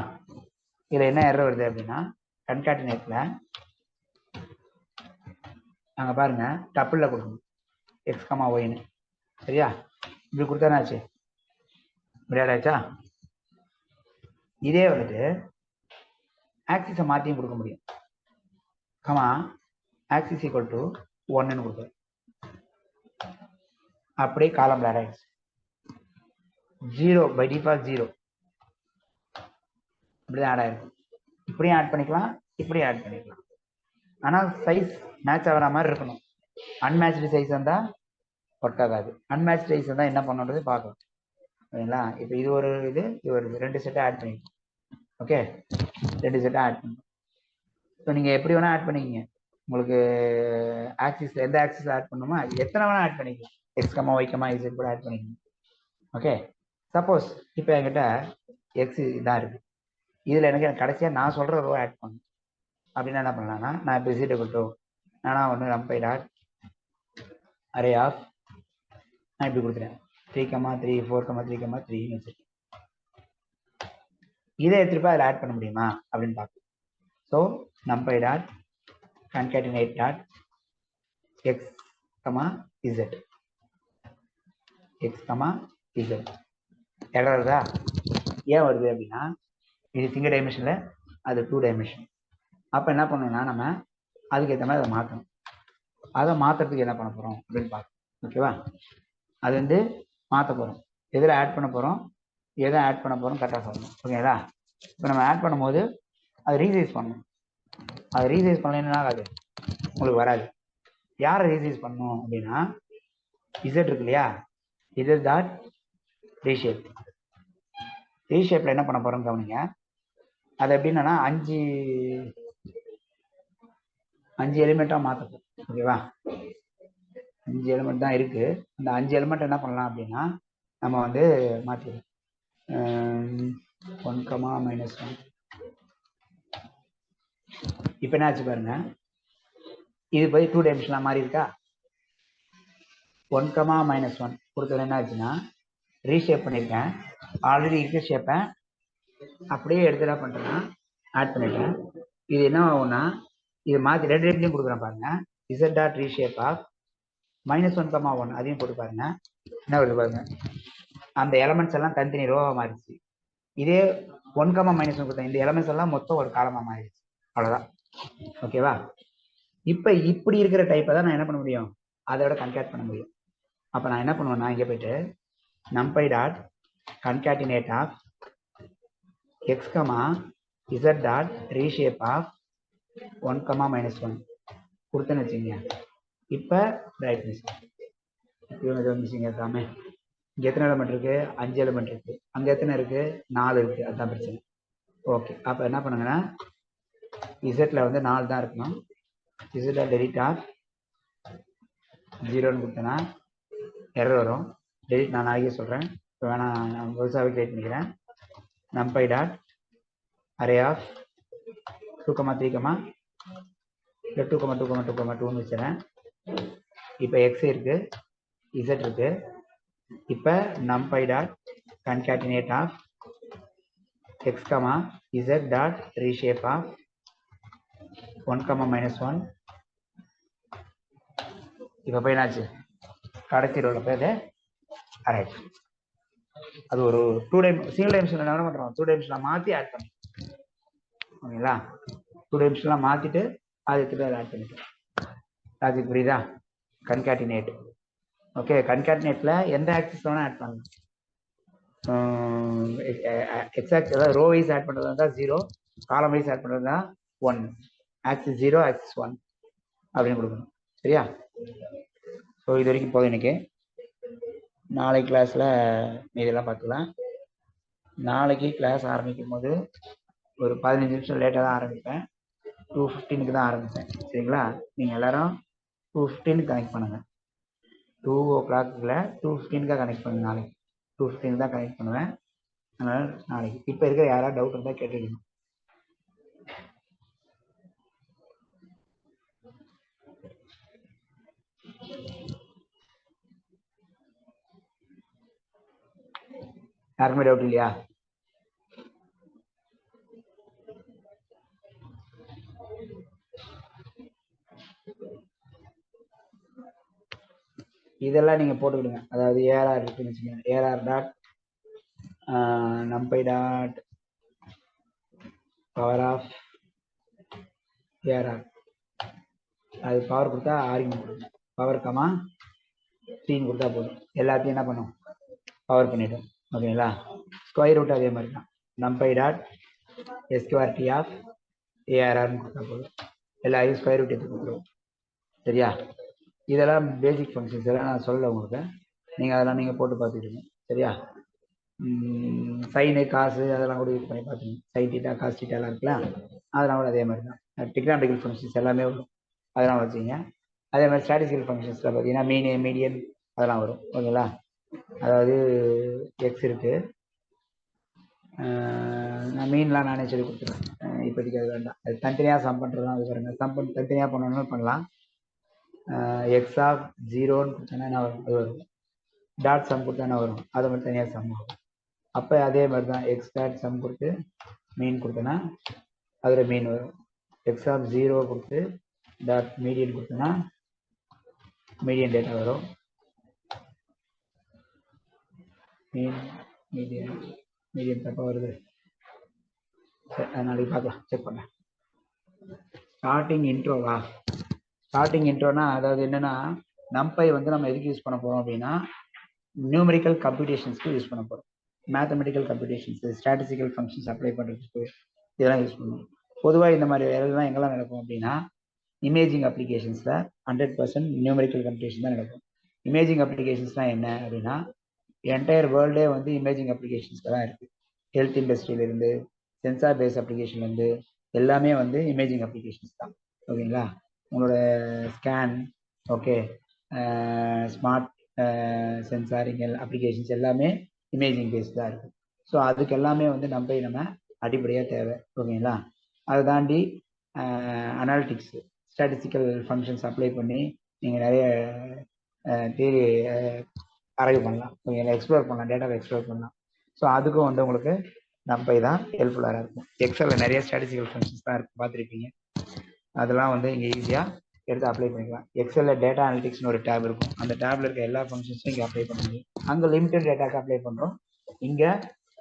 இதில் என்ன எரர் வருது அப்படின்னா, கன்காட்டினேட்ல நாங்கள் பாருங்க டப்பிளில் கொடுக்கணும் எக்ஸ் கமா ஒய்னு. சரியா? இப்படி கொடுத்தானாச்சு, விளையாடாச்சா? இதே வந்துட்டு ஆக்சிஸை மாற்றியும் கொடுக்க முடியும். கமா ஆக்சிஸ் ஈக்குவல் டு 1ன்னு கொடுக்குறேன், அப்படியே காலம் ஆட் ஆயிடுச்சு. 0 பை டிஃபால்ட் 0 இப்படிதான் ஆட் ஆயிருக்கும். இப்படியும் ஆட் பண்ணிக்கலாம், இப்படியும் ஆட் பண்ணிக்கலாம். ஆனால் சைஸ் மேட்ச் ஆகிற மாதிரி இருக்கணும். அன்மேட்ச்டு சைஸ் இருந்தால் ஒர்க் ஆகாது. அன்மேட்ச் சைஸ் இருந்தால் என்ன பண்ணுறது பார்க்கலாம். ஓகேங்களா? இப்போ இது ஒரு இது ஒரு 2 செட்டை ஆட் பண்ணிக்கலாம். ஓகே, 2 செட்டை ஆட் பண்ணணும். இப்போ நீங்கள் எப்படி வேணால் ஆட் பண்ணிக்கிங்க, உங்களுக்கு ஆக்சிஸில் எந்த ஆக்சிஸில் ஆட் பண்ணணுமோ எத்தனை வேணால் ஆட் பண்ணிக்கலாம், X comma Y comma Z கூட ஆட் பண்ணிக்கணும். ஓகே, சப்போஸ் இப்போ என்கிட்ட எக்ஸ் இதாக இருக்குது, இதில் எனக்கு கடைசியாக நான் சொல்கிற ரோ ஆட் பண்ணணும் அப்படின்னா என்ன பண்ணலாம்னா, நான் இப்போ இசட் கொடுத்தோம், நானா ஒன்று numpy டாட் அரே ஆஃப், நான் இப்படி கொடுத்துறேன் 3,3 4,3,3ன்னு வச்சுருக்கேன். இதை எடுத்துகிட்டு அதில் ஆட் பண்ண முடியுமா அப்படின்னு பார்க்கலாம். So numpy dot concatenate dot X comma Z, X comma Z. Error வருதா? ஏன் வருது அப்படின்னா, இது சிங்கிள் டைமென்ஷனில், அது 2 டைமென்ஷன். அப்போ என்ன பண்ணணும்னா நம்ம அதுக்கு ஏற்ற மாதிரி அதை மாற்றணும். அதை மாற்றுறதுக்கு என்ன பண்ண போகிறோம் அப்படின்னு பார்க்கணும். ஓகேவா? அது வந்து மாற்ற போகிறோம், எதில் ஆட் பண்ண போகிறோம், எதை ஆட் பண்ண போகிறோம் கரெக்டாக சொல்லணும். ஓகேங்களா? இப்போ நம்ம ஆட் பண்ணும்போது அதை ரீசைஸ் பண்ணணும். அதை ரீசைஸ் பண்ணலைன்னா அது உங்களுக்கு வராது. யாரை ரீசைஸ் பண்ணணும் அப்படின்னா இசட் இருக்கு இல்லையா, இசட் டாட் ரீஷேப். ரீஷேப்ல என்ன பண்ண போறோம் கவனிங்க. அது எப்படின்னா அஞ்சு எலிமெண்ட்டா மாற்றணும். ஓகேவா, 5 எலிமெண்ட் தான் இருக்கு. அந்த 5 எலிமெண்ட் என்ன பண்ணலாம் அப்படின்னா நம்ம வந்து மாற்றிடுவோம். 1, -1. இப்போ என்ன ஆச்சு பாருங்க, இது போய் 2 டைமென்ஷனாக மாறி இருக்கா. 1, -1 கொடுத்தது என்ன ஆச்சுன்னா ரீஷேப் பண்ணியிருக்கேன். ஆல்ரெடி இருக்க ஷேப்பை அப்படியே எடுத்து என்ன பண்ணுறேன்னா ஆட் பண்ணிட்டேன். இது என்ன ஆகும்னா இது மாற்றி ரெண்டு ரேட்லையும் கொடுக்குறேன் பாருங்க. இசட் டாட் ரீஷேப் ஆஃப் -1, 1 அதையும் போட்டு பாருங்க. என்ன வருது பாருங்க, அந்த எலமெண்ட்ஸ் எல்லாம் தனித்தனி ரோவாக மாறிடுச்சு. இதே 1, -1 கொடுத்தேன், இந்த எலமெண்ட்ஸ் எல்லாம் மொத்தம் ஒரு காலமாக மாறிடுச்சு. அவ்வளோதான். ஓகேவா. இப்போ இப்படி இருக்கிற டைப்பை தான் நான் என்ன பண்ண முடியும், அதோட கன்கேட் பண்ண முடியும். அப்போ நான் என்ன பண்ணுவேன்னா இங்கே போயிட்டு numpy dot concatenate of x, z dot reshape of 1, -1 கொடுத்தேன்னு வச்சுங்க. இப்போ பிரைட்னஸ் மிஸ்ஸிங் இருக்காமே. இங்கே எத்தனை எலிமெண்ட் இருக்கு, 5 எலிமெண்ட் இருக்கு. அங்கே எத்தனை இருக்கு, 4 இருக்கு. அதுதான் பிரச்சனை. ஓகே, அப்போ என்ன பண்ணுங்கன்னா இசட்ல வந்து 4 தான் இருக்கணும். இசட்டை டெலிட் ஆஃப் 0ன்னு கொடுத்தேன்னா எரர் வரும். டெலிட் நான் நாளைக்கே சொல்கிறேன், இப்போ வேணா நான் முழுசாகவே கிரியேட் பண்ணிக்கிறேன். numpy டாட் அரே ஆஃப் 2, 3, 2, 2, 2, 2ன்னு வச்சுறேன். இப்போ எக்ஸ் இருக்கு, இசட் இருக்கு. இப்போ numpy dot concatenate of x, z dot reshape of 1, -1. இப்போ போய் என்னாச்சு, கடைசி ரோல போய் அது அரே. அது ஒரு 2 சிங்கிள் டைமென்ஷன் என்ன பண்ணுறோம், 2 டைமென்ஷனாக மாற்றி ஆட் பண்ணி. ஓகேங்களா, 2 டைமென்ஷனாக மாற்றிட்டு அது எடுத்துகிட்டு அதை ஆட் பண்ணிட்டோம். லாஜிக் புரியுதா. கன்கேட்டினேட். ஓகே, கன்கேட்டினேட்டில் எந்த ஆக்சிஸ் வேணால் ஆட் பண்ணலாம். எக்ஸாக்ட் அதாவது ரோ வைஸ் ஆட் பண்ணுறதா இருந்தால் 0, காலம் வைஸ் ஆட் பண்ணுறதா 1, ஆக்சிஸ் 0, ஆக்சிஸ் 1 அப்படின்னு கொடுக்கணும். சரியா. ஸோ இது வரைக்கும் போதும் இன்னைக்கு. நாளைக்கு கிளாஸில் இதெல்லாம் பார்த்துக்கலாம். நாளைக்கு கிளாஸ் ஆரம்பிக்கும் போது ஒரு 15 நிமிஷம் லேட்டாக தான் ஆரம்பிப்பேன். 2:15 தான் ஆரம்பிப்பேன். சரிங்களா. நீங்கள் எல்லாரும் 2:15 கனெக்ட் பண்ணுங்கள். 2 o'clock 2:15 கனெக்ட் பண்ணுங்க. நாளைக்கு 2:15 தான் கனெக்ட் பண்ணுவேன். அதனால் நாளைக்கு இப்போ இருக்கிற யாராவது டவுட் இருந்தால் கேட்டுடுங்க. யாருக்குமே டவுட் இல்லையா? இதெல்லாம் நீங்கள் போட்டுக்கிடுங்க. அதாவது ஏஆர்ஆர் இருக்குன்னு வச்சுக்கோங்க. ARR dot numpy dot power of ARR. அது பவர் கொடுத்தா ஆர்குமெண்ட் கொடுக்கும். பவர் கமா 3 கொடுத்தா போதும். எல்லாத்தையும் என்ன பண்ணும், பவர் பண்ணிவிடும். ஓகேங்களா. ஸ்கொயர் ரூட் அதே மாதிரி தான். numpy டாட் sqrt ஆஃப் ஏஆர்ஆர்னு கொடுத்தா போதும். எல்லாத்தையும் ஸ்கொயர் ரூட் எடுத்து கொடுத்துருவோம். சரியா. இதெல்லாம் பேசிக் ஃபங்க்ஷன்ஸ் எல்லாம் நான் சொல்லலை உங்களுக்கு. நீங்கள் அதெல்லாம் நீங்கள் போட்டு பார்த்துக்கிடுங்க. சரியா. சைனு காசு அதெல்லாம் கூட யூஸ் பண்ணி பார்த்துங்க. சைன் தீட்டா காசு தீட்டாலாம் இருக்கலாம், அதெல்லாம் கூட அதே மாதிரி தான். டிக்னாமெட்ரிக்கல் ஃபங்க்ஷன்ஸ் எல்லாமே வரும், அதெல்லாம் வச்சுங்க. அதே மாதிரி ஸ்டாட்டிஸ்டிக்கல் ஃபங்க்ஷன்ஸில் பார்த்தீங்கன்னா மீன் மீடியன் அதெல்லாம் வரும். ஓகேங்களா. அதாவது எக்ஸ் இருக்குது, நான் மீன்லாம் நானே சொல்லி கொடுத்துருவேன். இப்போதைக்கு அது வேண்டாம். அது தனித்தனியாக சம் பண்ணுறது தான். அது பாருங்கள், சம் பண்ணி தனித்தனியாக பண்ணணும்னு பண்ணலாம். எக்ஸ் ஆஃப் 0ன்னு கொடுத்தோன்னா என்ன வரும், அது வரும். டாட் சம் கொடுத்தா என்ன வரும், அதை மட்டும் தனியாக சம் ஆகும். அப்போ அதே மாதிரி தான் எக்ஸ் டாட் சம் கொடுத்து மீன் கொடுத்தோன்னா அதில் மீன் வரும். எக்ஸ் ஆஃப் 0 கொடுத்து டாட் மீடியன் கொடுத்தோன்னா மீடியன் டேட்டா வரும். மீடியன் தப்பா வருது. சரி, நாளைக்கு பார்க்கலாம், செக் பண்ணேன். ஸ்டார்டிங் இன்ட்ரோவா. ஸ்டார்டிங் இன்ட்ரோனா அதாவது என்னன்னா, numpy வந்து நம்ம எதுக்கு யூஸ் பண்ண போகிறோம் அப்படின்னா நியூமெரிக்கல் கம்ப்யூட்டேஷன்ஸ்க்கு யூஸ் பண்ண போகிறோம். Mathematical computations, statistical functions apply பண்ணுறதுக்கு இதெல்லாம் யூஸ் பண்ணுவோம். பொதுவாக இந்த மாதிரி வேலைலாம் எங்கெல்லாம் நடக்கும் அப்படின்னா இமேஜிங் அப்ளிகேஷன்ஸில் 100% நியூமெரிக்கல் கம்ப்யூட்டேஷன் தான் நடக்கும். இமேஜிங் அப்ளிகேஷன்ஸ்லாம் என்ன அப்படின்னா என்டையர் வேர்ல்டே வந்து இமேஜிங் அப்ளிகேஷன்ஸில் தான் இருக்குது. ஹெல்த் இண்டஸ்ட்ரியிலேருந்து சென்சார் பேஸ் அப்ளிகேஷன்லேருந்து எல்லாமே வந்து இமேஜிங் அப்ளிகேஷன்ஸ் தான். ஓகேங்களா? உங்களோட ஸ்கேன், ஓகே, ஸ்மார்ட் சென்சாரிங் அப்ளிகேஷன்ஸ் எல்லாமே இமேஜிங் பேஸ் தான் இருக்குது. ஸோ அதுக்கு எல்லாமே வந்து நம்ம அடிப்படையாக தேவை. ஓகேங்களா? அதை தாண்டி அனாலிட்டிக்ஸ், ஸ்டாட்டிஸ்டிக்கல் ஃபங்க்ஷன்ஸ் அப்ளை பண்ணி நீங்கள் நிறைய தியரி அரைவ் பண்ணலாம். ஓகேங்களா? எக்ஸ்ப்ளோர் பண்ணலாம், டேட்டாவை எக்ஸ்ப்ளோர் பண்ணலாம். ஸோ அதுக்கும் வந்து உங்களுக்கு நம்ம தான் ஹெல்ப்ஃபுல்லாக இருக்கும். எக்ஸலில் நிறைய ஸ்டாட்டிஸ்டிக்கல் ஃபங்க்ஷன்ஸ் தான் இருக்கும், பார்த்துருப்பீங்க. அதெல்லாம் வந்து இங்கே ஈஸியாக எடுத்து அப்ளை பண்ணிக்கலாம். எக்ஸலில் டேட்டா அனாலிட்டிக்ஸ்னு ஒரு டேப் இருக்கும். அந்த டேப்ல இருக்க எல்லா ஃபங்க்ஷன்ஸும் இங்கே அப்ளை பண்ண முடியும். அங்கே லிமிடெட் டேட்டாக்கு அப்ளை பண்ணுறோம், இங்கே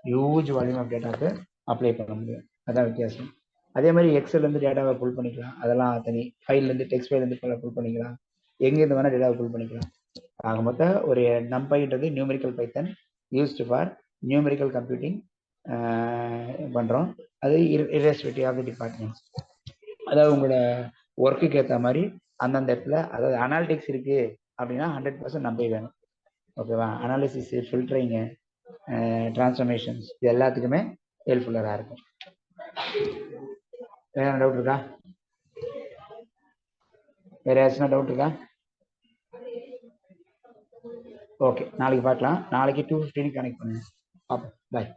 ஹியூஜ் வால்யூம் ஆஃப் டேட்டாக்கு அப்ளை பண்ண முடியும். அதான் வித்தியாசம். அதே மாதிரி எக்ஸல்லேருந்து டேட்டாவை புல் பண்ணிக்கலாம். அதெல்லாம் தனி ஃபைல்லேருந்து டெக்ஸ்ட் ஃபைல்லேருந்து புல் பண்ணிக்கலாம். எங்கேருந்து வேணால் டேட்டாவை புல் பண்ணிக்கலாம். ஆக மொத்தம் ஒரு நம்பைன்றது numerical python used for numerical computing பண்ணுறோம். அது இரஸ்பெக்டிவ் ஆஃப் தி டிபார்ட்மெண்ட்ஸ். அதாவது உங்களோட ஒர்க்குக்கு ஏற்ற மாதிரி அந்தந்த இடத்துல, அதாவது அனாலிட்டிக்ஸ் இருக்குது அப்படின்னா 100% நம்பை வேணும். ஓகேவா? அனாலிசிஸ், ஃபில்டரிங்கு, டிரான்ஸ்ஃபர்மேஷன்ஸ், இது எல்லாத்துக்குமே ஹெல்ப்ஃபுல்லாக இருக்கும். வேற டவுட் இருக்கா? வேற ஏதாச்சும் டவுட் இருக்கா? ஓகே, நாளைக்கு பார்க்கலாம். நாளைக்கு 2:15 கனெக்ட் பண்ணுங்க. பாய்.